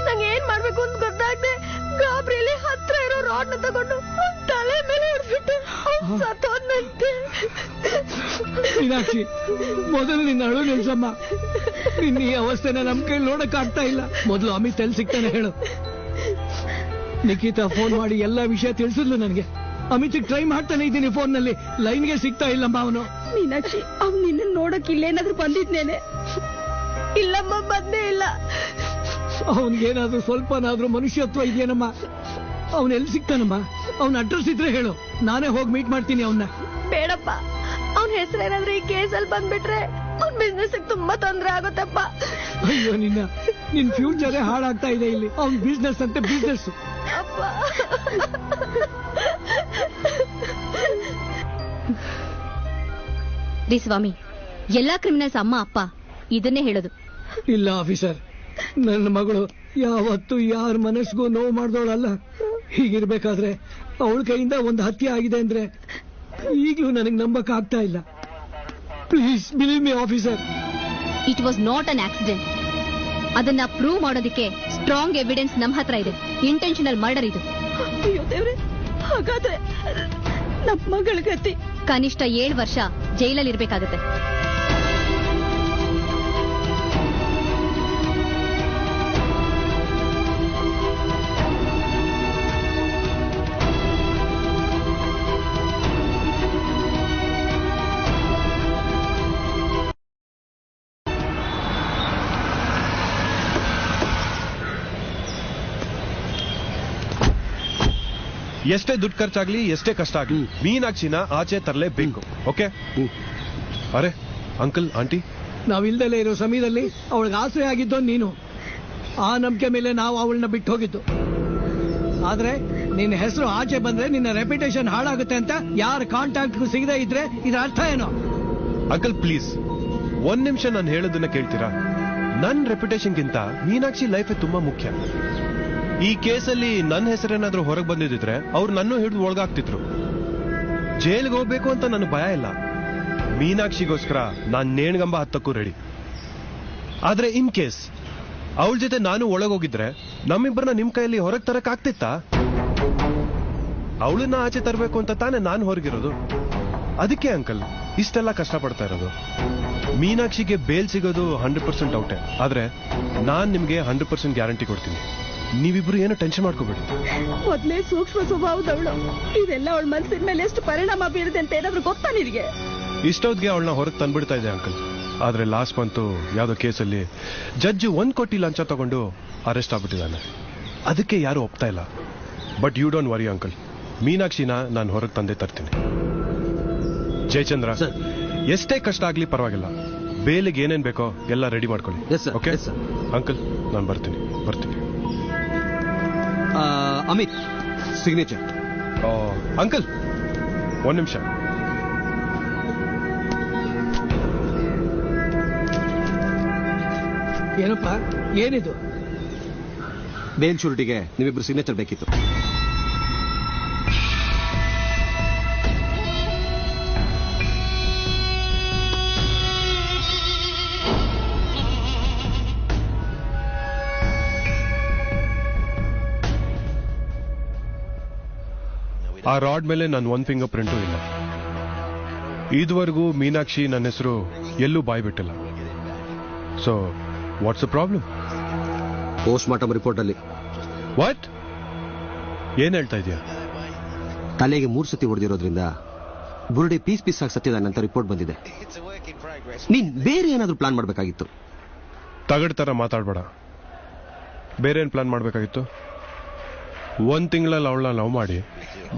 ನಂಗೆ ಏನ್ ಮಾಡ್ಬೇಕು ಅಂತ ಗೊತ್ತಾಗ್ದೆ ಗಾಬರಿಯಲ್ಲಿ ಹತ್ರ ಇರೋ ರಾಡ್ ನ ತಗೊಂಡು ಅವ್ನ್ ತಲೆ ಮೇಲೆ ಹೊಡ್ಬಿಟ್ಟು ಸತ್ತೋದ್ನಂತೆ. ಮೀನಾಕ್ಷಿ, ಮೊದಲು ನಿನ್ನ ಅಳು ನಿಲ್ಸಮ್ಮ. ನಿನ್ನ ಈ ಅವಸ್ಥೆನ ನಮ್ ಕೈ ನೋಡಕ್ ಆಗ್ತಾ ಇಲ್ಲ. ಮೊದಲು ಅಮಿತ್ ಎಲ್ಲಿ ಸಿಗ್ತಾನೆ ಹೇಳು. ನಿಖಿತಾ ಫೋನ್ ಮಾಡಿ ಎಲ್ಲಾ ವಿಷಯ ತಿಳಿಸಿದ್ಲು ನನಗೆ. ಅಮಿತ್ ಟ್ರೈ ಮಾಡ್ತಾನೆ ಇದ್ದೀನಿ ಫೋನ್ ನಲ್ಲಿ, ಲೈನ್ಗೆ ಸಿಗ್ತಾ ಇಲ್ಲಮ್ಮ ಅವನು. ಮೀನಾಕ್ಷಿ, ಅವ್ನು ನಿನ್ನ ನೋಡಕ್ ಇಲ್ಲೇನಾದ್ರೂ ಬಂದಿದ್ನೇನೆ? ಇಲ್ಲಮ್ಮ, ಬಂದೇ ಇಲ್ಲ. ಅವನ್ಗೇನಾದ್ರೂ ಸ್ವಲ್ಪನಾದ್ರೂ ಮನುಷ್ಯತ್ವ ಇದೆಯೇನಮ್ಮ? ಅವನ್ ಎಲ್ಲಿ ಸಿಗ್ತಾನಮ್ಮ? ಅವನ ಅಡ್ರೆಸ್ ಇದ್ರೆ ಹೇಳು, ನಾನೇ ಹೋಗಿ ಮೀಟ್ ಮಾಡ್ತೀನಿ ಅವನ್ನ. ಬೇಡಪ್ಪ, ಅವನ ಹೆಸರೇನಾದ್ರೂ ಈ ಕೇಸಲ್ಲಿ ಬಂದ್ಬಿಟ್ರೆ ಅವ್ನ ಬಿಸ್ನೆಸ್ ತುಂಬಾ ತೊಂದ್ರೆ ಆಗುತ್ತಪ್ಪ. ಅಯ್ಯೋ, ನಿನ್ ಫ್ಯೂಚರೇ ಹಾಳಾಗ್ತಾ ಇದೆ ಇಲ್ಲಿ. ಅವ್ನ್ ಬಿಸ್ನೆಸ್ ಅಂತೆ ಬಿಸ್ನೆಸ್. ರೀ ಸ್ವಾಮಿ, ಎಲ್ಲಾ ಕ್ರಿಮಿನಲ್ಸ್ ಅಮ್ಮ ಅಪ್ಪ ಇದನ್ನೇ ಹೇಳೋದು. ಇಲ್ಲ ಆಫೀಸರ್, ನನ್ನ ಮಗಳು ಯಾವತ್ತೂ ಯಾರ ಮನಸ್ಸಿಗೂ ನೋವು ಮಾಡ್ದವಳಲ್ಲ. ಹೀಗಿರ್ಬೇಕಾದ್ರೆ ಅವಳ ಕೈಯಿಂದ ಒಂದು ಹತ್ಯೆ ಆಗಿದೆ ಅಂದ್ರೆ ಈಗಲೂ ನನಗೆ ನಂಬಕ್ ಆಗ್ತಾ ಇಲ್ಲ. Please believe me officer. It was not an accident. ಅದನ್ನ ಪ್ರೂವ್ ಮಾಡೋದಕ್ಕೆ ಸ್ಟ್ರಾಂಗ್ ಎವಿಡೆನ್ಸ್ ನಮ್ಮ ಹತ್ರ ಇದೆ. ಇಂಟೆನ್ಷನಲ್ ಮರ್ಡರ್ ಇದು. ಅಯ್ಯೋ ದೇವ್ರೆ, ಹಾಗಾದ್ರೆ ನಮ್ಮ ಮಗಳ ಗತಿ ಕನಿಷ್ಠ 7 ವರ್ಷ ಜೈಲಲ್ಲಿ ಇರ್ಬೇಕಾಗತ್ತೆ. ಎಷ್ಟೇ ದುಡ್ಡು ಖರ್ಚಾಗ್ಲಿ, ಎಷ್ಟೇ ಕಷ್ಟ ಆಗ್ಲಿ, ಮೀನಾಕ್ಷಿನ ಆಚೆ ತರಲೇಬೇಕು. ಓಕೆ? ಅರೆ ಅಂಕಲ್, ಆಂಟಿ, ನಾವಿಲ್ದಲೇ ಇರೋ ಸಮಯದಲ್ಲಿ ಅವಳಿಗೆ ಆಸರೆ ಆಗಿದ್ದೋ ನೀನು. ಆ ನಂಬಿಕೆ ಮೇಲೆ ನಾವು ಅವಳನ್ನ ಬಿಟ್ಟು ಹೋಗಿದ್ದು. ಆದ್ರೆ ನಿನ್ನ ಹೆಸರು ಆಚೆ ಬಂದ್ರೆ ನಿನ್ನ ರೆಪ್ಯುಟೇಷನ್ ಹಾಳಾಗುತ್ತೆ ಅಂತ ಯಾರ ಕಾಂಟ್ಯಾಕ್ಟ್ ಸಿಗದೆ ಇದ್ರೆ ಇದರ ಅರ್ಥ ಏನೋ? ಅಂಕಲ್ ಪ್ಲೀಸ್, 1 ನಿಮಿಷ ನಾನು ಹೇಳೋದನ್ನ ಕೇಳ್ತೀರಾ? ನನ್ನ ರೆಪ್ಯುಟೇಷನ್ಗಿಂತ ಮೀನಾಕ್ಷಿ ಲೈಫ್ ತುಂಬಾ ಮುಖ್ಯ. ಈ ಕೇಸಲ್ಲಿ ನನ್ನ ಹೆಸರೇನಾದ್ರೂ ಹೊರಗೆ ಬಂದಿದ್ರೆ ಅವ್ರು ನನ್ನೂ ಹಿಡಿದು ಒಳಗಾಗ್ತಿದ್ರು. ಜೈಲ್ಗೆ ಹೋಗ್ಬೇಕು ಅಂತ ನನಗೆ ಭಯ ಇಲ್ಲ. ಮೀನಾಕ್ಷಿಗೋಸ್ಕರ ನಾನ್ ನೇಣ್ಗಂಬ ಹತ್ತಕ್ಕೂ ರೆಡಿ. ಆದ್ರೆ ಇನ್ ಕೇಸ್ ಅವಳ ಜೊತೆ ನಾನು ಒಳಗೋಗಿದ್ರೆ ನಮ್ಮಿಬ್ಬರನ್ನ ನಿಮ್ ಕೈಯಲ್ಲಿ ಹೊರಗೆ ತರಕ್ ಆಗ್ತಿತ್ತಾ? ಅವಳನ್ನ ಆಚೆ ತರಬೇಕು ಅಂತ ತಾನೇ ನಾನು ಹೊರಗಿರೋದು. ಅದಕ್ಕೆ ಅಂಕಲ್ ಇಷ್ಟೆಲ್ಲ ಕಷ್ಟಪಡ್ತಾ ಇರೋದು. ಮೀನಾಕ್ಷಿಗೆ ಬೇಲ್ ಸಿಗೋದು 100% ಔಟೆ. ಆದ್ರೆ ನಾನ್ ನಿಮ್ಗೆ 100% ಗ್ಯಾರಂಟಿ ಕೊಡ್ತೀನಿ. ನೀವಿಬ್ರು ಏನು ಟೆನ್ಷನ್ ಮಾಡ್ಕೋಬೇಡಿ. ಮೊದ್ಲೇ ಸೂಕ್ಷ್ಮ ಸ್ವಭಾವದವಳು. ಇದೆಲ್ಲ ಅವಳ ಮನಸ್ಸಿನ ಮೇಲೆ ಎಷ್ಟು ಪರಿಣಾಮ ಬೀರಿದೆ ಅಂತ ಏನಾದ್ರೂ ಗೊತ್ತಾ ನಿನಗೆ? ಇಷ್ಟೊತ್ತಿಗೆ ಅವಳನ್ನ ಹೊರಗೆ ತಂದ್ಬಿಡ್ತಾ ಇದೆ ಅಂಕಲ್. ಆದ್ರೆ ಲಾಸ್ಟ್ ಮಂತು ಯಾವ್ದೋ ಕೇಸಲ್ಲಿ ಜಡ್ಜ್ 1 ಕೋಟಿ ಲಂಚ ತಗೊಂಡು ಅರೆಸ್ಟ್ ಆಗ್ಬಿಟ್ಟಿದ್ದಾನೆ. ಅದಕ್ಕೆ ಯಾರು ಒಪ್ತಾ ಇಲ್ಲ. But you don't worry uncle, ಮೀನಾಕ್ಷಿನ ನಾನು ಹೊರಗೆ ತಂದೆ ತರ್ತೀನಿ. ಜಯಚಂದ್ರ, ಎಷ್ಟೇ ಕಷ್ಟ ಆಗ್ಲಿ ಪರವಾಗಿಲ್ಲ, ಬೇಲಿಗೆ ಏನೇನ್ ಬೇಕೋ ಎಲ್ಲ ರೆಡಿ ಮಾಡ್ಕೊಳ್ಳಿ. ಓಕೆ ಅಂಕಲ್, ನಾನು ಬರ್ತೀನಿ. ಅಮಿತ್, ಸಿಗ್ನೇಚರ್. ಅಂಕಲ್ ಒಂದ್ ನಿಮಿಷ. ಏನಪ್ಪ, ಏನಿದು? ಬೇಲ್ ಶೂರಿಟಿಗೆ ನೀವಿಬ್ರು ಸಿಗ್ನೇಚರ್ ಬೇಕಿತ್ತು. ಆ ರಾಡ್ ಮೇಲೆ ನನ್ನ ಒಂದ್ ಫಿಂಗರ್ ಪ್ರಿಂಟು ಇಲ್ಲ. ಇದುವರೆಗೂ ಮೀನಾಕ್ಷಿ ನನ್ನ ಹೆಸರು ಎಲ್ಲೂ ಬಾಯ್ ಬಿಟ್ಟಿಲ್ಲ. So what's the problem? Post mortem report ಅಲ್ಲಿ ವಾಟ್? ಏನ್ ಹೇಳ್ತಾ ಇದೀಯ? ತಲೆಗೆ 3 ಸತಿ ಹೊಡೆದಿರೋದ್ರಿಂದ ಬುರುಡೆ ಪೀಸ್ ಆಗಿ ಸತ್ತಿದಾನೆ ಅಂತ ರಿಪೋರ್ಟ್ ಬಂದಿದೆ. ನೀನ್ ಬೇರೆ ಏನಾದ್ರೂ ಪ್ಲಾನ್ ಮಾಡ್ಬೇಕಾಗಿತ್ತು. ತಗಡ್ ತರ ಮಾತಾಡ್ಬೇಡ. ಬೇರೆ ಏನ್ ಪ್ಲಾನ್ ಮಾಡ್ಬೇಕಾಗಿತ್ತು? 1 ತಿಂಗಳಲ್ಲಿ ಅವಳನ್ನ ಲವ್ ಮಾಡಿ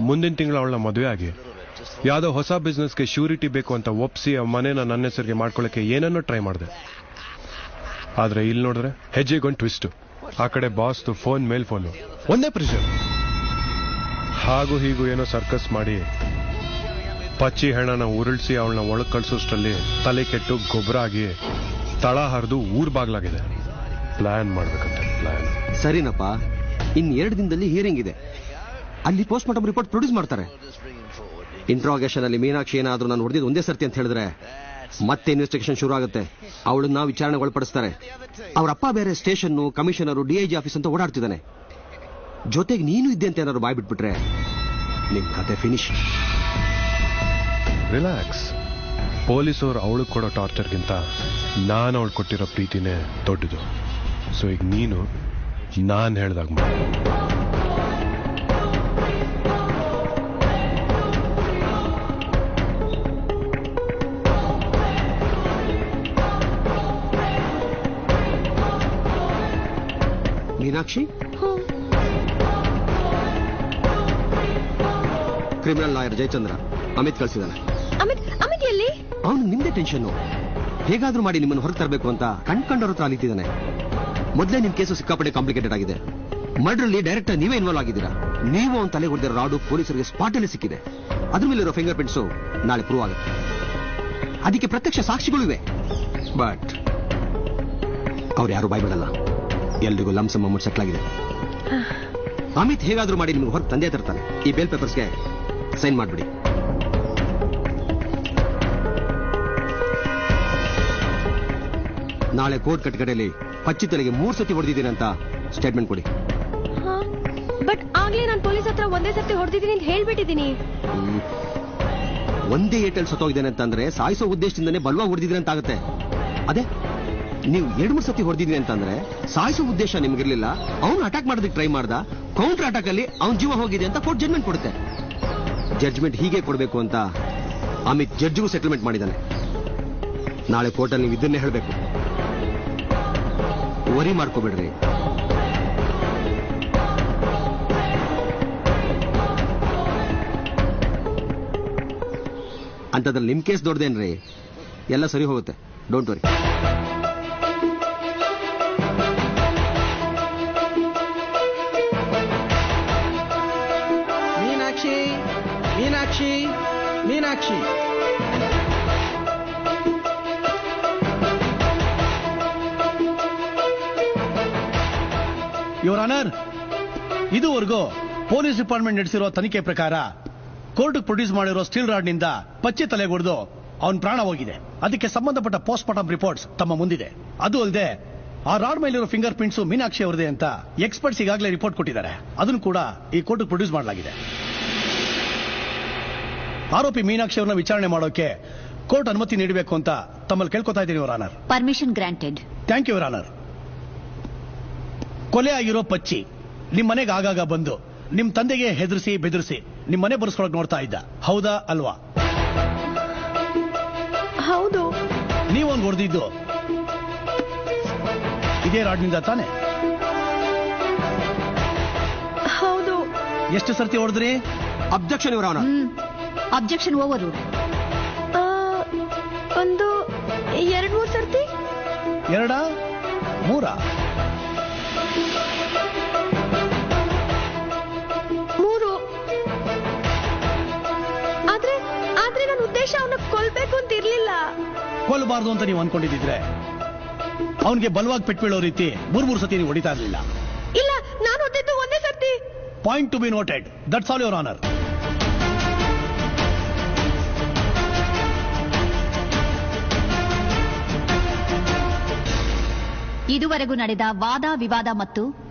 ಮುಂದಿನ ತಿಂಗಳ ಅವಳನ್ನ ಮದುವೆ ಆಗಿ ಯಾವ್ದೋ ಹೊಸ ಬಿಸ್ನೆಸ್ಗೆ ಶ್ಯೂರಿಟಿ ಬೇಕು ಅಂತ ಒಪ್ಸಿ ಆ ಮನೇನ ನನ್ನ ಹೆಸರಿಗೆ ಮಾಡ್ಕೊಳ್ಳಕ್ಕೆ ಏನನ್ನೋ ಟ್ರೈ ಮಾಡಿದೆ. ಆದ್ರೆ ಇಲ್ಲಿ ನೋಡಿದ್ರೆ ಹೆಜ್ಜೆಗೊಂದು ಟ್ವಿಸ್ಟ್. ಆ ಕಡೆ ಬಾಸ್ದು ಫೋನ್ ಮೇಲ್ ಫೋನು, ಒಂದೇ ಪ್ರೆಷರ್. ಹಾಗೂ ಹೀಗೂ ಏನೋ ಸರ್ಕಸ್ ಮಾಡಿ ಪಚ್ಚಿ ಹೆಣನ ಉರುಳಿಸಿ ಅವಳನ್ನ ಒಳಗ್ ಕಳ್ಸೋಷ್ಟರಲ್ಲಿ ತಲೆ ಕೆಟ್ಟು ಗೊಬ್ಬರ ಆಗಿ ತಳ ಹರಿದು ಊರ್ ಬಾಗ್ಲಾಗಿದೆ. Plan ಮಾಡ್ಬೇಕಂತೆ, plan. ಸರಿನಪ್ಪ, ಇನ್ 2 ದಿನದಲ್ಲಿ ಹಿಯರಿಂಗ್ ಇದೆ. ಅಲ್ಲಿ ಪೋಸ್ಟ್ ಮಾರ್ಟಮ್ ರಿಪೋರ್ಟ್ ಪ್ರೊಡ್ಯೂಸ್ ಮಾಡ್ತಾರೆ. ಇಂಟ್ರಾಗೇಷನ್ ಅಲ್ಲಿ ಮೀನಾಕ್ಷಿ ಏನಾದ್ರೂ ನಾನು ಹೊಡೆದಿದ್ದು ಒಂದೇ ಸರ್ತಿ ಅಂತ ಹೇಳಿದ್ರೆ ಮತ್ತೆ ಇನ್ವೆಸ್ಟಿಗೇಷನ್ ಶುರು ಆಗುತ್ತೆ. ಅವಳನ್ನ ವಿಚಾರಣೆಗೆ ಒಳಪಡಿಸ್ತಾರೆ. ಅವ್ರ ಅಪ್ಪ ಬೇರೆ ಸ್ಟೇಷನ್, ಕಮಿಷನರು, DIG ಆಫೀಸ್ ಅಂತ ಓಡಾಡ್ತಿದ್ದಾನೆ. ಜೊತೆಗೆ ನೀನು ಇದ್ದೆ ಅಂತ ಏನಾದ್ರು ಬಾಯ್ ಬಿಟ್ಬಿಟ್ರೆ ನಿಮ್ ಕತೆ ಫಿನಿಶ್. ರಿಲ್ಯಾಕ್ಸ್. ಪೊಲೀಸರು ಅವಳಿಗೆ ಕೊಡೋ ಟಾರ್ಚರ್ಗಿಂತ ನಾನು ಅವಳು ಕೊಟ್ಟಿರೋ ಪ್ರೀತಿನೇ ದೊಡ್ಡದು. ಸೊ ಈಗ ನೀನು ನಾನು ಹೇಳ್ದಾಗ ಮೀನಾಕ್ಷಿ ಕ್ರಿಮಿನಲ್ ಲಾಯರ್ ಜಯಚಂದ್ರ ಅಮಿತ್ ಕಳಿಸಿದಾನೆ. ಅಮಿತ್ ಎಲ್ಲಿ? ಅವನು ನಿಮ್ದೇ ಟೆನ್ಷನ್. ಹೇಗಾದ್ರೂ ಮಾಡಿ ನಿಮ್ಮನ್ನು ಹೊರಗೆ ತರಬೇಕು ಅಂತ ಕಣ್ಕಂಡವ್ರ ಹತ್ರ ಅಲಿತಿದ್ದಾನೆ. ಮೊದಲೇ ನಿಮ್ ಕೇಸು ಸಿಕ್ಕಾಪಟ್ಟೆ ಕಾಂಪ್ಲಿಕೇಟೆಡ್ ಆಗಿದೆ. ಮರ್ಡರ್ಲಿ ಡೈರೆಕ್ಟ್ ನೀವೇ ಇನ್ವಾಲ್ವ್ ಆಗಿದ್ದೀರಾ. ನೀವು ಅವನ ತಲೆ ಹೊಡೆದಿರೋ ರಾಡು ಪೊಲೀಸರಿಗೆ ಸ್ಪಾಟ್ ಅಲ್ಲಿ ಸಿಕ್ಕಿದೆ. ಅದ್ರ ಮೇಲಿರೋ ಫಿಂಗರ್ ಪ್ರಿಂಟ್ಸು ನಾಳೆ ಪ್ರೂವ್ ಆಗುತ್ತೆ. ಅದಕ್ಕೆ ಪ್ರತ್ಯಕ್ಷ ಸಾಕ್ಷಿಗಳು ಇವೆ. ಬಟ್ ಅವ್ರು ಯಾರು ಬಾಯ್ ಬಿಡಲ್ಲ. ಎಲ್ರಿಗೂ ಲಂಸಮ್ ಅಮೌಂಟ್ ಸೆಟ್ಲ್ ಆಗಿದೆ. ಅಮಿತ್ ಹೇಗಾದ್ರೂ ಮಾಡಿ ನಿಮ್ಗೆ ಹೊರಗೆ ತಂದೆ ತರ್ತಾನೆ. ಈ ಬೇಲ್ ಪೇಪರ್ಸ್ಗೆ ಸೈನ್ ಮಾಡ್ಬಿಡಿ. ನಾಳೆ ಕೋರ್ಟ್ ಕಟ್ಟಕಡೆಯಲ್ಲಿ ಪಚ್ಚಿತಲೆಗೆ 3 ಸತಿ ಹೊಡೆದಿದ್ದೀನಿ ಅಂತ ಸ್ಟೇಟ್ಮೆಂಟ್ ಕೊಡಿ. ಬಟ್ ಆಗ್ಲೇ ನಾನು ಪೊಲೀಸ್ ಹತ್ರ ಒಂದೇ ಸತಿ ಹೊಡೆದಿದ್ದೀನಿ ಅಂತ ಹೇಳ್ಬಿಟ್ಟಿದ್ದೀನಿ. ಒಂದೇ ಏಟಲ್ಲಿ ಸತ್ತೋಗಿದ್ದೇನೆ ಅಂತಂದ್ರೆ ಸಾಯಿಸೋ ಉದ್ದೇಶದಿಂದನೇ ಬಲವಾಗಿ ಹೊಡೆದಿದ್ರೆ ಅಂತ ಆಗುತ್ತೆ. ಅದೇ ನೀವು 2-3 ಸತಿ ಹೊಡೆದಿದ್ರಿ ಅಂತಂದ್ರೆ ಸಾಯಿಸೋ ಉದ್ದೇಶ ನಿಮ್ಗಿರ್ಲಿಲ್ಲ. ಅವನು ಅಟ್ಯಾಕ್ ಮಾಡೋದಕ್ಕೆ ಟ್ರೈ ಮಾಡ್ದ. ಕೌಂಟರ್ ಅಟ್ಯಾಕ್ ಅಲ್ಲಿ ಅವನ ಜೀವ ಹೋಗಿದೆ ಅಂತ ಕೋರ್ಟ್ ಜಡ್ಜ್ಮೆಂಟ್ ಕೊಡುತ್ತೆ. ಜಡ್ಜ್ಮೆಂಟ್ ಹೀಗೆ ಕೊಡಬೇಕು ಅಂತ ಅಮಿತ್ ಜಡ್ಜ್ಗೂ ಸೆಟಲ್ಮೆಂಟ್ ಮಾಡಿದ್ದಾನೆ. ನಾಳೆ ಕೋರ್ಟಲ್ಲಿ ನೀವು ಇದನ್ನೇ ಹೇಳಬೇಕು. ವರಿ ಮಾಡ್ಕೋಬೇಡ್ರಿ. ಅಂತದ್ರಲ್ಲಿ ನಿಮ್ ಕೇಸ್ ದೊಡ್ಡದೇನ್ರಿ, ಎಲ್ಲ ಸರಿ ಹೋಗುತ್ತೆ. Don't worry. Meenakshi, Meenakshi, Meenakshi. Your honour, ಇದುವರೆಗೂ ಪೊಲೀಸ್ ಡಿಪಾರ್ಟ್ಮೆಂಟ್ ನಡೆಸಿರೋ ತನಿಖೆ ಪ್ರಕಾರ ಕೋರ್ಟ್ ಪ್ರೊಡ್ಯೂಸ್ ಮಾಡಿರೋ ಸ್ಟೀಲ್ ರಾಡ್ ನಿಂದ ಪಚ್ಚೆ ತಲೆಗೊಡೆದು ಅವನ್ ಪ್ರಾಣ ಹೋಗಿದೆ. ಅದಕ್ಕೆ ಸಂಬಂಧಪಟ್ಟ ಪೋಸ್ಟ್ ಮಾರ್ಟಮ್ ರಿಪೋರ್ಟ್ಸ್ ತಮ್ಮ ಮುಂದಿದೆ. ಅದು ಅಲ್ಲದೆ ಆ ರಾಡ್ ಮೇಲಿರೋ ಫಿಂಗರ್ ಪ್ರಿಂಟ್ಸ್ ಮೀನಾಕ್ಷಿ ಅವರದೇ ಅಂತ ಎಕ್ಸ್ಪರ್ಟ್ಸ್ ಈಗಾಗಲೇ ರಿಪೋರ್ಟ್ ಕೊಟ್ಟಿದ್ದಾರೆ. ಅದನ್ನು ಕೂಡ ಈ ಕೋರ್ಟ್ ಪ್ರೊಡ್ಯೂಸ್ ಮಾಡಲಾಗಿದೆ. ಆರೋಪಿ ಮೀನಾಕ್ಷಿ ಅವರನ್ನ ವಿಚಾರಣೆ ಮಾಡೋಕೆ ಕೋರ್ಟ್ ಅನುಮತಿ ನೀಡಬೇಕು ಅಂತ ತಮ್ಮಲ್ಲಿ ಕೇಳ್ಕೊತಾ ಇದ್ದೀನಿ your honour. Permission granted. Thank you your honour. ಕೊಲೆ ಆಗಿರೋ ಪಚ್ಚಿ ನಿಮ್ ಮನೆಗೆ ಆಗಾಗ ಬಂದು ನಿಮ್ ತಂದೆಗೆ ಹೆದರಿಸಿ ಬೆದರಿಸಿ ನಿಮ್ ಮನೆ ಬರ್ಸ್ಕೊಳಕ್ ನೋಡ್ತಾ ಇದ್ದ, ಹೌದಾ ಅಲ್ವಾ? ಹೌದು. ನೀವೊಂದು ಹೊಡೆದಿದ್ದು ಇದೇ ರಾಡ್ನಿಂದ ತಾನೆ? ಹೌದು. ಎಷ್ಟು ಸರ್ತಿ ಹೊಡೆದ್ರಿ? Objection your honour. Objection overruled. ಒಂದು 2-3 ಸರ್ತಿ. 2-3? 3. ಆದ್ರೆ ನನ್ನ ಉದ್ದೇಶ ಅವನ ಕೊಲ್ಬೇಕು ಅಂತ ಇರ್ಲಿಲ್ಲ. ಕೊಲ್ಲಬಾರ್ದು ಅಂತ ನೀವು ಅನ್ಕೊಂಡಿದ್ರೆ ಅವನಿಗೆ ಬಲವಾಗಿ ಪೆಟ್ಟು ಬೀಳೋ ರೀತಿ 3 ಸತಿ ನೀವು ಹೊಡಿತಾ ಇರಲಿಲ್ಲ. ಇಲ್ಲ, ನಾನು ಹೊಡೆದಿದ್ದು ಒಂದೇ ಸರ್ತಿ. Point to be noted. That's all your honour. ಇದುವರೆಗೂ ನಡೆದ ವಾದ ವಿವಾದ ಮತ್ತು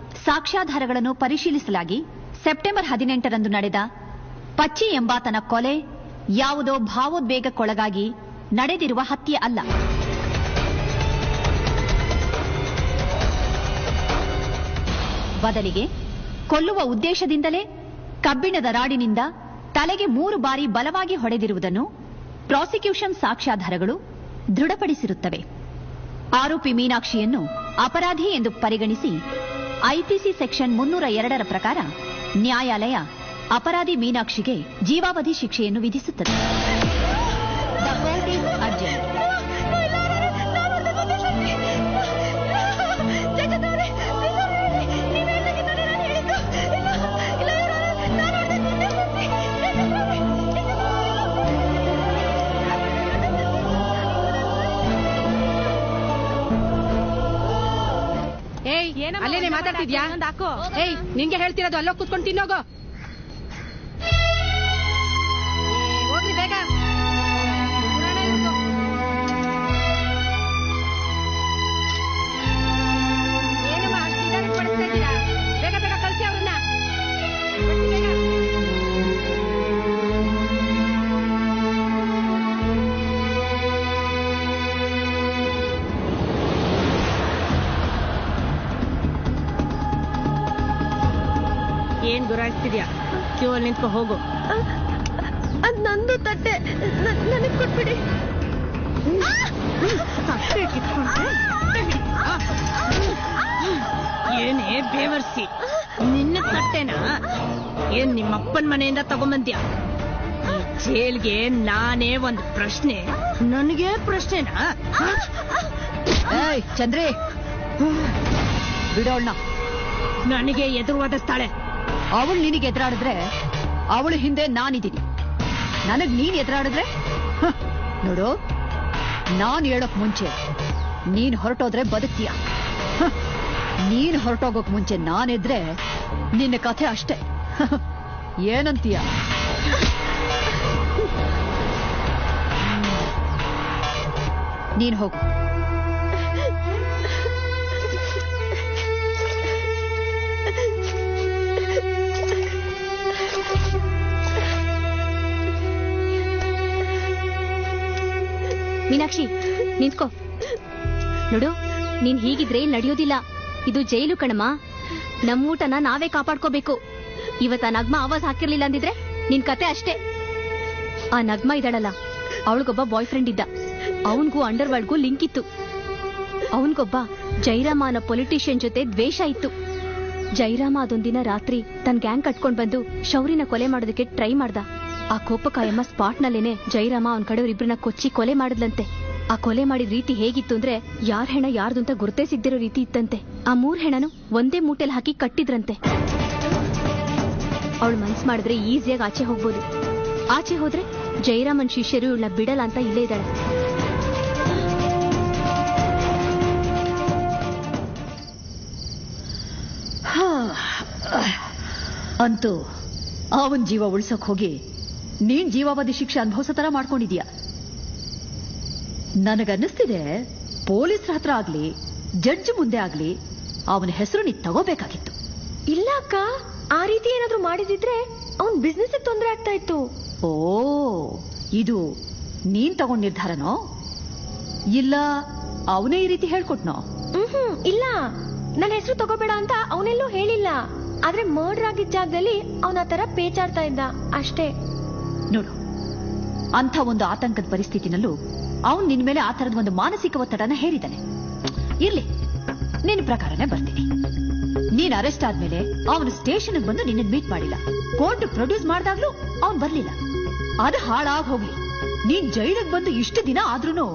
ಸಾಕ್ಷ್ಯಾಧಾರಗಳನ್ನು ಪರಿಶೀಲಿಸಲಾಗಿ ಸೆಪ್ಟೆಂಬರ್ 18ರಂದು ನಡೆದ ಪಚ್ಚಿ ಎಂಬಾತನ ಕೊಲೆ ಯಾವುದೋ ಭಾವೋದ್ವೇಗಕ್ಕೊಳಗಾಗಿ ನಡೆದಿರುವ ಹತ್ಯೆ ಅಲ್ಲ. ಬದಲಿಗೆ ಕೊಲ್ಲುವ ಉದ್ದೇಶದಿಂದಲೇ ಕಬ್ಬಿಣದ ರಾಡಿನಿಂದ ತಲೆಗೆ 3 ಬಾರಿ ಬಲವಾಗಿ ಹೊಡೆದಿರುವುದನ್ನು ಪ್ರಾಸಿಕ್ಯೂಷನ್ ಸಾಕ್ಷ್ಯಾಧಾರಗಳು ದೃಢಪಡಿಸಿರುತ್ತವೆ. ಆರೋಪಿ ಮೀನಾಕ್ಷಿಯನ್ನು ಅಪರಾಧಿ ಎಂದು ಪರಿಗಣಿಸಿ ಐಪಿಸಿ ಸೆಕ್ಷನ್ 302ರ ಪ್ರಕಾರ ನ್ಯಾಯಾಲಯ ಅಪರಾಧಿ ಮೀನಾಕ್ಷಿಗೆ ಜೀವಾವಧಿ ಶಿಕ್ಷೆಯನ್ನು ವಿಧಿಸುತ್ತದೆ. The court is adjourned. ಅಲ್ಲೇನೆ ಮಾತಾಡ್ತಿದ್ಯಾ? ಏಯ್, ನಿಂಗೆ ಹೇಳ್ತಿರೋದು ಅಲ್ಲೋ ಕೂತ್ಕೊಂಡು ತಿನ್ನೋಗೋ. ಹೋಗ್ರಿ ಬೇಗ. ಏನಮ್ಮ ಅಷ್ಟು ನಿಧಾನಕ್ಕೆ ಪಡಿಸ್ತಾ ಇದ್ದೀರಾ? ಬೇಗ ಬೇಗ ಕಳ್ಸಿ ಅವ್ರನ್ನ. ಬೇಗ. ಏನ್ ಗುರಾಯಿಸ್ತಿದ್ಯಾ? ಕ್ಯೂ ಅಲ್ಲಿ ನಿಂತ್ಕೊ ಹೋಗು. ಅದ್ ನಂದು ತಟ್ಟೆ, ನನಗ್ ಕೊಟ್ಬಿಡಿ. ಏನೇ ಬೇವರ್ಸಿ, ನಿನ್ನ ತಟ್ಟೆನಾ? ಏನ್ ನಿಮ್ಮಪ್ಪನ್ ಮನೆಯಿಂದ ತಗೊಂಬಂದ್ಯಾ? ಈ ಜೈಲ್ಗೆ ನಾನೇ ಒಂದು ಪ್ರಶ್ನೆ, ನನಗೆ ಪ್ರಶ್ನೆನಾ? ಚಂದ್ರಿ, ಬಿಡೋಣ. ನನಗೆ ಎದುರು ಒದಸ್ತಾಳೆ. ಅವಳು ನಿನಗೆ ಎದುರಾಡಿದ್ರೆ ಅವಳು ಹಿಂದೆ ನಾನಿದ್ದೀನಿ. ನನಗ್ ನೀನ್ ಎದುರಾಡಿದ್ರೆ ನೋಡು, ನಾನ್ ಹೇಳೋಕ್ ಮುಂಚೆ ನೀನ್ ಹೊರಟೋದ್ರೆ ಬದುಕ್ತೀಯ. ನೀನ್ ಹೊರಟೋಗೋಕ್ ಮುಂಚೆ ನಾನಿದ್ರೆ ನಿನ್ನ ಕಥೆ ಅಷ್ಟೇ. ಏನಂತೀಯ? ನೀನ್ ಹೋಗು. ಮೀನಾಕ್ಷಿ, ನಿಂತ್ಕೋ. ನೋಡು, ನೀನ್ ಹೀಗಿದ್ರೆ ಇಲ್ಲಿ ನಡೆಯೋದಿಲ್ಲ. ಇದು ಜೈಲು ಕಣಮ್ಮ. ನಮ್ಮ ಊಟನ ನಾವೇ ಕಾಪಾಡ್ಕೋಬೇಕು. ಇವತ್ತ ನಗ್ಮ ಆವಾಜ್ ಹಾಕಿರ್ಲಿಲ್ಲ ಅಂದಿದ್ರೆ ನಿನ್ ಕತೆ ಅಷ್ಟೇ. ಆ ನಗ್ಮ ಇದ್ದಾಳಲ್ಲ, ಅವಳಿಗೊಬ್ಬ ಬಾಯ್ ಫ್ರೆಂಡ್ ಇದ್ದ. ಅವನ್ಗೂ ಅಂಡರ್ ವರ್ಲ್ಡ್ಗೂ ಲಿಂಕ್ ಇತ್ತು. ಅವನ್ಗೊಬ್ಬ ಜೈರಾಮ ಅನ್ನೋ ಪೊಲಿಟಿಷಿಯನ್ ಜೊತೆ ದ್ವೇಷ ಇತ್ತು. ಜೈರಾಮ ಅದೊಂದಿನ ರಾತ್ರಿ ತನ್ ಗ್ಯಾಂಗ್ ಕಟ್ಕೊಂಡ್ ಬಂದು ಶೌರಿನ ಕೊಲೆ ಮಾಡೋದಕ್ಕೆ ಟ್ರೈ ಮಾಡ್ದ. ಆ ಕೋಪಕಾಯಮ್ಮ ಸ್ಪಾಟ್ ನಲ್ಲೇನೆ ಜೈರಾಮ ಅವನ್ ಕಡೆಯವ್ರಿಬ್ರನ್ನ ಕೊಚ್ಚಿ ಕೊಲೆ ಮಾಡಿದ್ಲಂತೆ. ಆ ಕೊಲೆ ಮಾಡಿದ ರೀತಿ ಹೇಗಿತ್ತು ಅಂದ್ರೆ ಯಾರ್ ಹೆಣ ಯಾರ್ದು ಅಂತ ಗುರ್ತೇ ಸಿಗ್ದಿರೋ ರೀತಿ ಇತ್ತಂತೆ. ಆ 3 ಹೆಣನು ಒಂದೇ ಮೂಟೆಲ್ ಹಾಕಿ ಕಟ್ಟಿದ್ರಂತೆ. ಅವಳು ಮನ್ಸ್ ಮಾಡಿದ್ರೆ ಈಸಿಯಾಗಿ ಆಚೆ ಹೋಗ್ಬೋದು. ಆಚೆ ಹೋದ್ರೆ ಜೈರಾಮನ್ ಶಿಷ್ಯರು ಇವಳನ್ನ ಬಿಡಲ್ಲ ಅಂತ ಇಲ್ಲೇ ಇದ್ದಾಳೆ. ಅಂತೂ ಅವನ್ ಜೀವ ಉಳ್ಸಕ್ ಹೋಗಿ ನೀನ್ ಜೀವಾವಧಿ ಶಿಕ್ಷೆ ಅನುಭವಿಸೋ ತರ ಮಾಡ್ಕೊಂಡಿದ್ಯಾ. ನನಗನ್ನಿಸ್ತಿದೆ ಪೊಲೀಸರ ಹತ್ರ ಆಗ್ಲಿ ಜಡ್ಜ್ ಮುಂದೆ ಆಗ್ಲಿ ಅವನ ಹೆಸರು ನೀ ತಗೋಬೇಕಾಗಿತ್ತು. ಇಲ್ಲ ಅಕ್ಕ, ಆ ರೀತಿ ಏನಾದ್ರೂ ಮಾಡಿದಿದ್ರೆ ಅವನ್ ಬಿಸ್ನೆಸ್ ತೊಂದರೆ ಆಗ್ತಾ ಇತ್ತು. ಓ, ಇದು ನೀನ್ ತಗೊಂಡ್ ನಿರ್ಧಾರನೋ ಇಲ್ಲ ಅವನೇ ಈ ರೀತಿ ಹೇಳ್ಕೊಟ್ನೋ? ಇಲ್ಲ, ನನ್ನ ಹೆಸರು ತಗೋಬೇಡ ಅಂತ ಅವನೆಲ್ಲೂ ಹೇಳಿಲ್ಲ. ಆದ್ರೆ ಮರ್ಡರ್ ಆಗಿದ್ದ ಜಾಗದಲ್ಲಿ ಅವನ ಆ ತರ ಪೇಚಾಡ್ತಾ ಇದ್ದ ಅಷ್ಟೇ. ನೋಡು, ಅಂಥ ಒಂದು ಆತಂಕದ ಪರಿಸ್ಥಿತಿನಲ್ಲೂ ಅವನು ನಿನ್ ಮೇಲೆ ಆ ತರದ ಒಂದು ಮಾನಸಿಕ ಒತ್ತಡನ ಹೇರಿದ್ದಾನೆ. ಇರ್ಲಿ, ನಿನ್ ಪ್ರಕಾರನೇ ಬರ್ತೀನಿ. ನೀನ್ ಅರೆಸ್ಟ್ ಆದ್ಮೇಲೆ ಅವನು ಸ್ಟೇಷನ್ ಬಂದು ನಿನ್ನ ಮೀಟ್ ಮಾಡಿಲ್ಲ. ಕೋರ್ಟ್ ಪ್ರೊಡ್ಯೂಸ್ ಮಾಡ್ದಾಗ್ಲೂ ಅವನ್ ಬರ್ಲಿಲ್ಲ. ಅದು ಹಾಳಾಗ್ ಹೋಗ್ಲಿ, ನೀನ್ ಜೈಲಿಗೆ ಬಂದು ಇಷ್ಟು ದಿನ ಆದ್ರೂನು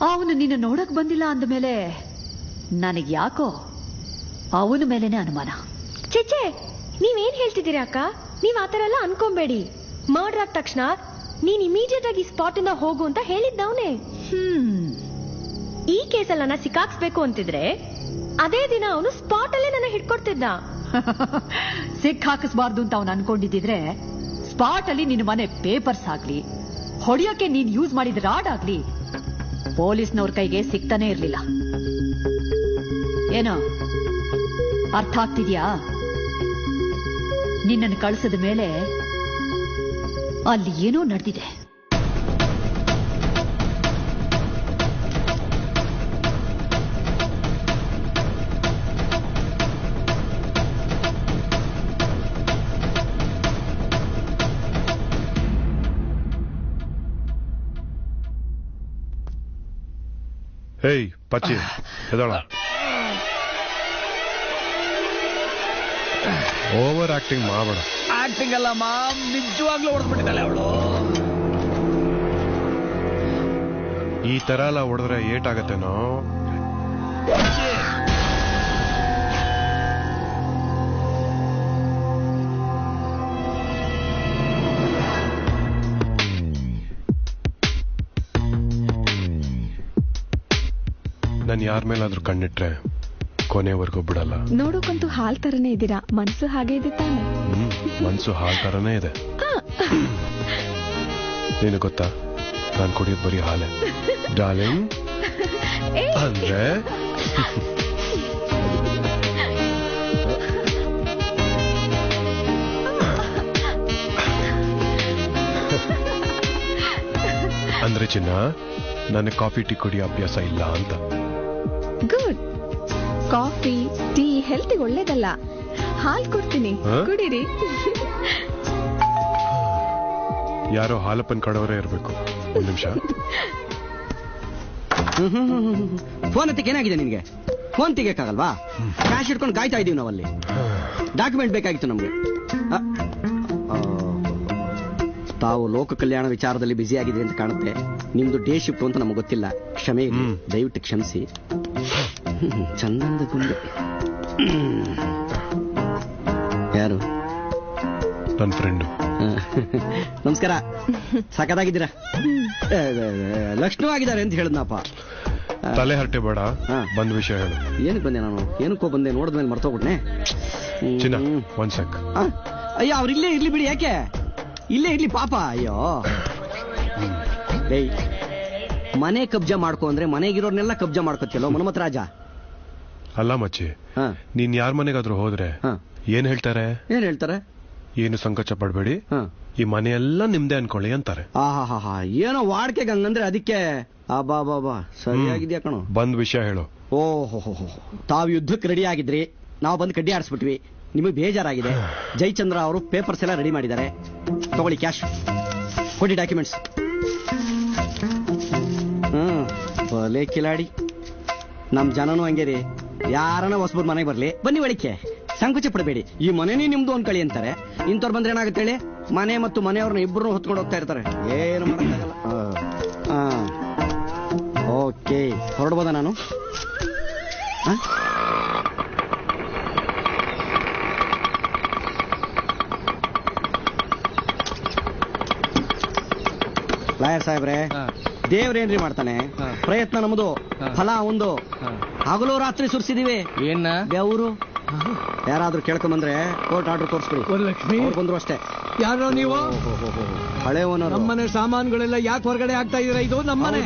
ಅವನು ನಿನ್ನ ನೋಡಕ್ ಬಂದಿಲ್ಲ ಅಂದಮೇಲೆ ನನಗ್ ಯಾಕೋ ಅವನ ಮೇಲೇನೆ ಅನುಮಾನ. ಚೇಚೆ, ನೀವೇನ್ ಹೇಳ್ತಿದ್ದೀರಿ ಅಕ್ಕ? ನೀವ್ ಆತರ ಎಲ್ಲ ಅನ್ಕೊಂಬೇಡಿ. ಮರ್ಡರ್ ಆದ ತಕ್ಷಣ ನೀನ್ ಇಮಿಡಿಯೇಟ್ ಆಗಿ ಸ್ಪಾಟ್ ಇಂದ ಹೋಗು ಅಂತ ಹೇಳಿದ್ದವನೇ. ಈ ಕೇಸಲ್ಲಿ ನನ್ನ ಸಿಕ್ಕಾಕ್ಸ್ಬೇಕು ಅಂತಿದ್ರೆ ಅದೇ ದಿನ ಅವನು ಸ್ಪಾಟ್ ಅಲ್ಲೇ ನನ್ನ ಹಿಡ್ಕೊಡ್ತಿದ್ದ. ಸಿಕ್ ಹಾಕಿಸ್ಬಾರ್ದು ಅಂತ ಅವನು ಅನ್ಕೊಂಡಿದ್ರೆ ಸ್ಪಾಟ್ ಅಲ್ಲಿ ನಿನ್ನ ಮನೆ ಪೇಪರ್ಸ್ ಆಗ್ಲಿ, ಹೊಡಿಯೋಕೆ ನೀನ್ ಯೂಸ್ ಮಾಡಿದ ರಾಡ್ ಆಗ್ಲಿ ಪೊಲೀಸ್ನವ್ರ ಕೈಗೆ ಸಿಗ್ತಾನೆ ಇರ್ಲಿಲ್ಲ. ಏನೋ ಅರ್ಥ ಆಗ್ತಿದ್ಯಾ? ನಿನ್ನನ್ನು ಕಳಿಸಿದ ಮೇಲೆ ಅಲ್ಲಿ ಏನೋ ನಡೆದಿದೆ. ಹೇಯ್ ಪಚ್ಚಿ, ಎದಳ. ಓವರ್ ಆಕ್ಟಿಂಗ್ ಮಾಡಬೇಡ. ಆಕ್ಟಿಂಗ್ ಅಲ್ಲ ಮಾಮ್, ನಿಜವಾಗ್ಲೂ ಹೊಡೆದ್ಬಿಟ್ಟಿದ್ದಾಳೆ ಅವಳು. ಈ ತರ ಎಲ್ಲ ಹೊಡೆದ್ರೆ ಏಟಾಗತ್ತೇನೋ. ನಾನು ಯಾರ ಮೇಲಾದ್ರೂ ಕಣ್ಣಿಟ್ರೆ ಕೊನೆವರೆಗೂ ಬಿಡಲ್ಲ. ನೋಡೋಕಂತೂ ಹಾಲ್ ತರನೇ ಇದ್ದೀರಾ, ಮನ್ಸು ಹಾಗೆ ಇದೆ ತಾನೆ? ಮನ್ಸು ಹಾಲ್ ತರನೇ ಇದೆ. ನೀನು ಗೊತ್ತಾ, ನಾನು ಕುಡಿಯೋದು ಬರೀ ಹಾಲೆ ಡಾರ್ಲಿಂಗ್. ಅಂದ್ರೆ ಅಂದ್ರೆ ಚಿನ್ನ, ನನಗೆ ಕಾಫಿ ಟೀ ಕುಡಿಯೋ ಅಭ್ಯಾಸ ಇಲ್ಲ ಅಂತ. ಗುಡ್. ಕಾಫಿ ಟೀ ಹೆಲ್ತ್ ಒಳ್ಳೇದಲ್ಲ. ಹಾಲ್ ಕೊಡ್ತೀನಿ, ಕುಡೀರಿ. ಯಾರೋ ಹಾಲಪ್ಪನ್ ಕಡವರೇ ಇರ್ಬೇಕು. ಒಂದ್ ನಿಮಿಷ. ಫೋನ್ ಹತ್ತಕ್ಕೆ ಏನಾಗಿದೆ ನಿನ್ಗೆ? ಫೋನ್ ತೆಗಿಯಕ್ಕಾಗಲ್ವಾ? ಕ್ಯಾಶ್ ಇಟ್ಕೊಂಡು ಕಾಯ್ತಾ ಇದೀವಿ ನಾವಲ್ಲಿ. ಡಾಕ್ಯುಮೆಂಟ್ ಬೇಕಾಗಿತ್ತು ನಮ್ಗೆ. ತಾವು ಲೋಕ ಕಲ್ಯಾಣ ವಿಚಾರದಲ್ಲಿ ಬ್ಯುಸಿ ಆಗಿದೆ ಅಂತ ಕಾಣುತ್ತೆ. ನಿಮ್ದು ಡೇ ಶಿಫ್ಟ್ ಅಂತ ನಮಗೆ ಗೊತ್ತಿಲ್ಲ, ಕ್ಷಮೆ ಇರಲಿ, ದಯವಿಟ್ಟು ಕ್ಷಮಿಸಿ. ಚಂದದ ಗುಂಡು. ಯಾರು? ನನ್ನ ಫ್ರೆಂಡು. ನಮಸ್ಕಾರ. ಸಖತ್ತಾಗಿದ್ದೀರಾ? ಲಕ್ಷ್ಣವಾಗಿದ್ದಾರೆ ಅಂತ ಹೇಳಿದ್ನಪ್ಪ. ತಲೆ ಹರಟೆ ಬೇಡ, ಬಂದ್ ವಿಷಯ ಹೇಳು. ಏನಕ್ಕೆ ಬಂದೆ ನಾನು? ಏನಕ್ಕೋ ಬಂದೆ, ನೋಡಿದ್ಮೇಲೆ ಮರ್ತೋಗ್ಬಿಟ್ನೆ. ಚಿನ್ನ ಒಂದ್ ಸೆಕ್. ಅಯ್ಯೋ, ಅವ್ರು ಇಲ್ಲೇ ಇರ್ಲಿ ಬಿಡಿ. ಯಾಕೆ? ಇಲ್ಲೇ ಇರ್ಲಿ ಪಾಪ. ಅಯ್ಯೋ, ಏಯ್, ಮನೆ ಕಬ್ಜಾ ಮಾಡ್ಕೊ ಅಂದ್ರೆ ಮನೆಗಿರೋರ್ನೆಲ್ಲ ಕಬ್ಜಾ ಮಾಡ್ಕೊತಿಯಲ್ಲೋ ಮನ್ಮತ್ ರಾಜ. ಅಲ್ಲ ಮಚ್ಚಿ, ನೀನ್ ಯಾರ ಮನೆಗಾದ್ರೂ ಹೋದ್ರೆ ಏನ್ ಹೇಳ್ತಾರೆ? ಏನ್ ಹೇಳ್ತಾರೆ? ಏನು ಸಂಕೋಚ ಪಡ್ಬೇಡಿ, ಈ ಮನೆಯೆಲ್ಲ ನಿಮ್ದೆ ಅನ್ಕೊಳ್ಳಿ ಅಂತಾರೆ. ಆಹಾ, ಏನೋ ವಾಡ್ಕೆಗೆ ಹಂಗಂದ್ರೆ ಅದಕ್ಕೆ. ಬಾ ಸರಿಯಾಗಿದ್ಯಾ ಕಣೋ. ಬಂದ್ ವಿಷಯ ಹೇಳು. ಓಹೋ, ತಾವು ಯುದ್ಧಕ್ಕೆ ರೆಡಿ ಆಗಿದ್ರಿ, ನಾವು ಬಂದು ಕಡ್ಡಿ ಆಡಿಸ್ಬಿಟ್ವಿ. ನಿಮಗೆ ಬೇಜಾರಾಗಿದೆ. ಜಯಚಂದ್ರ ಅವರು ಪೇಪರ್ಸ್ ಎಲ್ಲ ರೆಡಿ ಮಾಡಿದ್ದಾರೆ. ತಗೊಳ್ಳಿ ಕ್ಯಾಶ್, ಕೊಡಿ ಡಾಕ್ಯುಮೆಂಟ್ಸ್. ಭಲೇ ಕಿಲಾಡಿ. ನಮ್ ಜನನೂ ಹಂಗೆ ರೀ. ಯಾರನ್ನ ಹೊಸಬರ್ ಮನೆಗೆ ಬರ್ಲಿ, ಬನ್ನಿ ಒಳಿಕೆ, ಸಂಕೋಚ ಪಡಬೇಡಿ, ಈ ಮನೆನೇ ನಿಮ್ದು ಅನ್ಕಳಿ ಅಂತಾರೆ. ಇಂಥವ್ರು ಬಂದ್ರೆ ಏನಾಗುತ್ತೆ ಹೇಳಿ? ಮನೆ ಮತ್ತು ಮನೆಯವ್ರನ್ನ ಇಬ್ಬರು ಹೊತ್ಕೊಂಡು ಹೋಗ್ತಾ ಇರ್ತಾರೆ. ಏನು ಮಾಡಕ್ಕಾಗಲ್ಲ. ಓಕೆ, ಹೊರಡ್ಬೋದಾ ನಾನು? ಲಾಯರ್ ಸಾಹೇಬ್ರೆ, ದೇವ್ರೇನ್ರಿ ಮಾಡ್ತಾನೆ? ಪ್ರಯತ್ನ ನಮ್ದು, ಫಲ ಒಂದು. ಹಗಲು ರಾತ್ರಿ ಸುರಿಸಿದೀವಿ. ಏನ ಬೆವರು? ಯಾರಾದ್ರೂ ಕೇಳ್ಕೊಂಬಂದ್ರೆ ಕೋರ್ಟ್ ಆರ್ಡರ್ ತೋರಿಸ್ಬಿಡಿ. ಅವ್ರು ಬಂದ್ರು ಅಷ್ಟೇ. ಯಾರೋ ನೀವು? ಹಳೆ ಓನರ್. ನಮ್ಮನೆ ಸಾಮಾನುಗಳೆಲ್ಲ ಯಾಕೆ ಹೊರಗಡೆ ಆಗ್ತಾ ಇದೀರಾ? ಇದು ನಮ್ಮನೆ.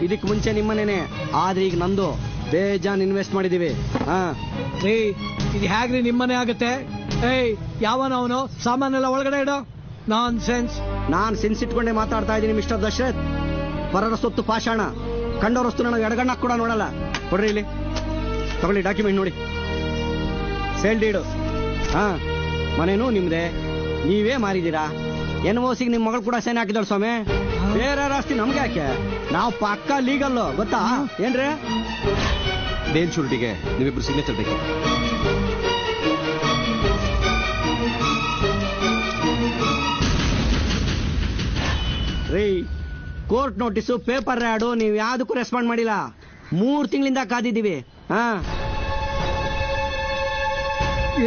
ಇದಕ್ ಮುಂಚೆ ನಿಮ್ಮನೇನೆ, ಆದ್ರೆ ಈಗ ನಂದು. ಬೇಜಾನ್ ಇನ್ವೆಸ್ಟ್ ಮಾಡಿದೀವಿ. ಇದು ಹೇಗ್ರಿ ನಿಮ್ಮನೆ ಆಗುತ್ತೆ? ಏಯ್, ಯಾವನವನು ಸಾಮಾನೆಲ್ಲ ಒಳಗಡೆ ಇಡೋ. ನಾನ್ ಸೆನ್ಸ್ ಇಟ್ಕೊಂಡೆ ಮಾತಾಡ್ತಾ ಇದ್ದೀನಿ ಮಿಸ್ಟರ್ ದಶರಥ್. ಪರರ ಸೊತ್ತು ಪಾಷಾಣ, ಕಂಡವ್ರ ವಸ್ತು ನನಗೆ ಎಡಗಣ್ಣಕ್ಕೆ ಕೂಡ ನೋಡಲ್ಲ. ಕೊಡ್ರಿ ಇಲ್ಲಿ, ತಗೊಳ್ಳಿ ಡಾಕ್ಯುಮೆಂಟ್ ನೋಡಿ. Sale deed. ಮನೇನು ನಿಮ್ದೆ, ನೀವೇ ಮಾರಿದೀರಾ. NOCಗೆ ನಿಮ್ ಮಗಳು ಕೂಡ ಸೈನ್ ಹಾಕಿದಾಳ ಸ್ವಾಮಿ. ಬೇರೆ ಆಸ್ತಿ ನಮ್ಗೆ ಯಾಕೆ? ನಾವು ಪಕ್ಕ ಲೀಗಲ್, ಗೊತ್ತಾ ಏನ್ರಿ? ಬೇಲ್ ಶೂರಿಟಿಗೆ ನೀವಿಬ್ರು ಸಿಗ್ನೇಚರ್ ಬೇಕು. ರೀ ಕೋರ್ಟ್ ನೋಟಿಸು ಪೇಪರ್ ಆಡು ನೀವು ಯಾವ್ದಕ್ಕೂ ರೆಸ್ಪಾಂಡ್ ಮಾಡಿಲ್ಲ. 3 ತಿಂಗಳಿಂದ ಕಾದಿದ್ದೀವಿ. ಹಾ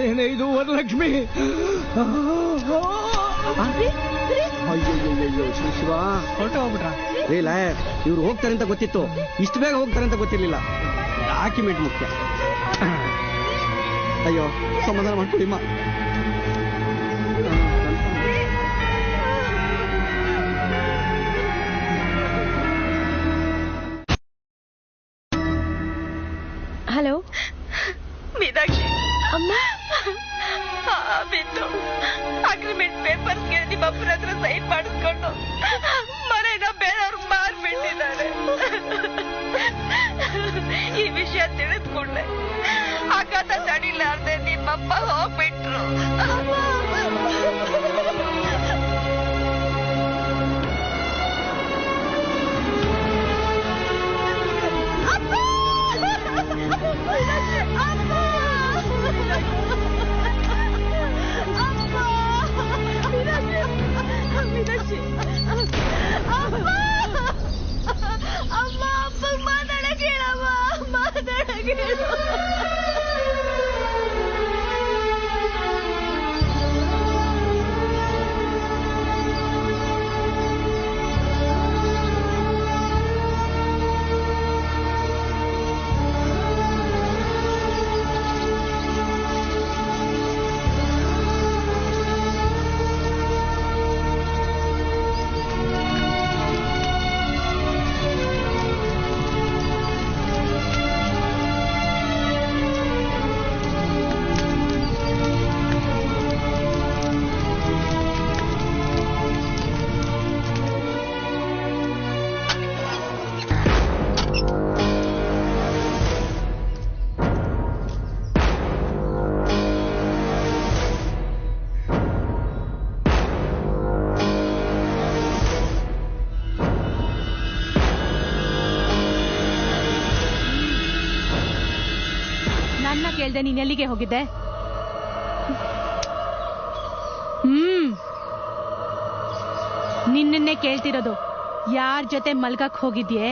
ಏನೇ ಇದು ವರಲಕ್ಷ್ಮಿ? ಅಯ್ಯೋ ಶಿವ ರೀ ಲಾಯರ್, ಇವ್ರು ಹೋಗ್ತಾರೆ ಅಂತ ಗೊತ್ತಿತ್ತು, ಇಷ್ಟು ಬೇಗ ಹೋಗ್ತಾರೆ ಅಂತ ಗೊತ್ತಿರ್ಲಿಲ್ಲ. ಡಾಕ್ಯುಮೆಂಟ್ ಮುಖ್ಯ. ಅಯ್ಯೋ ಸಮಾಧಾನ ಮಾಡ್ಕೊಡಿಮ್ಮ. ಹಲೋ ಮೀನಾಕ್ಷಿ ಅಮ್ಮ, ಬಿದ್ದು ಅಗ್ರಿಮೆಂಟ್ ಪೇಪರ್ಸ್ಗೆ ನಿಮ್ಮ ಅಪ್ಪನ ಹತ್ರ ಸೈನ್ ಮಾಡಿಸ್ಕೊಂಡು ಮನೆನ ಬೇರೆಯವ್ರಿಗೆ ಮಾರ್ಬಿಟ್ಟಿದ್ದಾರೆ. ಈ ವಿಷಯ ತಿಳಿದ್ಕೊಂಡೆ ಆಘಾತ ತಡಿಲಾರ್ದೆ ನಿಮ್ಮಪ್ಪ ಹೋಗ್ಬಿಟ್ರು. ಅಮ್ಮ ಅಪ್ಪ ಮಾತಾಡಕ್ಕೆ ಹೇಳಮ್ಮ, ಮಾತಾಡಕ್ಕೆ ಹೇಳು. ಕೇಳ್ದೆ ನೀನ್ ಎಲ್ಲಿಗೆ ಹೋಗಿದ್ದೆ? ನಿನ್ನೆ ಕೇಳ್ತಿರೋದು, ಯಾರ್ ಜೊತೆ ಮಲ್ಗಕ್ ಹೋಗಿದ್ಯೆ?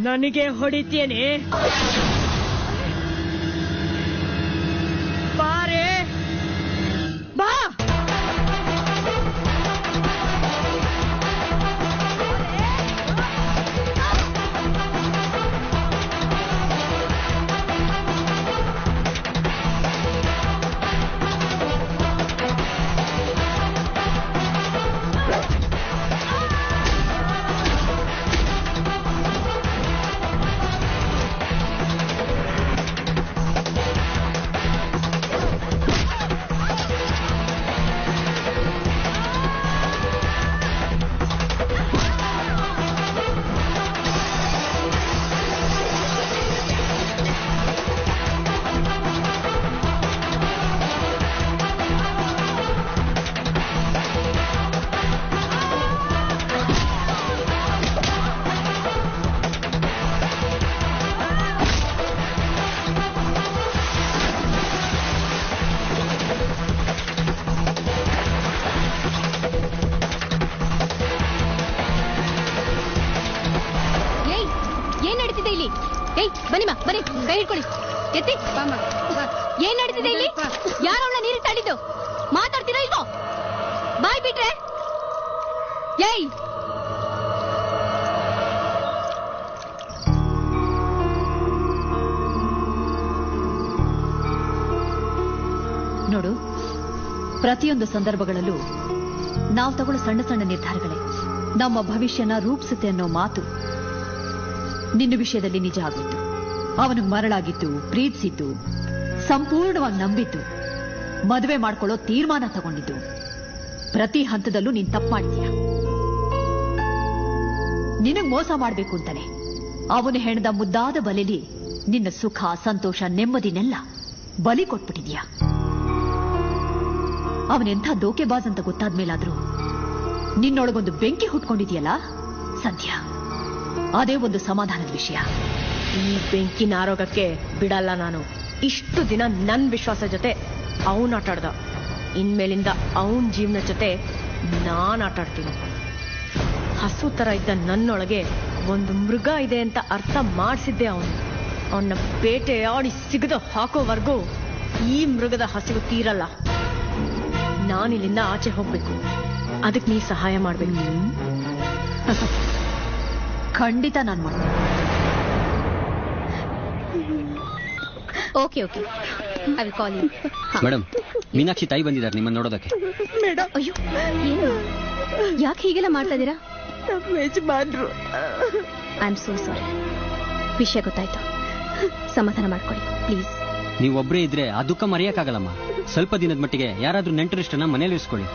ನನಗೆ ಹೊಡಿತೇನೆ? ಬಾರೆ ಬಾ. ಬನ್ನಿಮ್ಮ ಬನ್ನಿ, ಕೈ ಹಿಡ್ಕೊಳ್ಳಿ, ಎತ್ತಿ. ಏನ್ ನಡೀತಿದೆ ಇಲ್ಲಿ? ಯಾರು ಅವಳ ನೀರಿಗೆ ತಳ್ಳಿದ್ದು? ಮಾತಾಡ್ತೀರಾ ಇಲ್ವೋ? ಬಾಯ್ ಬಿಟ್ರೆ ಏಯ್ ನೋಡು, ಪ್ರತಿಯೊಂದು ಸಂದರ್ಭಗಳಲ್ಲೂ ನಾವು ತಗೊಳ್ಳೋ ಸಣ್ಣ ಸಣ್ಣ ನಿರ್ಧಾರಗಳೇ ನಮ್ಮ ಭವಿಷ್ಯನ ರೂಪಿಸುತ್ತೆ ಅನ್ನೋ ಮಾತು ನಿನ್ನ ವಿಷಯದಲ್ಲಿ ನಿಜ ಆಗಿತ್ತು. ಅವನು ಮರಳಾಗಿತ್ತು, ಪ್ರೀತಿಸಿದ್ದು, ಸಂಪೂರ್ಣವಾಗಿ ನಂಬಿದ್ದು, ಮದುವೆ ಮಾಡ್ಕೊಳ್ಳೋ ತೀರ್ಮಾನ ತಗೊಂಡಿದ್ದು. ಪ್ರತಿ ಹಂತದಲ್ಲೂ ನೀನ್ ತಪ್ಪು ಮಾಡಿದೀಯ. ನಿನಗ್ ಮೋಸ ಮಾಡ್ಬೇಕು ಅಂತಾನೆ ಅವನು ಹೆಣದ ಮುದ್ದಾದ ಬಲೆಲಿ ನಿನ್ನ ಸುಖ, ಸಂತೋಷ, ನೆಮ್ಮದಿನೆಲ್ಲ ಬಲಿ ಕೊಟ್ಬಿಟ್ಟಿದ್ಯಾ. ಅವನೆಂಥ ದೋಕೆಬಾಜ್ ಅಂತ ಗೊತ್ತಾದ್ಮೇಲಾದ್ರೂ ನಿನ್ನೊಳಗೊಂದು ಬೆಂಕಿ ಹುಟ್ಕೊಂಡಿದ್ಯಲ್ಲ ಸದ್ಯ, ಅದೇ ಒಂದು ಸಮಾಧಾನದ ವಿಷಯ. ಈ ಬೆಂಕಿನ ಆರೋಗ್ಯಕ್ಕೆ ಬಿಡಲ್ಲ ನಾನು. ಇಷ್ಟು ದಿನ ನನ್ನ ವಿಶ್ವಾಸ ಜೊತೆ ಅವನ್ ಆಟಾಡ್ದ, ಇನ್ಮೇಲಿಂದ ಅವನ್ ಜೀವನ ಜೊತೆ ನಾನ್ ಆಟಾಡ್ತೀನಿ. ಹಸು ತರ ಇದ್ದ ನನ್ನೊಳಗೆ ಒಂದು ಮೃಗ ಇದೆ ಅಂತ ಅರ್ಥ ಮಾಡಿಸಿದ್ದೆ ಅವನು. ಅವನ್ನ ಬೇಟೆಯಾಡಿ ಸಿಗದ ಹಾಕೋವರೆಗೂ ಈ ಮೃಗದ ಹಸಿವು ತೀರಲ್ಲ. ನಾನಿಲ್ಲಿಂದ ಆಚೆ ಹೋಗ್ಬೇಕು, ಅದಕ್ಕೆ ನೀ ಸಹಾಯ ಮಾಡ್ಬೇಕು. ಖಂಡಿತ ನಾನು ಮಾಡ್ತೀನಿ. Okay okay, I will call you. Madam, Meenakshi ತಾಯಿ ಬಂದಿದ್ದಾರೆ ನಿಮ್ಮನ್ನು ನೋಡೋದಕ್ಕೆ. ಮೇಡಮ್, ಅಯ್ಯೋ ಏನು, ಯಾಕೆ ಹೀಗೆಲ್ಲ ಮಾಡ್ತಾ ಇದ್ದೀರಾ? ನಮ್ಮ ಯಜಮಾನ್ರು. ಐ ಆಮ್ ಸೋ ಸಾರಿ. ವಿಷಯ ಗೊತ್ತಾಯ್ತು, ಸಮಾಧಾನ ಮಾಡ್ಕೊಳ್ಳಿ ಪ್ಲೀಸ್. ನೀವು ಒಬ್ಬರೇ ಇದ್ರೆ ಆ ದುಃಖ ಮರೆಯಕ್ಕಾಗಲ್ಲಮ್ಮ. ಸ್ವಲ್ಪ ದಿನದ ಮಟ್ಟಿಗೆ ಯಾರಾದ್ರೂ ನೆಂಟರಿಷ್ಟನ್ನ ಮನೇಲಿ ಇರಿಸ್ಕೊಳ್ಳಿ.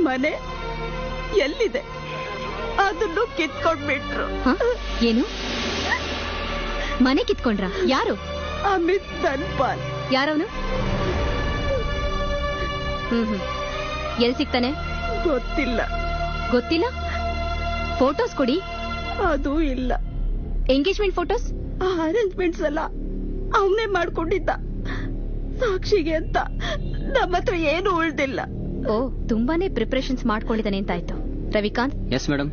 ಮನೆ ಎಲ್ಲಿದೆ? ಅದನ್ನು ಕಿತ್ಕೊಂಡ್ಬಿಟ್ರು. ಏನು ಮನೆ ಕಿತ್ಕೊಂಡ್ರ? ಯಾರು? ಅಮಿತ್ ಧನ್ಪಾಲ್. ಯಾರವನು? ಎಲ್ಲಿ ಸಿಗ್ತಾನೆ? ಗೊತ್ತಿಲ್ಲ. ಗೊತ್ತಿಲ್ಲ? ಫೋಟೋಸ್ ಕೊಡಿ. ಅದು ಇಲ್ಲ. Engagement photos? ಅರೇಂಜ್ಮೆಂಟ್ಸ್ ಅಲ್ಲ, ಅವನೇ ಮಾಡ್ಕೊಂಡಿದ್ದ. ಸಾಕ್ಷಿಗೆ ಅಂತ ನಮ್ಮ ಹತ್ರ ಏನು ಉಳ್ದಿಲ್ಲ. ಓ, ತುಂಬಾನೇ ಪ್ರಿಪರೇಷನ್ಸ್ ಮಾಡ್ಕೊಂಡಿದ್ದಾನೆ ಅಂತಾಯ್ತು. ರವಿಕಾಂತ್. Yes madam.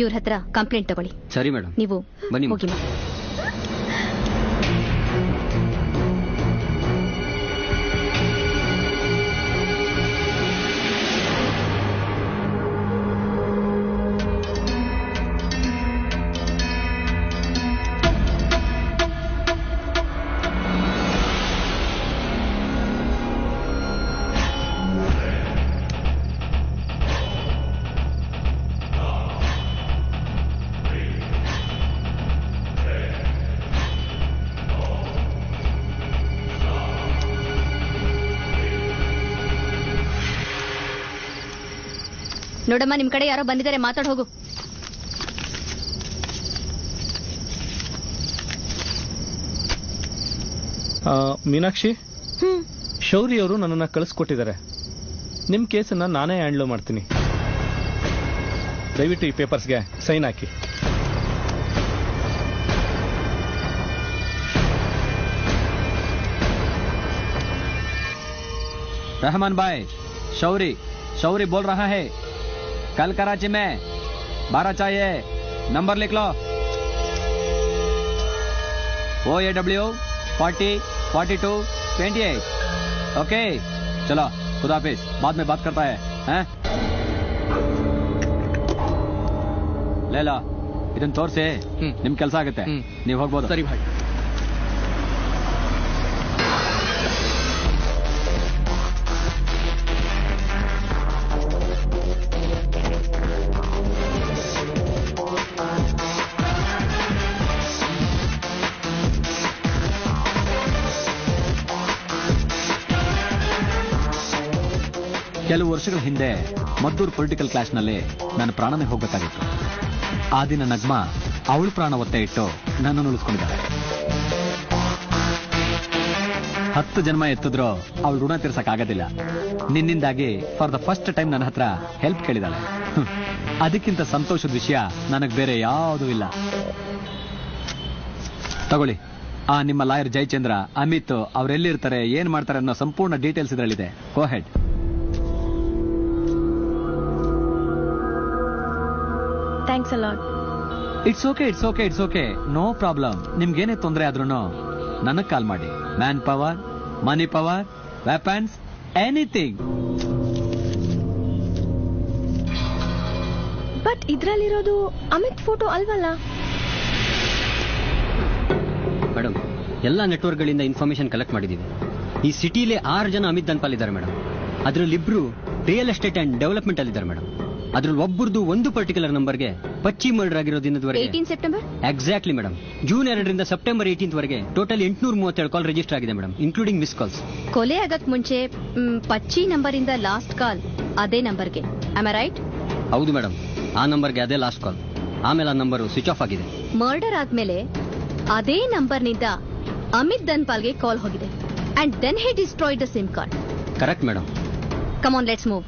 ಇವ್ರ ಹತ್ರ ಕಂಪ್ಲೇಂಟ್ ತಗೊಳ್ಳಿ. ಸರಿ ಮೇಡಮ್. ನೀವು ಬನ್ನಿ. ಹೋಗಿ. ನೋಡಮ್ಮ, ನಿಮ್ ಕಡೆ ಯಾರೋ ಬಂದಿದ್ದಾರೆ, ಮಾತಾಡ್ ಹೋಗು. ಮೀನಾಕ್ಷಿ, ಶೌರಿ ಅವರು ನನ್ನನ್ನು ಕಳಿಸ್ಕೊಟ್ಟಿದ್ದಾರೆ. ನಿಮ್ ಕೇಸನ್ನ ನಾನೇ ಹ್ಯಾಂಡ್ಲ್ ಮಾಡ್ತೀನಿ. ದಯವಿಟ್ಟು ಈ ಪೇಪರ್ಸ್ಗೆ ಸೈನ್ ಹಾಕಿ. रहमान भाई, शौरी बोल रहा है. कल कराची में 12 चाहिए. नंबर लिख लो. OAW 40 42 28. ओके, चलो खुदा हाफिज, बाद में बात करता है, हैं? ले लो, ಇದನ್ನ ತೋರಿಸಿ ನಿಮ್ ಕೆಲಸ ಆಗುತ್ತೆ. ನೀವು ಹೋಗ್ಬೋದು. ಸರಿ ಭಾಯ್. ಕೆಲವು ವರ್ಷಗಳ ಹಿಂದೆ ಮದ್ದೂರು ಪೊಲಿಟಿಕಲ್ ಕ್ಲಾಶ್ ನಲ್ಲಿ ನನ್ನ ಪ್ರಾಣನೇ ಹೋಗ್ಬೇಕಾಗಿತ್ತು. ಆ ದಿನ ನಗ್ಮಾ ಅವಳ ಪ್ರಾಣ ಒತ್ತೆ ಇಟ್ಟು ನನ್ನನ್ನು ಉಳಿಸ್ಕೊಂಡಿದ್ದಾಳೆ. 10 ಜನ್ಮ ಎತ್ತಿದ್ರು ಅವಳು ಋಣ ತೀರ್ಸಕ್ಕಾಗೋದಿಲ್ಲ. ನಿನ್ನಿಂದಾಗಿ ಫಾರ್ ದ ಫಸ್ಟ್ ಟೈಮ್ ನನ್ನ ಹತ್ರ ಹೆಲ್ಪ್ ಕೇಳಿದಾಳೆ. ಅದಕ್ಕಿಂತ ಸಂತೋಷದ ವಿಷಯ ನನಗೆ ಬೇರೆ ಯಾವುದೂ ಇಲ್ಲ. ತಗೊಳ್ಳಿ, ಆ ನಿಮ್ಮ ಲಾಯರ್ ಜಯಚಂದ್ರ, ಅಮಿತ್ ಅವರೆಲ್ಲಿರ್ತಾರೆ, ಏನ್ ಮಾಡ್ತಾರೆ ಅನ್ನೋ ಸಂಪೂರ್ಣ ಡೀಟೇಲ್ಸ್ ಇದರಲ್ಲಿದೆ. Go ahead. Thanks a lot. It's okay, no problem. ನಿಮ್ಗೇನೇ ತೊಂದರೆ ಆದ್ರೂ ನನಗ್ ಕಾಲ್ ಮಾಡಿ. Manpower, money power, weapons, anything. But ಇದ್ರಲ್ಲಿರೋದು ಅಮಿತ್ ಫೋಟೋ ಅಲ್ವಲ್ಲ? ಮೇಡಮ್, ಎಲ್ಲ ನೆಟ್ವರ್ಕ್ಗಳಿಂದ ಇನ್ಫಾರ್ಮೇಶನ್ ಕಲೆಕ್ಟ್ ಮಾಡಿದೀವಿ. ಈ ಸಿಟಿಲಿ 6 ಜನ ಅಮಿತ್ ಧನ್ಪಾಲ್ ಇದ್ದಾರೆ ಮೇಡಮ್. ಅದರಲ್ಲಿ 2 ರಿಯಲ್ ಎಸ್ಟೇಟ್ ಅಂಡ್ ಡೆವಲಪ್ಮೆಂಟ್ ಅಲ್ಲಿದ್ದಾರೆ ಮೇಡಮ್. ಅದ್ರಲ್ಲಿ ಒಬ್ಬರದು ಒಂದು ಪರ್ಟಿಕ್ಯುಲರ್ ನಂಬರ್ಗೆ ಪಚ್ಚಿ ಮರ್ಡರ್ ಆಗಿರೋ ದಿನದವರೆಗೆ 18 ಸೆಪ್ಟೆಂಬರ್ ಎಕ್ಸಾಕ್ಟ್ಲಿ ಮೇಡಮ್. ಜೂನ್ 2ರಿಂದ ಸೆಪ್ಟೆಂಬರ್ 18 ವರೆಗೆ ಟೋಟಲ್ 837 ಕಾಲ್ ರಿಜಿಸ್ಟರ್ ಆಗಿದೆ ಮೇಡಮ್, ಇನ್ಕ್ಲೂಡಿಂಗ್ ಮಿಸ್ ಕಾಲ್ಸ್. ಕೊಲೆ ಆಗಕ್ ಮುಂಚೆ ಪಚ್ಚಿ ನಂಬರ್ ಇಂದ ಲಾಸ್ಟ್ ಕಾಲ್ ಅದೇ ನಂಬರ್ಗೆ, ಆಮ್ ಐ ರೈಟ್? ಹೌದು ಮೇಡಮ್, ಆ ನಂಬರ್ಗೆ ಅದೇ ಲಾಸ್ಟ್ ಕಾಲ್. ಆಮೇಲೆ ಆ ನಂಬರ್ ಸ್ವಿಚ್ ಆಫ್ ಆಗಿದೆ. ಮರ್ಡರ್ ಆದ್ಮೇಲೆ ಅದೇ ನಂಬರ್ನಿಂದ ಅಮಿತ್ ಧನ್ಪಾಲ್ಗೆ ಕಾಲ್ ಹೋಗಿದೆ and then he destroyed the SIM card. Correct madam. Come on, let's move.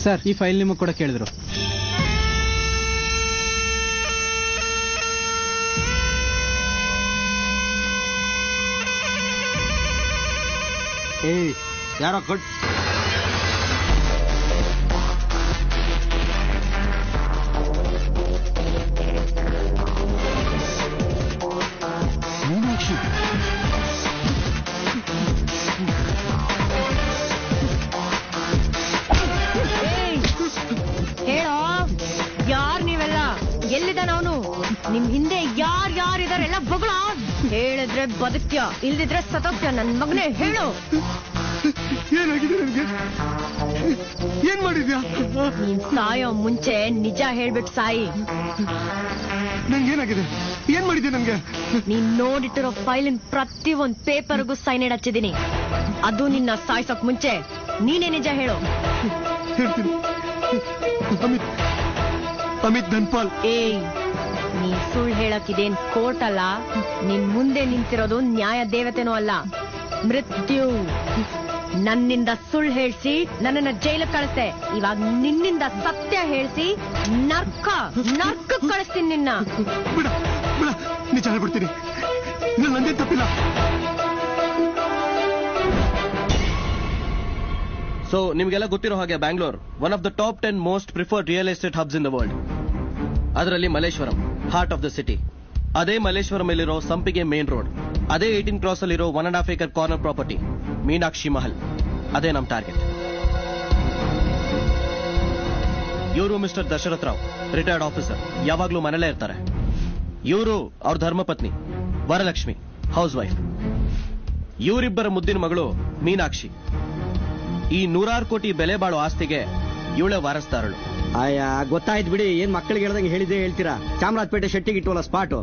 Sir, ಈ ಫೈಲ್ ನಿಮಗೆ ಕೂಡ ಕೇಳಿದ್ರು. ಯಾರೋ ಕೊಟ್ ಹೇಳೋ, ಯಾರ್ ನೀವೆಲ್ಲ? ಎಲ್ಲಿದ್ದಾನ ಅವನು? ನಿಮ್ ಹಿಂದೆ ಯಾರಿದಾರೆಲ್ಲ ಬೊಗಳ. ಹೇಳಿದ್ರೆ ಬದುಕ್ತ್ಯ, ಇಲ್ದಿದ್ರೆ ಸತೋಕ್ತ್ಯ. ನನ್ ಮಗನೇ ಹೇಳು. ಏನಾಗಿದೆ ನನಗೆ? ಏನ್ ಮಾಡಿದ್ಯಾ? ನೀನ್ ಸಾಯೋ ಮುಂಚೆ ನಿಜ ಹೇಳ್ಬಿಟ್ಟು ಸಾಯಿ. ನಂಗೇನಾಗಿದೆ? ಏನ್ ಮಾಡಿದ್ಯಾ ನನ್ಗೆ? ನೀನ್ ನೋಡಿಟ್ಟಿರೋ ಫೈಲಿನ ಪ್ರತಿ ಒಂದ್ ಪೇಪರ್ಗೂ ಸೈನ್ ಹಚ್ಚಿದೀನಿ. ಅದು ನಿನ್ನ ಸಾಯ್ಸೋಕ್ ಮುಂಚೆ ನೀನೇ ನಿಜ ಹೇಳು. ಹೇಳ್ತೀನಿ. ಅಮಿತ್ ಧನ್ಪಾಲ್. ಏಯ್, ನೀ ಸುಳ್ಳು ಹೇಳಕ್ ಇದೇನ್ ಕೋರ್ಟ್ ಅಲ್ಲ. ನಿನ್ ಮುಂದೆ ನಿಂತಿರೋದು ನ್ಯಾಯ ದೇವತೆನೂ ಅಲ್ಲ, ಮೃತ್ಯು. ನನ್ನಿಂದ ಸುಳ್ಳು ಹೇಳ್ಸಿ ನನ್ನನ್ನ ಜೈಲಿಗೆ ಕಳಿಸ್ದೆ. ಇವಾಗ ನಿನ್ನಿಂದ ಸತ್ಯ ಹೇಳ್ಸಿ ನರ್ಕ ಕಳಿಸ್ತೀನಿ ನಿನ್ನ. ಬಿಡ ಬಿಡ, ನಿಜ ಹೇಳ್ಬಿಡ್ತೀನಿ. ನಂದೇ ತಪ್ಪಿಲ್ಲ. ಸೊ ನಿಮ್ಗೆಲ್ಲ ಗೊತ್ತಿರೋ ಹಾಗೆ Bangalore one of the top 10 most preferred real estate hubs in the world. ಅದರಲ್ಲಿ Malleshwaram, heart of the city. ಅದೇ ಮಲ್ಲೇಶ್ವರಂ ಅಲ್ಲಿರೋ ಸಂಪಿಗೆ ಮೇನ್ ರೋಡ್, ಅದೇ 18 ಕ್ರಾಸ್ ಅಲ್ಲಿರೋ 1.5 acre corner property Meenakshi Mahal, ಅದೇ ನಮ್ ಟಾರ್ಗೆಟ್. ಇವರು mister Dashrath Rao, retired officer, ಯಾವಾಗ್ಲೂ ಮನೇಲೇ ಇರ್ತಾರೆ. ಇವರು ಅವ್ರ ಧರ್ಮಪತ್ನಿ ವರಲಕ್ಷ್ಮಿ, ಹೌಸ್ ವೈಫ್. ಇವರಿಬ್ಬರ ಮುದ್ದಿನ ಮಗಳು ಮೀನಾಕ್ಷಿ. ಈ 100 ಕೋಟಿ ಬೆಲೆ ಬಾಳೋ ಆಸ್ತಿಗೆ ಇವಳೆ ವಾರಸ್ದಾರಳು. ಗೊತ್ತಾಯ್ತು ಬಿಡಿ, ಏನ್ ಮಕ್ಕಳಿಗೆ ಹೇಳ್ದಂಗೆ ಹೇಳಿದ್ರೆ ಹೇಳ್ತೀರಾ. ಚಾಮರಾಜಪೇಟೆ ಶೆಟ್ಟಿಗೆ ಇಟ್ಟವಲ್ಲ ಸ್ಪಾಟು,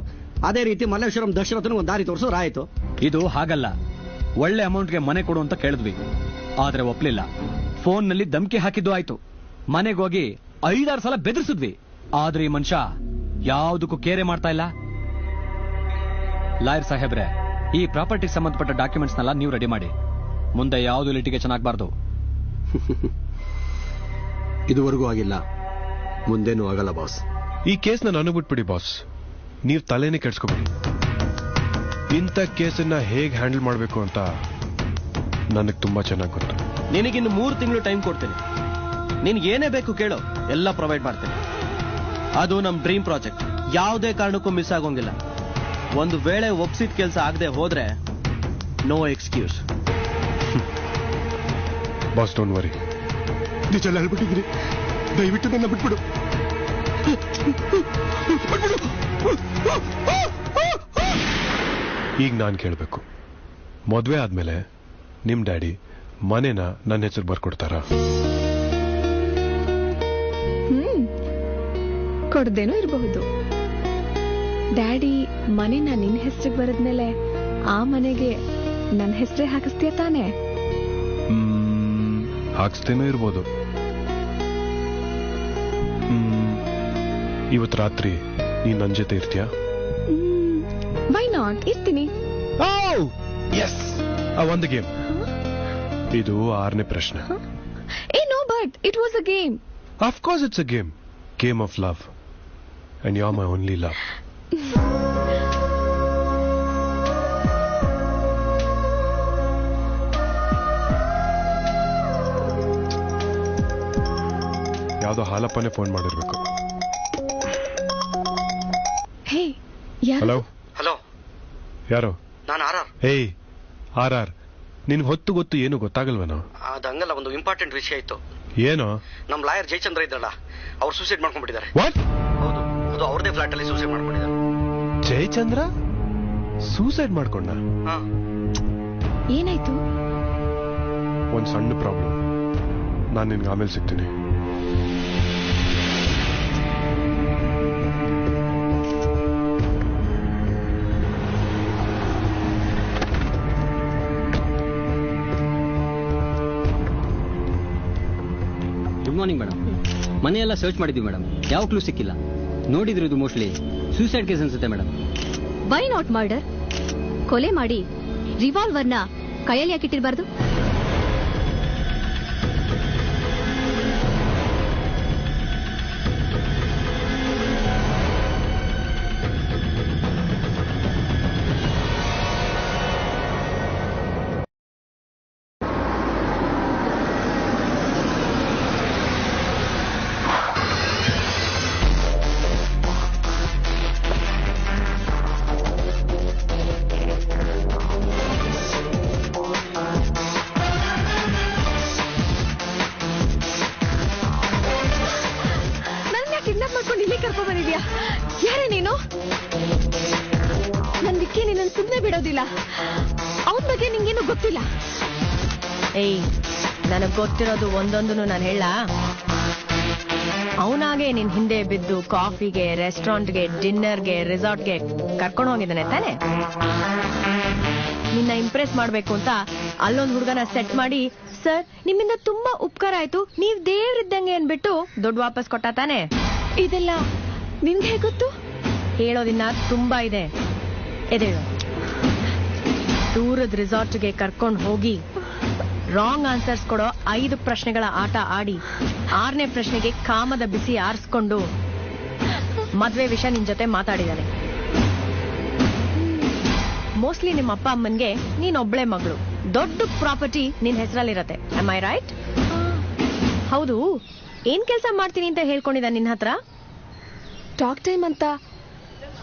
ಅದೇ ರೀತಿ ಮಲ್ಲೇಶ್ವರಂ ದಶರಥನಿಗೆ ಒಂದು ದಾರಿ ತೋರಿಸೋರು ಆಯ್ತು. ಇದು ಹಾಗಲ್ಲ. ಒಳ್ಳೆ ಅಮೌಂಟ್ಗೆ ಮನೆ ಕೊಡು ಅಂತ ಕೇಳಿದ್ವಿ, ಆದ್ರೆ ಒಪ್ಲಿಲ್ಲ. ಫೋನ್ ನಲ್ಲಿ ಧಮಕಿ ಹಾಕಿದ್ದು ಆಯ್ತು. ಮನೆಗೆ ಹೋಗಿ 5-6 ಸಲ ಬೆದರಿಸಿದ್ವಿ, ಆದ್ರೆ ಈ ಮನುಷ್ಯ ಯಾವುದಕ್ಕೂ ಕೇರೆ ಮಾಡ್ತಾ ಇಲ್ಲ. ಲಾಯರ್ ಸಾಹೇಬ್ರೆ, ಈ ಪ್ರಾಪರ್ಟಿಗೆ ಸಂಬಂಧಪಟ್ಟ ಡಾಕ್ಯುಮೆಂಟ್ಸ್ ನೆಲ್ಲ ನೀವು ರೆಡಿ ಮಾಡಿ. ಮುಂದೆ ಯಾವುದು ಲಿಟಿಗೇಷನ್ ಆಗಬಾರ್ದು. ಇದುವರೆಗೂ ಆಗಿಲ್ಲ, ಮುಂದೇನೂ ಆಗಲ್ಲ ಬಾಸ್. ಈ ಕೇಸ್ನ ನನಗೆ ಬಿಟ್ಬಿಡಿ ಬಾಸ್, ನೀವು ತಲೆನೇ ಕೆಡ್ಸ್ಕೊಬಿಡಿ. ಇಂಥ ಕೇಸನ್ನ ಹೇಗೆ ಹ್ಯಾಂಡಲ್ ಮಾಡಬೇಕು ಅಂತ ನನಗೆ ತುಂಬಾ ಚೆನ್ನಾಗಿ ಗೊತ್ತು. ನಿನಗಿನ್ನು 3 ತಿಂಗಳು ಟೈಮ್ ಕೊಡ್ತೀನಿ. ನಿನ್ಗೆ ಏನೇ ಬೇಕು ಕೇಳು, ಎಲ್ಲ ಪ್ರೊವೈಡ್ ಮಾಡ್ತೀನಿ. ಅದು ನಮ್ ಡ್ರೀಮ್ ಪ್ರಾಜೆಕ್ಟ್, ಯಾವುದೇ ಕಾರಣಕ್ಕೂ ಮಿಸ್ ಆಗೋಂಗಿಲ್ಲ. ಒಂದು ವೇಳೆ ಒಪ್ಸಿದ ಕೆಲಸ ಆಗದೆ ಹೋದ್ರೆ no excuse. Boss don't worry, ನಿಜ ಹೇಳ್ಬಿಟ್ಟಿದ್ದೀನಿ, ದಯವಿಟ್ಟು ನನ್ನ ಬಿಟ್ಬಿಡು. ಈಗ ನಾನು ಕೇಳಬೇಕು, ಮದ್ವೆ ಆದ್ಮೇಲೆ ನಿಮ್ ಡ್ಯಾಡಿ ಮನೇನ ನನ್ನ ಹೆಸರು ಬರ್ಕೊಡ್ತಾರ? ಕೊಡ್ದೇನೂ ಇರಬಹುದು. ಡ್ಯಾಡಿ ಮನೇನ ನಿನ್ ಹೆಸರಿಗೆ ಬರದ್ಮೇಲೆ ಆ ಮನೆಗೆ ನನ್ನ ಹೆಸರೇ ಹಾಕಿಸ್ತೀಯ ತಾನೆ? ಹಾಕ್ಸ್ತೇನೂ ಇರ್ಬೋದು. ಇವತ್ತು ರಾತ್ರಿ ನೀನ್ ನನ್ ಜೊತೆ ಇರ್ತೀಯಾ? ವೈ ನಾಟ್, ಇರ್ತೀನಿ. ಒಂದು ಗೇಮ್. ಇದು 6ನೇ ಪ್ರಶ್ನೆ. No, but it was a game. Of course it's a game. Game of love. And you are my only love. ಯಾವ್ದೋ ಹಾಲಪ್ಪನೇ ಫೋನ್ ಮಾಡಿರ್ಬೇಕು. ಹಲೋ ಹಲೋ, ಯಾರು? ನಾನು ಆರ್. ಏಯ್ ಆರ್, ನಿನ್ಗೆ ಹೊತ್ತು ಗೊತ್ತು ಏನು ಗೊತ್ತಾಗಲ್ವೇನೋ? ಅದಂಗಲ್ಲ, ಒಂದು ಇಂಪಾರ್ಟೆಂಟ್ ವಿಷಯ ಇತ್ತು. ಏನು? ನಮ್ ಲಾಯರ್ ಜಯಚಂದ್ರ ಇದ್ರಲ್ಲ, ಅವ್ರು ಸೂಸೈಡ್ ಮಾಡ್ಕೊಂಡ್ಬಿಟ್ಟಿದ್ದಾರೆ. ಹೌದು, ಅದು ಅವ್ರದೇ ಫ್ಲಾಟ್ ಅಲ್ಲಿ ಸೂಸೈಡ್ ಮಾಡ್ಕೊಂಡಿದ್ದಾರೆ. ಜಯಚಂದ್ರ ಸೂಸೈಡ್ ಮಾಡ್ಕೊಂಡ? ಏನಾಯ್ತು? ಒಂದ್ ಸಣ್ಣ ಪ್ರಾಬ್ಲಮ್. ನಾನು ನಿನ್ಗೆ ಆಮೇಲೆ ಸಿಗ್ತೀನಿ. Good morning madam. ಮನೆಯೆಲ್ಲ ಸರ್ಚ್ ಮಾಡಿದ್ವಿ ಮೇಡಮ್, ಯಾವ ಕ್ಲೂ ಸಿಕ್ಕಿಲ್ಲ. ನೋಡಿದ್ರು ಇದು ಮೋಸ್ಟ್ಲಿ ಸೂಸೈಡ್ ಕೇಸ್ ಅನ್ಸುತ್ತೆ ಮೇಡಮ್. Why not murder? ಕೊಲೆ ಮಾಡಿ ರಿವಾಲ್ವರ್ನ ಕೈಯಲ್ಲಿ ಯಾಕಿಟ್ಟಿರಬಾರ್ದು? ಯಾರೇ ನೀನು? ನನ್ ವಿಕ್ಕಿ ನಿನ್ನ ಸುಮ್ಮನೆ ಬಿಡೋದಿಲ್ಲ. ಅವನ ಬಗ್ಗೆ ನಿಂಗೇನು ಗೊತ್ತಿಲ್ಲ. ಏಯ್, ನನಗ್ ಗೊತ್ತಿರೋದು ಒಂದೊಂದು ನಾನು ಹೇಳ. ಅವನಾಗೆ ನಿನ್ ಹಿಂದೆ ಬಿದ್ದು ಕಾಫಿಗೆ, ರೆಸ್ಟೋರೆಂಟ್ಗೆ, ಡಿನ್ನರ್ಗೆ, ರೆಸಾರ್ಟ್ಗೆ ಕರ್ಕೊಂಡು ಹೋಗಿದ್ದಾನೆ ತಾನೆ? ನಿನ್ನ ಇಂಪ್ರೆಸ್ ಮಾಡ್ಬೇಕು ಅಂತ ಅಲ್ಲೊಂದು ಹುಡುಗನ ಸೆಟ್ ಮಾಡಿ, ಸರ್ ನಿಮ್ಮಿಂದ ತುಂಬಾ ಉಪಕಾರ ಆಯ್ತು, ನೀವ್ ದೇವ್ರಿದ್ದಂಗೆ ಅನ್ಬಿಟ್ಟು ದುಡ್ಡು ವಾಪಸ್ ಕೊಟ್ಟ ತಾನೆ? ಇದೆಲ್ಲ ನಿನ್ಗೆ ಹೇಗೆ ಗೊತ್ತು? ಹೇಳೋದಿನ್ನ ತುಂಬಾ ಇದೆ. ಎದೇಳು. ದೂರದ ರೆಸಾರ್ಟ್ಗೆ ಕರ್ಕೊಂಡು ಹೋಗಿ ರಾಂಗ್ ಆನ್ಸರ್ಸ್ ಕೊಡೋ 5 ಪ್ರಶ್ನೆಗಳ ಆಟ ಆಡಿ 6ನೇ ಪ್ರಶ್ನೆಗೆ ಕಾಮದ ಬಿಸಿ ಆರಿಸ್ಕೊಂಡು ಮದ್ವೆ ವಿಷಯ ನಿನ್ ಜೊತೆ ಮಾತಾಡಿದಾನೆ. ಮೋಸ್ಟ್ಲಿ ನಿಮ್ಮ ಅಪ್ಪ ಅಮ್ಮನ್ಗೆ ನೀನೊಬ್ಳೆ ಮಗಳು, ದೊಡ್ಡ ಪ್ರಾಪರ್ಟಿ ನಿನ್ ಹೆಸರಲ್ಲಿರತ್ತೆ. Am I right? ಹೌದು. ಏನ್ ಕೆಲಸ ಮಾಡ್ತೀನಿ ಅಂತ ಹೇಳ್ಕೊಂಡಿದ್ದ ನಿನ್ನ ಹತ್ರ? ಟಾಕ್ ಟೈಮ್ ಅಂತ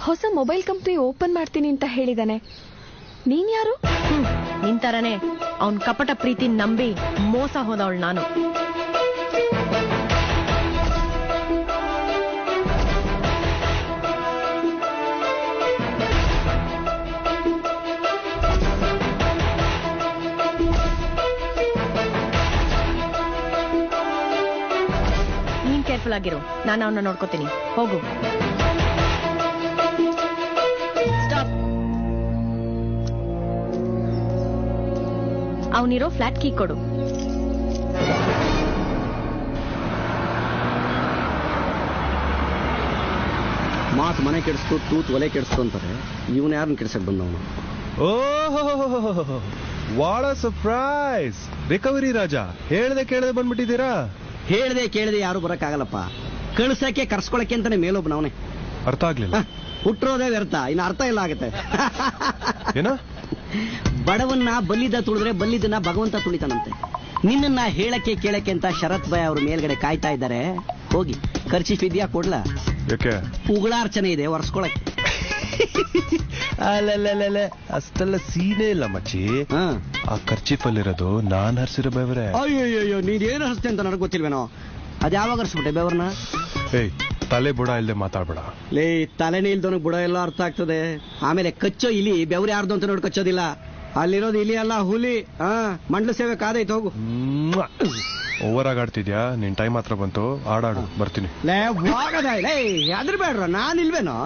ಹೊಸ ಮೊಬೈಲ್ ಕಂಪ್ನಿ ಓಪನ್ ಮಾಡ್ತೀನಿ ಅಂತ ಹೇಳಿದಾನೆ. ನೀನ್ ಯಾರು? ನಿನ್ ತರನೇ ಅವನ್ ಕಪಟ ಪ್ರೀತಿ ನಂಬಿ ಮೋಸ ಹೋದವಳು ನಾನು. ನೀನ್ ಕೇರ್ಫುಲ್ ಆಗಿರು, ನಾನು ಅವನ್ನ ನೋಡ್ಕೋತೀನಿ. ಹೋಗು. ಅವನಿರೋ ಫ್ಲಾಟ್ ಕೀ ಕೊಡು. ಮಾತು ಮನೆ ಕೆಡಿಸ್ತು, ತೂತ್ ಒಲೆ ಕೆಡಿಸ್ತು ಅಂತಾರೆ. ಇವನು ಯಾರನ್ನ ಕೆಡ್ಸಕ್ ಬಂದವನು? ಓಹೋ, ವಾಳ ಸರ್ಪ್ರೈಸ್. ರಿಕವರಿ ರಾಜ, ಹೇಳ್ದೆ ಕೇಳದೆ ಬಂದ್ಬಿಟ್ಟಿದ್ದೀರಾ? ಹೇಳ್ದೆ ಕೇಳದೆ ಯಾರು ಬರಕ್ಕಾಗಲ್ಲಪ್ಪ. ಕಳ್ಸಕ್ಕೆ ಕರ್ಸ್ಕೊಳಕ್ಕೆ ಅಂತಾನೆ ಮೇಲೊಬ್ಬನವನೇ. ಅರ್ಥ ಆಗ್ಲಿಲ್ಲ. ಹುಟ್ಟಿರೋದೇ ವ್ಯರ್ಥ, ಇನ್ನು ಅರ್ಥ ಇಲ್ಲ ಆಗತ್ತೆ. ಏನ? ಬಡವನ್ನ ಬಲ್ಲಿದ ತುಳಿದ್ರೆ ಬಲ್ಲಿದನ್ನ ಭಗವಂತ ತುಳಿತಾನಂತೆ. ನಿನ್ನನ್ನ ಹೇಳಕ್ಕೆ ಕೇಳಕ್ಕೆ ಅಂತ ಶರತ್ ಬಾಯ್ ಅವ್ರ ಮೇಲ್ಗಡೆ ಕಾಯ್ತಾ ಇದ್ದಾರೆ. ಹೋಗಿ ಖರ್ಚೀಫ್ ಇದೆಯಾ ಕೊಡ್ಲಾ? ಯಾಕೆ? ಉಗುಳಾರ್ಚನೆ ಇದೆ, ಒರ್ಸ್ಕೊಳಕ್ಕೆ. ಅಲ್ಲಲ್ಲೇ ಅಷ್ಟೆಲ್ಲ ಸೀನೇ ಇಲ್ಲ ಮಚ್ಚಿ. ಆ ಖರ್ಚಿಫಲ್ಲಿರೋದು ನಾನ್ ಹರ್ಸಿರೋ ಬೆವರೇ. ಅಯ್ಯೋ ನೀನ್ ಏನು ಹರಿಸ್ತೆ ಅಂತ ನನಗೆ ಗೊತ್ತಿಲ್ವೇನೋ. ಅದ್ ಯಾವಾಗ ಹರಿಸ್ಬಿಟ್ಟೆ ಬೆವರ್ನ? ಏಯ್ ತಲೆ ಬುಡ ಇಲ್ದೆ ಮಾತಾಡ್ಬೇಡ. ಲೇ ತಲೆನೇ ಇಲ್ದವನಿಗೆ ಬುಡ ಎಲ್ಲ ಅರ್ಥ ಆಗ್ತದೆ. ಆಮೇಲೆ ಕಚ್ಚೋ ಇಲಿ ಬೆವ್ರು ಯಾರ್ದು ಅಂತ ನೋಡಿ ಕಚ್ಚೋದಿಲ್ಲ. ಅಲ್ಲಿರೋದು ಇಲಿ ಅಲ್ಲ ಹುಲಿ. ಮಂಡ್ಲ ಸೇವೆ ಕಾದೈತೆ ಹೋಗು. ಓವರ್ ಆಗಿ ಆಡ್ತಿದ್ಯಾ? ನಿನ್ ಟೈಮ್ ಹತ್ರ ಬಂತು, ಆಡಾಡು, ಬರ್ತೀನಿ. ಲೇ ಅದ್ರ ಬೇಡ್ರ ನಾನಿಲ್ವೇನೋ.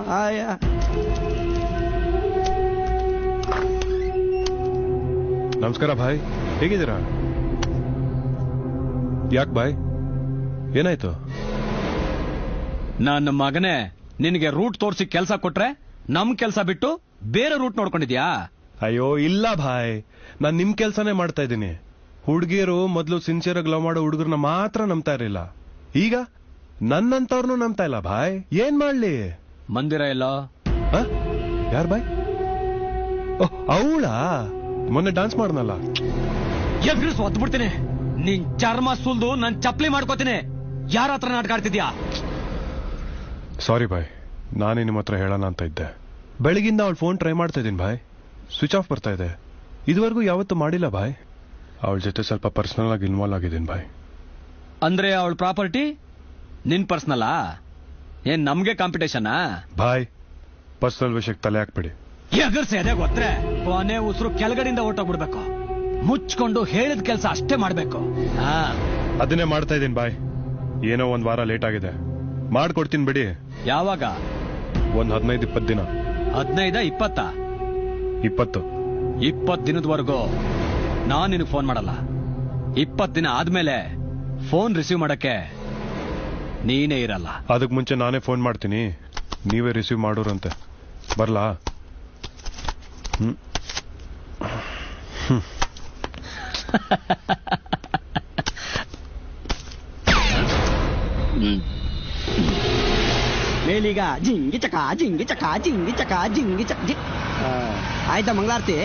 ನಮಸ್ಕಾರ ಭಾಯ್, ಹೇಗಿದ್ದೀರಾ? ಯಾಕೆ ಭಾಯ್, ಏನಾಯ್ತು? ನನ್ನ ಮಗನೇ, ನಿನಗೆ ರೂಟ್ ತೋರಿಸಿ ಕೆಲಸ ಕೊಟ್ರೆ ನಮ್ ಕೆಲಸ ಬಿಟ್ಟು ಬೇರೆ ರೂಟ್ ನೋಡ್ಕೊಂಡಿದ್ಯಾ? ಅಯ್ಯೋ ಇಲ್ಲ ಭಾಯ್, ನಾನ್ ನಿಮ್ ಕೆಲ್ಸನೇ ಮಾಡ್ತಾ ಇದ್ದೀನಿ. ಹುಡುಗಿಯರು ಮೊದಲು ಸಿನ್ಸಿಯರ್ ಆಗಿ ಲವ್ ಮಾಡೋ ಹುಡುಗರನ್ನ ಮಾತ್ರ ನಂಬ್ತಾ ಇರಲಿಲ್ಲ, ಈಗ ನನ್ನಂತವ್ರನ್ನು ನಂಬ್ತಾ ಇಲ್ಲ ಭಾಯ್. ಏನ್ ಮಾಡ್ಲಿ? ಮಂದಿರ ಎಲ್ಲ ಯಾರ್ ಭಾಯ್? ಅವಳಾ ಮೊನ್ನೆ ಡಾನ್ಸ್ ಮಾಡ್ನಲ್ಲ. ಒದ್ಬಿಡ್ತೀನಿ, ನಿನ್ ಚರ್ಮ ಸುಲ್ದು ನನ್ ಚಪ್ಲಿ ಮಾಡ್ಕೋತೀನಿ. ಯಾರ ಹತ್ರ ನಾಟಕ ಆಡ್ತಿದ್ಯಾ? ಸಾರಿ ಭಾಯ್, ನಾನೇ ನಿಮ್ಮ ಹತ್ರ ಹೇಳೋಣ ಅಂತ ಇದ್ದೆ. ಬೆಳಗಿಂದ ಅವಳು ಫೋನ್ ಟ್ರೈ ಮಾಡ್ತಾ ಇದ್ದೀನಿ ಭಾಯ್, ಸ್ವಿಚ್ ಆಫ್ ಬರ್ತಾ ಇದೆ. ಇದುವರೆಗೂ ಯಾವತ್ತೂ ಮಾಡಿಲ್ಲ ಭಾಯ್. ಅವಳ ಜೊತೆ ಸ್ವಲ್ಪ ಪರ್ಸನಲ್ ಆಗಿ ಇನ್ವಾಲ್ವ್ ಆಗಿದ್ದೀನಿ ಭಾಯ್. ಅಂದ್ರೆ ಅವಳ ಪ್ರಾಪರ್ಟಿ ನಿನ್ ಪರ್ಸನಲ್ಲಾ? ಏನ್ ನಮ್ಗೆ ಕಾಂಪಿಟೇಷನ್? ಭಾಯ್ ಪರ್ಸನಲ್ ವಿಷಯಕ್ಕೆ ತಲೆ ಹಾಕ್ಬಿಡಿ. ಎಗರ್ಸಿ ಅದೇ ಗೊತ್ತರೆ ಕೊನೆ ಉಸಿರು ಕೆಳಗಡೆಯಿಂದ ಹೊರಟೋಗ್ಬಿಡ್ಬೇಕು. ಮುಚ್ಕೊಂಡು ಹೇಳಿದ ಕೆಲಸ ಅಷ್ಟೇ ಮಾಡ್ಬೇಕು. ಅದನ್ನೇ ಮಾಡ್ತಾ ಇದ್ದೀನಿ ಭಾಯ್. ಏನೋ ಒಂದ್ ವಾರ ಲೇಟ್ ಆಗಿದೆ, ಮಾಡ್ಕೊಡ್ತೀನಿ ಬಿಡಿ. ಯಾವಾಗ? ಒಂದ್ 15-20 ದಿನ. 15-20? 20 ದಿನದವರೆಗೂ ನಾನ್ ನಿನಗೆ ಫೋನ್ ಮಾಡಲ್ಲ. 20 ದಿನ ಆದ್ಮೇಲೆ ಫೋನ್ ರಿಸೀವ್ ಮಾಡಕ್ಕೆ ನೀನೇ ಇರಲ್ಲ. ಅದಕ್ ಮುಂಚೆ ನಾನೇ ಫೋನ್ ಮಾಡ್ತೀನಿ, ನೀವೇ ರಿಸೀವ್ ಮಾಡೋರಂತೆ. ಬರ್ಲಾ? ಮೇಲೀಗ ಜಿಂಗಿ ಚಕ ಜಿಂಗಿ ಚಕ ಜಿಂಗಿ ಚಕ ಜಿಂಗಿ ಚಕ. ಆಯ್ತಾ ಮಂಗಳಾರತಿ?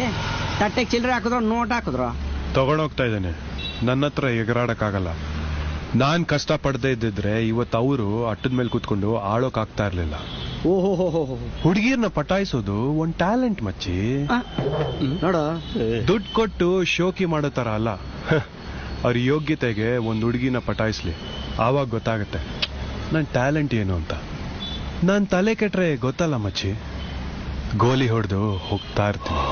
ತಟ್ಟೆಗೆ ಚಿಲ್ಲರೆ ಹಾಕಿದ್ರು, ನೋಟ್ ಹಾಕಿದ್ರು? ತಗೊಂಡೋಗ್ತಾ ಇದ್ದೇನೆ. ನನ್ನ ಹತ್ರ ಎಗರಾಡಕ್ಕಾಗಲ್ಲ. ನಾನ್ ಕಷ್ಟ ಪಡದೇ ಇದ್ದಿದ್ರೆ ಇವತ್ತು ಅವರು ಅಟ್ಟದ ಮೇಲೆ ಕೂತ್ಕೊಂಡು ಆಳೋಕ್ ಆಗ್ತಾ ಇರ್ಲಿಲ್ಲ. ಓಹೋ, ಹುಡುಗಿರ್ನ ಪಟಾಯಿಸೋದು ಒಂದ್ ಟ್ಯಾಲೆಂಟ್ ಮಚ್ಚಿ. ನೋಡ, ದುಡ್ಡು ಕೊಟ್ಟು ಶೋಕಿ ಮಾಡೋ ತರ ಅಲ್ಲ. ಅವ್ರ ಯೋಗ್ಯತೆಗೆ ಒಂದ್ ಹುಡುಗಿನ ಪಟಾಯಿಸ್ಲಿ, ಆವಾಗ ಗೊತ್ತಾಗತ್ತೆ ನನ್ ಟ್ಯಾಲೆಂಟ್ ಏನು ಅಂತ. ನಾನ್ ತಲೆ ಕೆಟ್ರೆ ಗೊತ್ತಲ್ಲ ಮಚ್ಚಿ, ಗೋಲಿ ಹೊಡೆದು ಹೋಗ್ತಾ ಇರ್ತೀನಿ.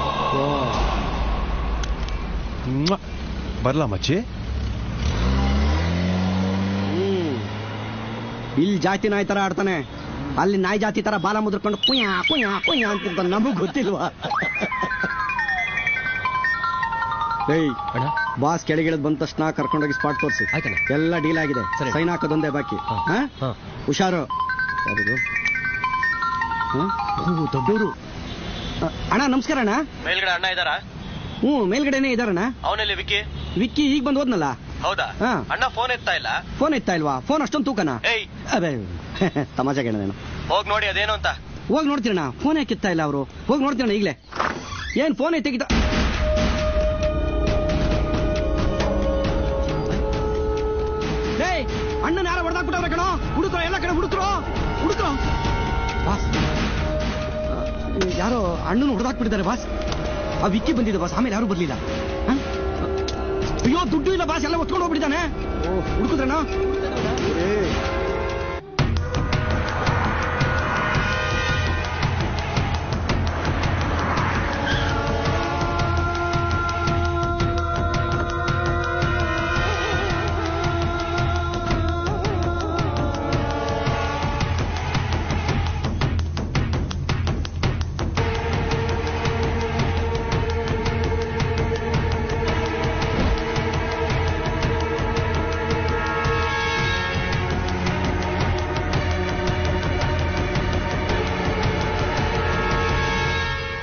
ಬರ್ಲಾ ಮಚ್ಚಿ? ಇಲ್ಲಿ ಜಾತಿ ನಾಯಿ ತರ ಆಡ್ತಾನೆ, ಅಲ್ಲಿ ನಾಯಿ ಜಾತಿ ತರ ಬಾಲ ಮುದ್ರಕೊಂಡು ಕುಯ್ಯ ಕುಯ್ಯ ಕುಯ್ಯ ಅಂತಿರ್ತ. ನಮಗ್ ಗೊತ್ತಿಲ್ವಾ? ಏಯ್ ಬಾಸ್ ಕೆಳಗಿಳದ್ ಬಂದ ತಕ್ಷಣ ಕರ್ಕೊಂಡೋಗಿ ಸ್ಪಾಟ್ ತೋರಿಸಿ. ಎಲ್ಲ ಡೀಲ್ ಆಗಿದೆ, ಸೈನ್ ಹಾಕೋದೊಂದೇ ಬಾಕಿ. ಹುಷಾರು. ದೊಡ್ಡವರು. ಅಣ್ಣ ನಮಸ್ಕಾರ ಅಣ್ಣ. ಮೇಲ್ಗಡೆ ಅಣ್ಣ ಇದಾರ? ಮೇಲ್ಗಡೆನೆ ಇದಾರಣ್ಣ. ಅವನಲ್ಲಿ ವಿಕ್ಕಿ? ವಿಕ್ಕಿ ಈಗ ಬಂದ್ ಹೋದ್ನಲ್ಲ. ಹೌದಾ? ಅಣ್ಣ ಫೋನ್ ಎತ್ತಾ ಇಲ್ಲ. ಫೋನ್ ಎತ್ತಾ ಇಲ್ವಾ? ಫೋನ್ ಅಷ್ಟೊಂದು ತೂಕನ? ಅದೇ ತಮಾಷೆಗೆ ಹೋಗ್ ನೋಡಿ ಅದೇನು ಅಂತ. ಹೋಗಿ ನೋಡ್ತೀರಣ್ಣ. ಫೋನ್ ಯಾಕೆ ಎತ್ತಾ ಇಲ್ಲ ಅವರು? ಹೋಗಿ ನೋಡ್ತೀರಣ್ಣ ಈಗಲೇ. ಏನ್ ಫೋನ್ ತೆಗಿತ? ಅಣ್ಣನ ಯಾರ ಹೊಡೆದಾಕ್ಬಿಟ್ಟವ್ರೆ ಕಣೋ. ಹುಡುಕ್ರೋ, ಎಲ್ಲ ಕಡೆ ಹುಡುಕ್ರೋ. ಬಾಸ್, ಯಾರೋ ಅಣ್ಣನ ಹೊಡೆದಾಕ್ಬಿಟ್ಟಿದ್ದಾರೆ ಬಾಸ್. ಆ ವಿಕ್ಕಿ ಬಂದಿದೆ ಬಾಸ್, ಆಮೇಲೆ ಯಾರು ಬರ್ಲಿಲ್ಲ. ಅಯ್ಯೋ ದುಡ್ಡು ಇಲ್ಲ ಬಾಸ್, ಎಲ್ಲ ಒತ್ಕೊಂಡು ಹೋಗ್ಬಿಟ್ಟಿದ್ದಾನೆ. ಹುಡುಕಿದ್ರಣ್ಣ?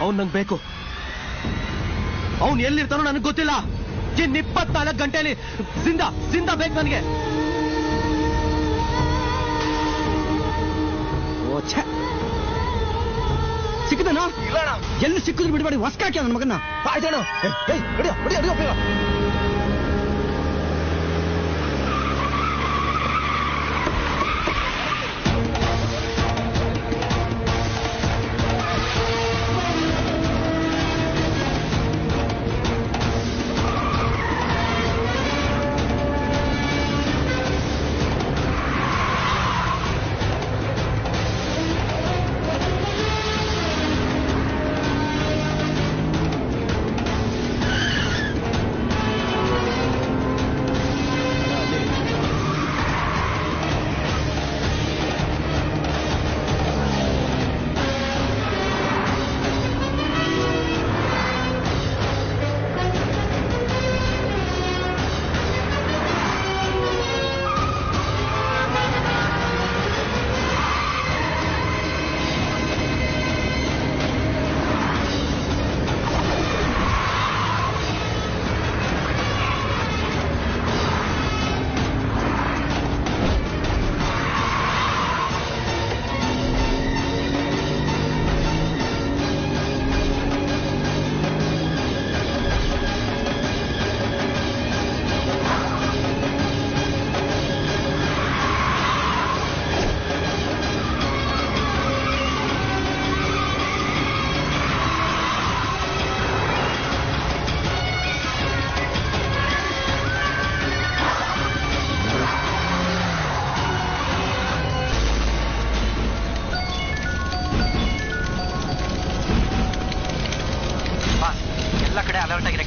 ಅವ್ನು ನಂಗೆ ಬೇಕು. ಅವ್ನು ಎಲ್ಲಿರ್ತಾನೋ ನನಗೆ ಗೊತ್ತಿಲ್ಲ. ಇನ್ನು 24 ಗಂಟೆಯಲ್ಲಿ ಜಿಂದ ಬೇಕು ನನಗೆ. ಸಿಕ್ಕದನೋ? ಎಲ್ಲಿ ಸಿಕ್ಕಿದ್ರು ಬಿಡಬೇಡಿ, ಹೊಸ್ಕಾಕಿ ನನ್ನ ಮಗನ್ನ. ಆಯ್ತೇನೋ?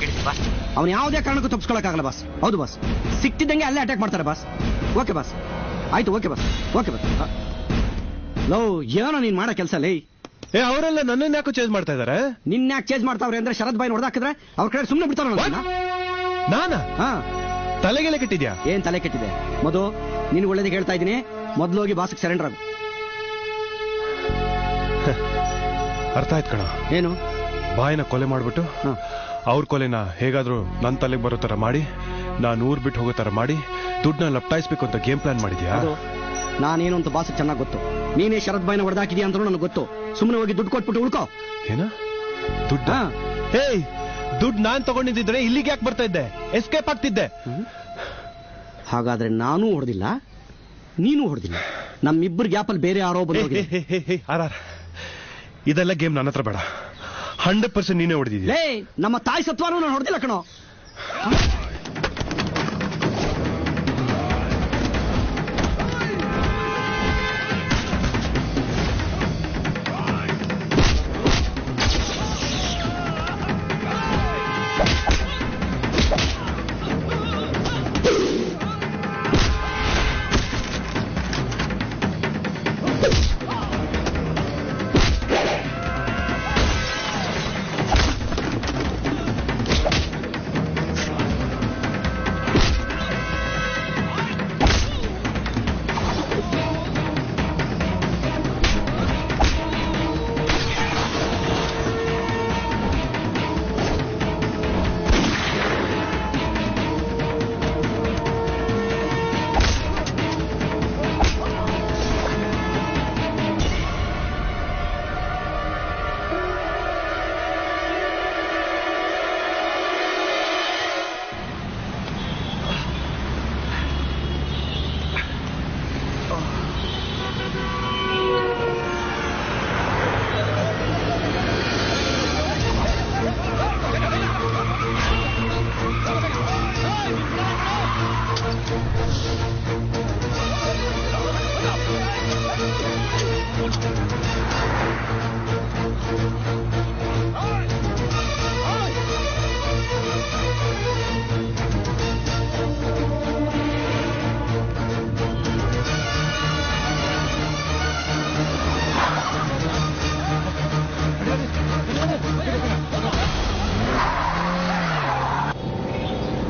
ಕೇಳಿದ್ವಿ ಬಾಸ್. ಅವ್ನು ಯಾವುದೇ ಕಾರಣಕ್ಕೂ ತಪ್ಪಿಸ್ಕೊಳಕ್ಕಾಗಲ್ಲ ಬಾಸ್. ಹೌದು ಬಾಸ್, ಸಿಕ್ತಿದ್ದಂಗೆ ಅಲ್ಲೇ ಅಟ್ಯಾಕ್ ಮಾಡ್ತಾರೆ ಬಾಸ್. ಓಕೆ ಬಾಸ್, ಆಯ್ತು. Okay boss, okay boss. Low, ಏನೋ ನೀನ್ ಮಾಡೋ ಕೆಲಸ ಲೇ. ಅವರೆಲ್ಲ ನನ್ನನ್ನ ಯಾಕೋ ಚೇಂಜ್ ಮಾಡ್ತಾ ಇದಾರೆ? ನಿನ್ನ ಯಾಕೆ ಚೇಂಜ್ ಮಾಡ್ತಾವ್ರೆ ಅಂದ್ರೆ ಶರತ್ ಬಾಯಿ ನೋಡ್ದಾಕಿದ್ರೆ ಅವ್ರ ಕಡೆ ಸುಮ್ಮನೆ ಬಿಡ್ತಾರ. ನಾನಾ? ಹಾ, ತಲೆಗೆಲೆ ಕೆಟ್ಟಿದ್ಯಾ? ಏನ್ ತಲೆ ಕೆಟ್ಟಿದೆ? ಮಧು, ನಿನ್ ಒಳ್ಳೇದಕ್ಕೆ ಹೇಳ್ತಾ ಇದ್ದೀನಿ, ಮೊದ್ಲು ಹೋಗಿ ಬಾಸ್ಗೆ ಸರೆಂಡರ್ ಆಗು. ಅರ್ಥ ಆಯ್ತು ಕಣ. ಏನು? ಬಾಯಿನ ಕೊಲೆ ಮಾಡ್ಬಿಟ್ಟು ಅವ್ರ ಕೊಲೆನ ಹೇಗಾದ್ರೂ ನನ್ನ ತಲೆಗೆ ಬರೋ ತರ ಮಾಡಿ, ನಾನು ಊರ್ ಬಿಟ್ಟು ಹೋಗೋ ತರ ಮಾಡಿ ದುಡ್ಡನ್ನ ಲಪ್ಟಾಯಿಸ್ಬೇಕು ಅಂತ ಗೇಮ್ ಪ್ಲಾನ್ ಮಾಡಿದ್ಯಾ? ನಾನೇನು ಅಂತ ಬಾಸ್ ಚೆನ್ನಾಗಿ ಗೊತ್ತು. ನೀನೇ ಶರತ್ ಬಾಯಿನ ಹೊಡೆದಾಕಿದ್ಯಾ ಅಂತ ನನಗೆ ಗೊತ್ತು. ಸುಮ್ಮನೆ ಹೋಗಿ ದುಡ್ಡು ಕೊಟ್ಬಿಟ್ಟು ಉಳ್ಕೋ. ಏನ ದುಡ್ಡ? ಏಯ್, ದುಡ್ಡು ನಾನ್ ತಗೊಂಡಿದ್ದಿದ್ರೆ ಇಲ್ಲಿಗೆ ಯಾಕೆ ಬರ್ತಾ ಇದ್ದೆ? ಎಸ್ಕೇಪ್ ಆಗ್ತಿದ್ದೆ. ಹಾಗಾದ್ರೆ ನಾನೂ ಹೊಡೆದಿಲ್ಲ, ನೀನು ಹೊಡೆದಿಲ್ಲ. ನಮ್ಮಿಬ್ಬರು ಗ್ಯಾಪಲ್ಲಿ ಬೇರೆ ಯಾರೋ ಬಂದೋಗಿದೆ. ಇದೆಲ್ಲ ಗೇಮ್ ನನ್ನ ಹತ್ರ ಬೇಡ. 100% ನೀನೇ ಹೊಡೆದಿದ್ಯಾ. ನಮ್ಮ ತಾಯಿ ಸತ್ವಾನು ನಾನು ಹೊಡೆದಿಲ್ಲ ಕಣೋ.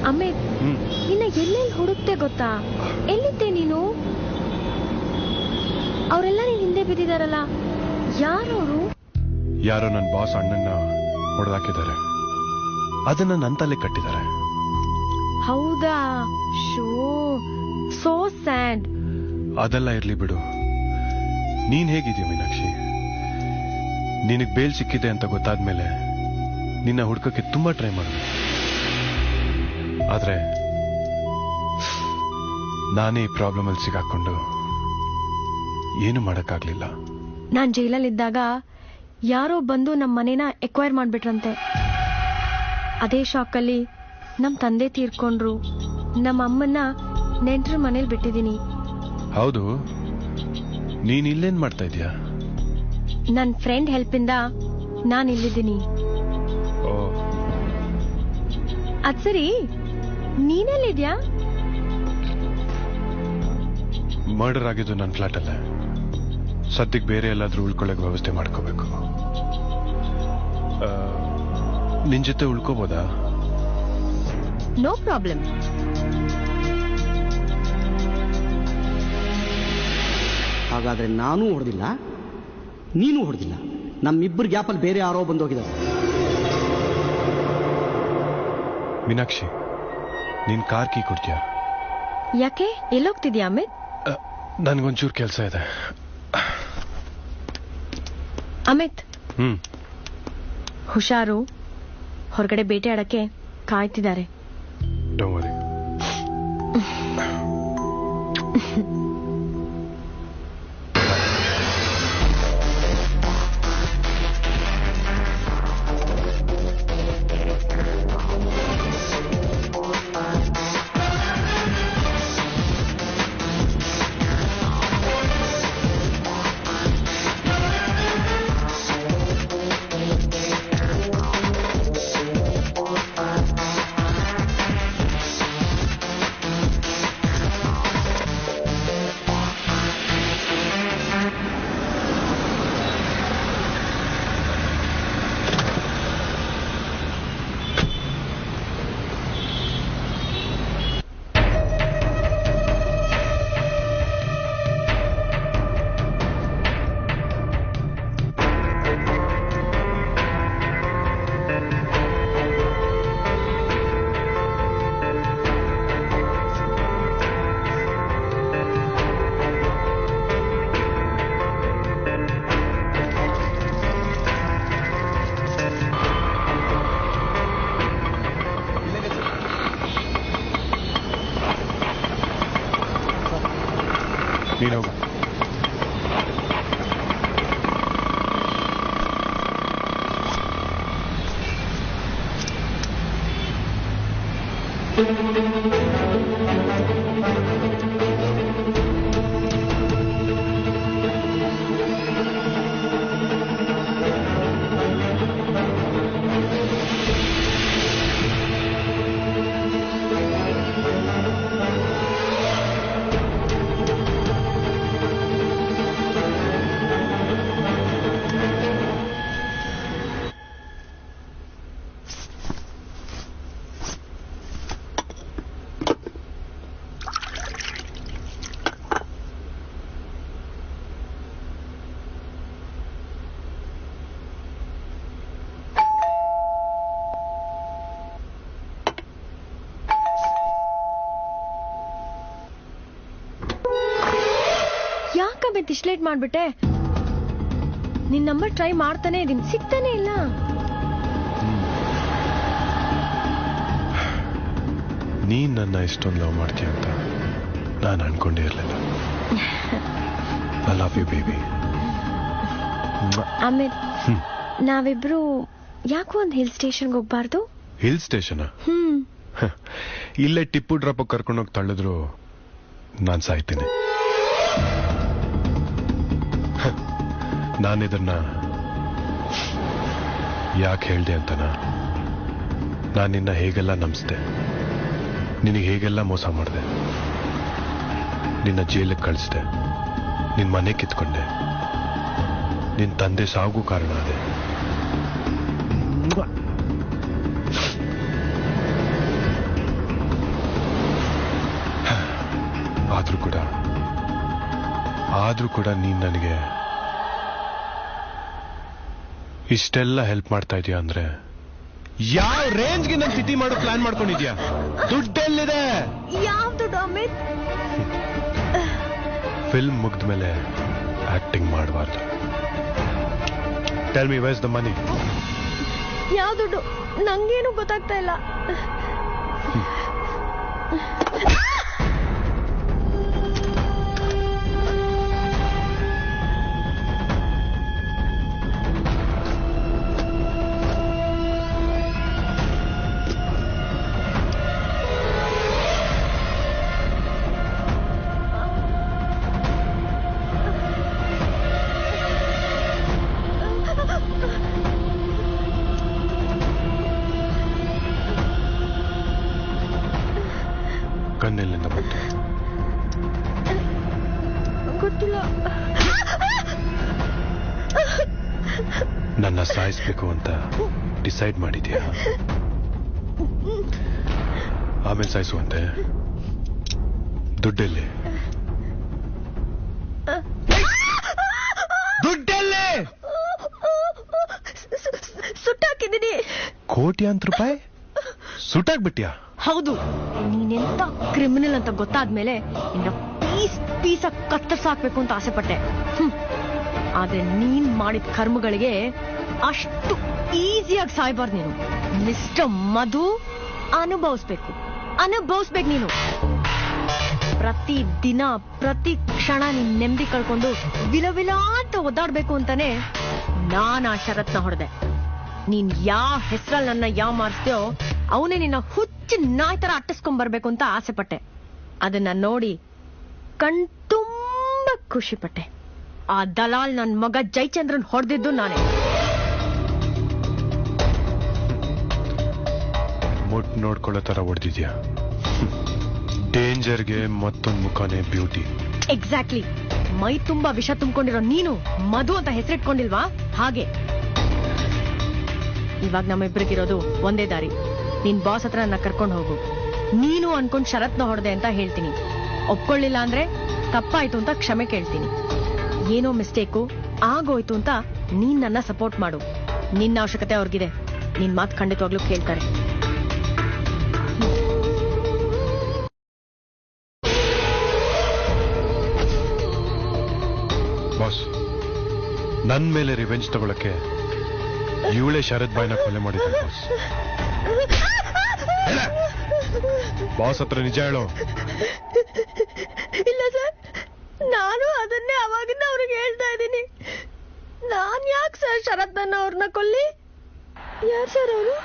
ಅಮಿತ್, ನಿನ್ನ ಎಲ್ಲೆಲ್ಲಿ ಹುಡುಕ್ತೆ ಗೊತ್ತಾ? ಎಲ್ಲಿದ್ದೆ ನೀನು? ಅವರೆಲ್ಲ ನೀನ್ ಹಿಂದೆ ಬಿದ್ದಿದಾರಲ್ಲ, ಯಾರವರು? ಯಾರೋ ನನ್ನ ಬಾಸ್ ಅಣ್ಣನ್ನ ಹೊಡೆದಾಕಿದ್ದಾರೆ. ಅದನ್ನ ನನ್ನ ತಲೆ ಕಟ್ಟಿದ್ದಾರೆ. ಹೌದಾ? ಶೋ, ಸೋ ಸ್ಯಾಡ್. ಅದೆಲ್ಲ ಇರ್ಲಿ ಬಿಡು. ನೀನ್ ಹೇಗಿದ್ಯಾ ಮೀನಾಕ್ಷಿ? ನಿನಗ್ ಬೇಲ್ ಸಿಕ್ಕಿದೆ ಅಂತ ಗೊತ್ತಾದ್ಮೇಲೆ ನಿನ್ನ ಹುಡ್ಕಕ್ಕೆ ತುಂಬಾ ಟ್ರೈ ಮಾಡಿದೆ. ಆದ್ರೆ ನಾನೇ ಈ ಪ್ರಾಬ್ಲಮ್ ಅಲ್ಲಿ ಸಿಗಾಕೊಂಡು ಏನು ಮಾಡಕ್ಕಾಗ್ಲಿಲ್ಲ. ನಾನ್ ಜೈಲಲ್ಲಿದ್ದಾಗ ಯಾರೋ ಬಂದು ನಮ್ಮ ಮನೇನ ಎಕ್ವೈರ್ ಮಾಡ್ಬಿಟ್ರಂತೆ. ಅದೇ ಶಾಕಲ್ಲಿ ನಮ್ ತಂದೆ ತೀರ್ಕೊಂಡ್ರು. ನಮ್ಮ ಅಮ್ಮನ್ನ ನೆಂಟ್ರ ಮನೇಲಿ ಬಿಟ್ಟಿದೀನಿ. ಹೌದು, ನೀನ್ ಇಲ್ಲೇನ್ ಮಾಡ್ತಾ ಇದೀಯಾ? ನನ್ ಫ್ರೆಂಡ್ ಹೆಲ್ಪಿಂದ ನಾನ್ ಇಲ್ಲಿದ್ದೀನಿ. ಅದ್ ಸರಿ, ನೀನೆಲ್ಲಿದ್ಯಾ? ಮರ್ಡರ್ ಆಗಿದ್ದು ನನ್ನ ಫ್ಲಾಟ್ ಅಲ್ಲೇ. ಸದ್ಯಕ್ಕೆ ಬೇರೆ ಎಲ್ಲಾದ್ರೂ ಉಳ್ಕೊಳ್ಳೋಕೆ ವ್ಯವಸ್ಥೆ ಮಾಡ್ಕೋಬೇಕು. ನಿನ್ ಜೊತೆ ಉಳ್ಕೋಬೋದಾ? No problem. ಹಾಗಾದ್ರೆ ನಾನೂ ಹೊಡೆದಿಲ್ಲ, ನೀನು ಹೊಡೆದಿಲ್ಲ. ನಮ್ಮಿಬ್ಬರು ಗ್ಯಾಪಲ್ಲಿ ಬೇರೆ ಯಾರೋ ಬಂದೋಗಿದ್ದಾರೆ. ಮೀನಾಕ್ಷಿ, ನೀನ್ ಕಾರ್ ಕೀ ಕೊಡ್ತೀಯಾ? ಯಾಕೆ? ಎಲ್ಲೋಗ್ತಿದ್ಯಾ ಅಮಿತ್? ನನ್ಗೊಂಚೂರು ಕೆಲಸ ಇದೆ. ಅಮಿತ್, ಹುಷಾರು. ಹೊರಗಡೆ ಬೇಟೆ ಆಡಕ್ಕೆ ಕಾಯ್ತಿದ್ದಾರೆ. Don't worry. ನೀನು ಹೋಗು. ಯಾಕಂತ ಇಷ್ಟು ಲೇಟ್ ಮಾಡ್ಬಿಟ್ಟೆ? ನಿನ್ ನಂಬರ್ ಟ್ರೈ ಮಾಡ್ತಾನೆ ಇದೀನಿ, ಸಿಗ್ತಾನೆ ಇಲ್ಲ. ನೀನ್ ನನ್ನ ಇಷ್ಟೊಂದು ಲವ್ ಮಾಡ್ತೀಯ ಅಂತ ನಾನು ಅನ್ಕೊಂಡೇ ಇರ್ಲಿಲ್ಲ. I love you baby. ಆಮೇಲೆ ನಾವಿಬ್ರು ಯಾಕೋ ಒಂದು ಹಿಲ್ ಸ್ಟೇಷನ್ಗೆ ಹೋಗ್ಬಾರ್ದು? Hill station? ಇಲ್ಲೇ ಟಿಪ್ಪು ಡ್ರಾಪ್ ಕರ್ಕೊಂಡೋಗಿ ತಳ್ಳಿದ್ರು ನಾನ್ ಸಾಯ್ತೀನಿ. ನಾನಿದನ್ನ ಯಾಕೆ ಹೇಳ್ದೆ ಅಂತನ, ನಾನು ನಿನ್ನ ಹೇಗೆಲ್ಲ ನಂಬಿಸ್ದೆ, ನಿನಗೆ ಹೇಗೆಲ್ಲ ಮೋಸ ಮಾಡಿದೆ, ನಿನ್ನ ಜೈಲಿಗೆ ಕಳಿಸ್ದೆ, ನಿನ್ನ ಮನೆ ಕಿತ್ಕೊಂಡೆ, ನಿನ್ನ ತಂದೆ ಸಾವು ಕಾರಣ ಅದೇ. ಆದ್ರೂ ಕೂಡ ನೀನ್ ನನಗೆ ಇಷ್ಟೆಲ್ಲ ಹೆಲ್ಪ್ ಮಾಡ್ತಾ ಇದೀಯ ಅಂದ್ರೆ ಯಾವ ರೇಂಜ್ಗೆ ನನ್ ಸಿಟಿ ಮಾಡೋ ಪ್ಲಾನ್ ಮಾಡ್ಕೊಂಡಿದ್ಯಾ? ದುಡ್ಡೆಲ್ಲಿದೆ? ಯಾವ ದುಡ್ಡು ಅಮಿತ್? ಫಿಲ್ಮ್ ಮುಗ್ದ್ಮೇಲೆ ಆಕ್ಟಿಂಗ್ ಮಾಡಬಾರ್ದು. Tell me where is the money? ಯಾವ ದುಡ್ಡು? ನಂಗೇನು ಗೊತ್ತಾಗ್ತಾ ಇಲ್ಲ. ಕಣ್ಣೆಲ್ಲಿಂದ ಬಂತು? ಗೊತ್ತಿಲ್ಲ. ನನ್ನ ಸಾಯಿಸ್ಬೇಕು ಅಂತ ಡಿಸೈಡ್ ಮಾಡಿದ್ಯಾ? ಆಮೇಲೆ ಸಾಯಿಸುವಂತೆ? ದುಡ್ಡೆಲ್ಲಿ? ದುಡ್ಡೆಲ್ಲಿ? ಸುಟ್ಟಾಕಿದ್ದೀನಿ. ಕೋಟ್ಯಾಂತರ ರೂಪಾಯಿ ಸುಟ್ಟಾಕ್ಬಿಟ್ಯಾ? ಹೌದು. ನೀನೆಂತ ಕ್ರಿಮಿನಲ್ ಅಂತ ಗೊತ್ತಾದ್ಮೇಲೆ ಇನ್ನ ಪೀಸ್ ಪೀಸಾಗಿ ಕತ್ತರಿಸಾಕ್ಬೇಕು ಅಂತ ಆಸೆ ಪಟ್ಟೆ. ಆದ್ರೆ ನೀನ್ ಮಾಡಿದ ಕರ್ಮಗಳಿಗೆ ಅಷ್ಟು ಈಸಿಯಾಗಿ ಸಾಯ್ಬಾರ್ದು ನೀನು. ಮಿಸ್ಟರ್ ಮಧು, ಅನುಭವಿಸ್ಬೇಕು ನೀನು. ಪ್ರತಿ ದಿನ ಪ್ರತಿ ಕ್ಷಣ ನೀನ್ ನೆಮ್ಮದಿ ಕಳ್ಕೊಂಡು ವಿಲವಿಲ ಅಂತ ಒದ್ದಾಡ್ಬೇಕು ಅಂತಾನೆ ನಾನ್ ಆ ಷರತ್ನ ಹೊಡೆದೆ. ನೀನ್ ಯಾವ ಹೆಸರಲ್ಲಿ ನನ್ನ ಯಾವ ಮಾರಿಸ್ತೀಯೋ ಅವನೇ ನಿನ್ನ ಹುಚ್ಚು ನಾಯಿ ತರ ಅಟ್ಟಿಸ್ಕೊಂಡ್ ಬರ್ಬೇಕು ಅಂತ ಆಸೆ ಪಟ್ಟೆ. ಅದನ್ನ ನೋಡಿ ಕಣ್ತುಂಬ ಖುಷಿ ಪಟ್ಟೆ. ಆ ದಲಾಲ್ ನನ್ ಮಗ ಜಯಚಂದ್ರನ್ ಹೊಡೆದಿದ್ದು ನಾನೇ. ಮುಟ್ ನೋಡ್ಕೊಳ್ಳೋ ತರ ಹೊಡೆದಿದ್ಯಾ? ಡೇಂಜರ್ಗೆ ಮತ್ತೊಂದು ಮುಖಾನೇ ಬ್ಯೂಟಿ. ಎಕ್ಸಾಕ್ಟ್ಲಿ. ಮೈ ತುಂಬಾ ವಿಷ ತುಂಬಿಕೊಂಡಿರೋ ನೀನು ಮಧು ಅಂತ ಹೆಸರಿಟ್ಕೊಂಡಿಲ್ವಾ? ಹಾಗೆ ಇವಾಗ ನಮ್ಮಿಬ್ರಿಗಿರೋದು ಒಂದೇ ದಾರಿ. ನಿನ್ ಬಾಸ್ ಹತ್ರ ನನ್ನ ಕರ್ಕೊಂಡು ಹೋಗು. ನೀನು ಅನ್ಕೊಂಡ್ ಷರತ್ನ ಹೊಡೆದೆ ಅಂತ ಹೇಳ್ತೀನಿ. ಒಪ್ಕೊಳ್ಳಿಲ್ಲ ಅಂದ್ರೆ ತಪ್ಪಾಯ್ತು ಅಂತ ಕ್ಷಮೆ ಕೇಳ್ತೀನಿ. ಏನೋ ಮಿಸ್ಟೇಕು ಆಗೋಯ್ತು ಅಂತ ನೀನ್ ನನ್ನ ಸಪೋರ್ಟ್ ಮಾಡು. ನಿನ್ನ ಅವಶ್ಯಕತೆ ಅವ್ರಿಗಿದೆ. ನಿನ್ ಮಾತು ಖಂಡಿತವಾಗ್ಲೂ ಕೇಳ್ತಾರೆ. ಬಾಸ್, ನನ್ ಮೇಲೆ ರಿವೆಂಜ್ ತಗೊಳಕ್ಕೆ ಇವಳೇ ಶರತ್ ಬಾಯ್ನ ಕೊಲೆ ಮಾಡಿದ್ದಾಳೆ ಬಾಸ್. ಬಾಸ್ ಹತ್ರ ನಿಜ ಹೇಳು. ಇಲ್ಲ ಸರ್, ನಾನು ಶರತ್ ನನ್ನ ಅವ್ರನ್ನ ಕೊಲ್ಲಿ. ಯಾರು ಸರ್ ಅವರು?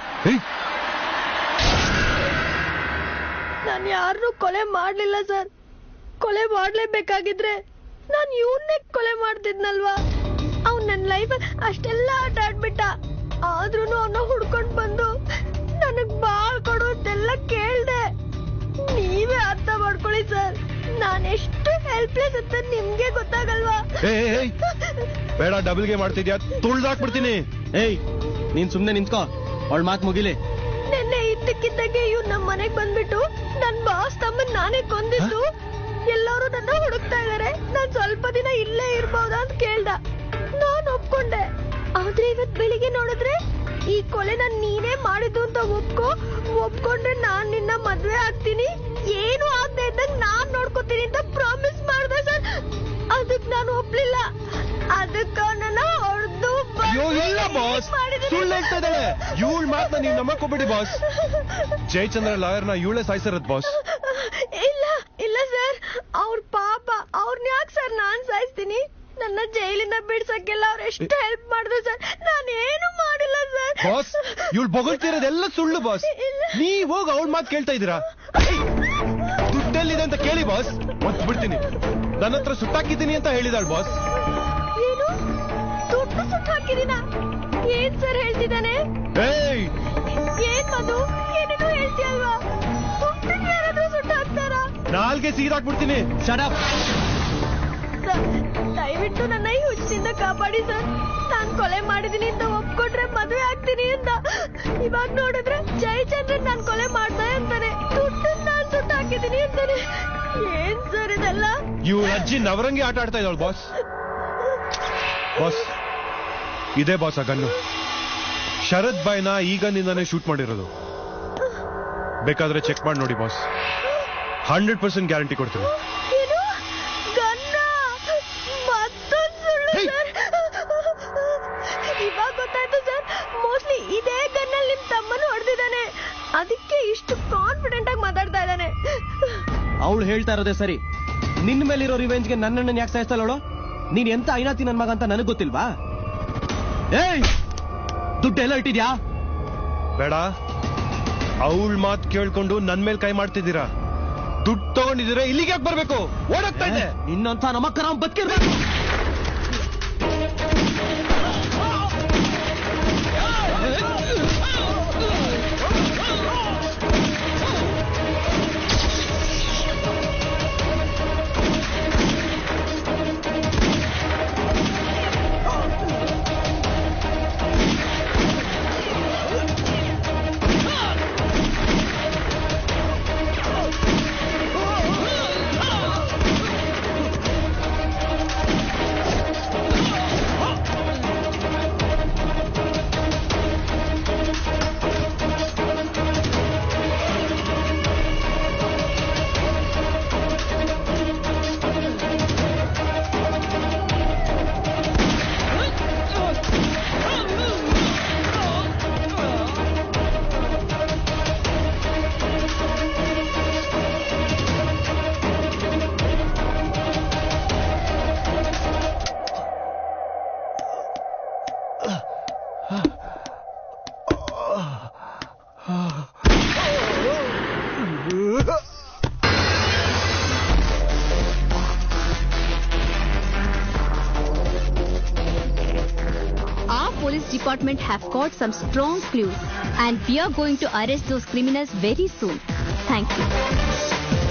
ನಾನು ಯಾರನ್ನೂ ಕೊಲೆ ಮಾಡ್ಲಿಲ್ಲ ಸರ್. ಕೊಲೆ ಮಾಡ್ಲೇಬೇಕಾಗಿದ್ರೆ ನಾನು ಇವನ್ನೇ ಕೊಲೆ ಮಾಡ್ತಿದ್ನಲ್ವಾ. ಅವ್ನು ನನ್ನ ಲೈಫ್ ಅಷ್ಟೆಲ್ಲ ಆಟ ಆಡ್ಬಿಟ್ಟ. ಆದ್ರೂ ಅವನ್ನ ಹುಡ್ಕೊಂಡ್ ಬಂದು ನನಗ್ ಬಾಳ್ ಕೊಡು ಅಂತೆಲ್ಲ ಕೇಳ್ದೆ. ನೀವೇ ಅರ್ಥ ಮಾಡ್ಕೊಳ್ಳಿ ಸರ್, ನಾನೆಷ್ಟು ಹೆಲ್ಪ್ಲೆಸ್ ಅಂತ ನಿಮ್ಗೆ ಗೊತ್ತಾಗಲ್ವಾ? ಬೇಡ, ಡಬಲ್ ಗೇಮ್ ಮಾಡ್ತಿದ್ಯಾ, ತುಳ್ದಾಕ್ಬಿಡ್ತೀನಿ. ಏಯ್, ನೀನ್ ಸುಮ್ನೆ ನಿಂತ್ಕೋ, ಅವಳ ಮಾತು ಮುಗಿಲಿ. ನೆನ್ನೆ ಇದ್ದಕ್ಕಿದ್ದಾಗೆ ಇವ್ ನಮ್ ಮನೆಗ್ ಬಂದ್ಬಿಟ್ಟು ನನ್ ಬಾಸ್ ತಮ್ಮನ್ ನಾನೇ ಕೊಂದಿದ್ದು, ಎಲ್ಲರೂ ನನ್ನ ಹುಡುಕ್ತಾ ಇದಾರೆ, ನಾನ್ ಸ್ವಲ್ಪ ದಿನ ಇಲ್ಲೇ ಇರ್ಬಹುದಾ ಅಂತ ಕೇಳ್ದ. ನಾನ್ ಒಪ್ಕೊಂಡೆ. ಆದ್ರೆ ಇವತ್ ಬೆಳಿಗ್ಗೆ ನೋಡಿದ್ರೆ ಈ ಕೊಲೆನ ನೀನೇ ಮಾಡಿದ್ದು ಅಂತ ಒಪ್ಕೊಂಡ್ರೆ ನಾನ್ ನಿನ್ನ ಮದ್ವೆ ಆಗ್ತೀನಿ, ಏನು ಆಗದೆ ಇದ್ದಂಗ್ ನಾನ್ ನೋಡ್ಕೋತೀನಿ ಅಂತ ಪ್ರಾಮಿಸ್ ಮಾಡ್ದೆ ಸರ್. ಅದಕ್ ನಾನು ಒಪ್ಲಿಲ್ಲ. ಅದಕ್ಕ ನನ್ನ ಹೊಡೆದು ಸುಳ್ಳು ಹೇಳ್ತಾ ಇದ್ದಾಳೆ. ಇವಳ ಮಾತನ್ನ ನೀವು ನಂಬಕೋಬೇಡಿ ಬಾಸ್. ಜಯಚಂದ್ರ ಲಾಯರ್ನ ಇವಳೇ ಸಾಯಿಸಿರೋದು ಬಾಸ್. ಇಲ್ಲ ಸರ್, ಅವ್ರ ಪಾಪ, ಅವ್ರನ್ನ ಯಾಕೆ ಸರ್ ನಾನ್ ಸಾಯಿಸ್ತೀನಿ? ನನ್ನ ಜೈಲಿಂದ ಬಿಡ್ಸಕ್ಕೆಲ್ಲ ಅವ್ರು ಎಷ್ಟು ಹೆಲ್ಪ್ ಮಾಡಿದ್ರು ಸರ್. ನಾನೇನು ಮಾಡಿಲ್ಲ ಸರ್. ಬಾಸ್, ಇವಳು ಬೊಗಳ್ತಿರೋದೆಲ್ಲ ಸುಳ್ಳು ಬಾಸ್. ನೀವ್ ಹೋಗಿ ಅವಳ ಮಾತು ಕೇಳ್ತಾ ಇದೀರಾ? ದುಡ್ಡೆಲ್ಲಿದೆ ಅಂತ ಕೇಳಿ ಬಾಸ್, ಮತ್ ಬಿಡ್ತೀನಿ. ನನ್ನ ಹತ್ರ ಸುಟ್ಟಾಕಿದ್ದೀನಿ ಅಂತ ಹೇಳಿದಾಳ್ ಬಾಸ್. ಏನು ದುಡ್ಡು ಸುಟ್ಟಾಕಿದೀನ? ಏನ್ ಸರ್ ಹೇಳ್ತಿದ್ದಾನೆ? ಏನ್ ಮಧು, ಏನೇನೋ ಹೇಳ್ತೀಯಲ್ವಾ? ದುಡ್ಡು ಯಾರಾದ್ರೂ ಸುಟ್ಟಾಕ್ತಾರ? ನಾಲ್ಗೆ ಸೀದಾಕ್ಬಿಡ್ತೀನಿ. ಸರ್, ದಯವಿಟ್ಟು ನನ್ನ ಈ ಹುಚ್ಚಿಂದ ಕಾಪಾಡಿ ಸರ್. ನಾನ್ ಕೊಲೆ ಮಾಡಿದೀನಿ ಅಂತ ಒಪ್ಕೊಂಡ್ರೆ ಮದುವೆ ಆಗ್ತೀನಿ ಅಂತ. ಇವಾಗ ನೋಡಿದ್ರೆ ಜಯಚಂದ್ರನ್ ನಾನ್ ಕೊಲೆ ಮಾಡ್ದೆ ಅಂತಾನೆ, ದುಡ್ಡು ನಾನ್ ಸುಟ್ಟು ಹಾಕಿದೀನಿ ಅಂತಾನೆ. ಏನ್ ಸರ್ ಇದೆಲ್ಲ? ಇವ್ರ ಅಜ್ಜಿ ನವರಂಗಿ ಆಟ ಆಡ್ತಾ ಇದ್ದಾಳು ಬಾಸ್. ಬಾಸ್, ಇದೇ ಬಾಸ್ ಆ ಗನ್ನು. ಶರತ್ ಬಾಯ್ನ ಈಗ ನಿಂದಾನೆ ಶೂಟ್ ಮಾಡಿರೋದು. ಬೇಕಾದ್ರೆ ಚೆಕ್ ಮಾಡಿ ನೋಡಿ ಬಾಸ್, 100% ಗ್ಯಾರಂಟಿ ಕೊಡ್ತೀನಿ. ಇವಾಗ ಗೊತ್ತಾಯ್ತು ಸರ್, ಮೋಸ್ಟ್ಲಿ ಇದೇ ಗನ್ನಲ್ಲಿ ನಿಮ್ ತಮ್ಮನು ಹೊಡೆದಿದ್ದಾನೆ. ಅದಕ್ಕೆ ಇಷ್ಟು ಕಾನ್ಫಿಡೆಂಟ್ ಆಗಿ ಮಾತಾಡ್ತಾ ಇದ್ದಾನೆ. ಅವಳು ಹೇಳ್ತಾ ಇರೋದೇ ಸರಿ. ನಿನ್ನ ಮೇಲಿರೋ ರಿವೆಂಜ್ಗೆ ನನ್ನನ್ನು ಯಾಕೆ ಸಾಯಿಸ್ತಾಳವಳು? ನೀನ್ ಎಂತ ಐನಾತಿ ನನ್ ಮಗ ಅಂತ ನನಗ್ ಗೊತ್ತಿಲ್ವಾ? ಏಯ್, ದುಡ್ಡೆಲ್ಲ ಇಟ್ಟಿದ್ಯಾ? ಬೇಡ, ಅವಳ ಮಾತು ಕೇಳ್ಕೊಂಡು ನನ್ ಮೇಲೆ ಕೈ ಮಾಡ್ತಿದ್ದೀರಾ. ದುಡ್ಡು ತಗೊಂಡಿದ್ರೆ ಇಲ್ಲಿಗೆ ಯಾಕೆ ಬರ್ಬೇಕು? ಓಡೋಗ್ತಾ ಇದೆ. ಇನ್ನಂತ ನಮ್ಮಕ್ಕ ನಾವು ಬದುಕಿರ್ಬೇಕು. Department have got some strong clues and we are going to arrest those criminals very soon. Thank you.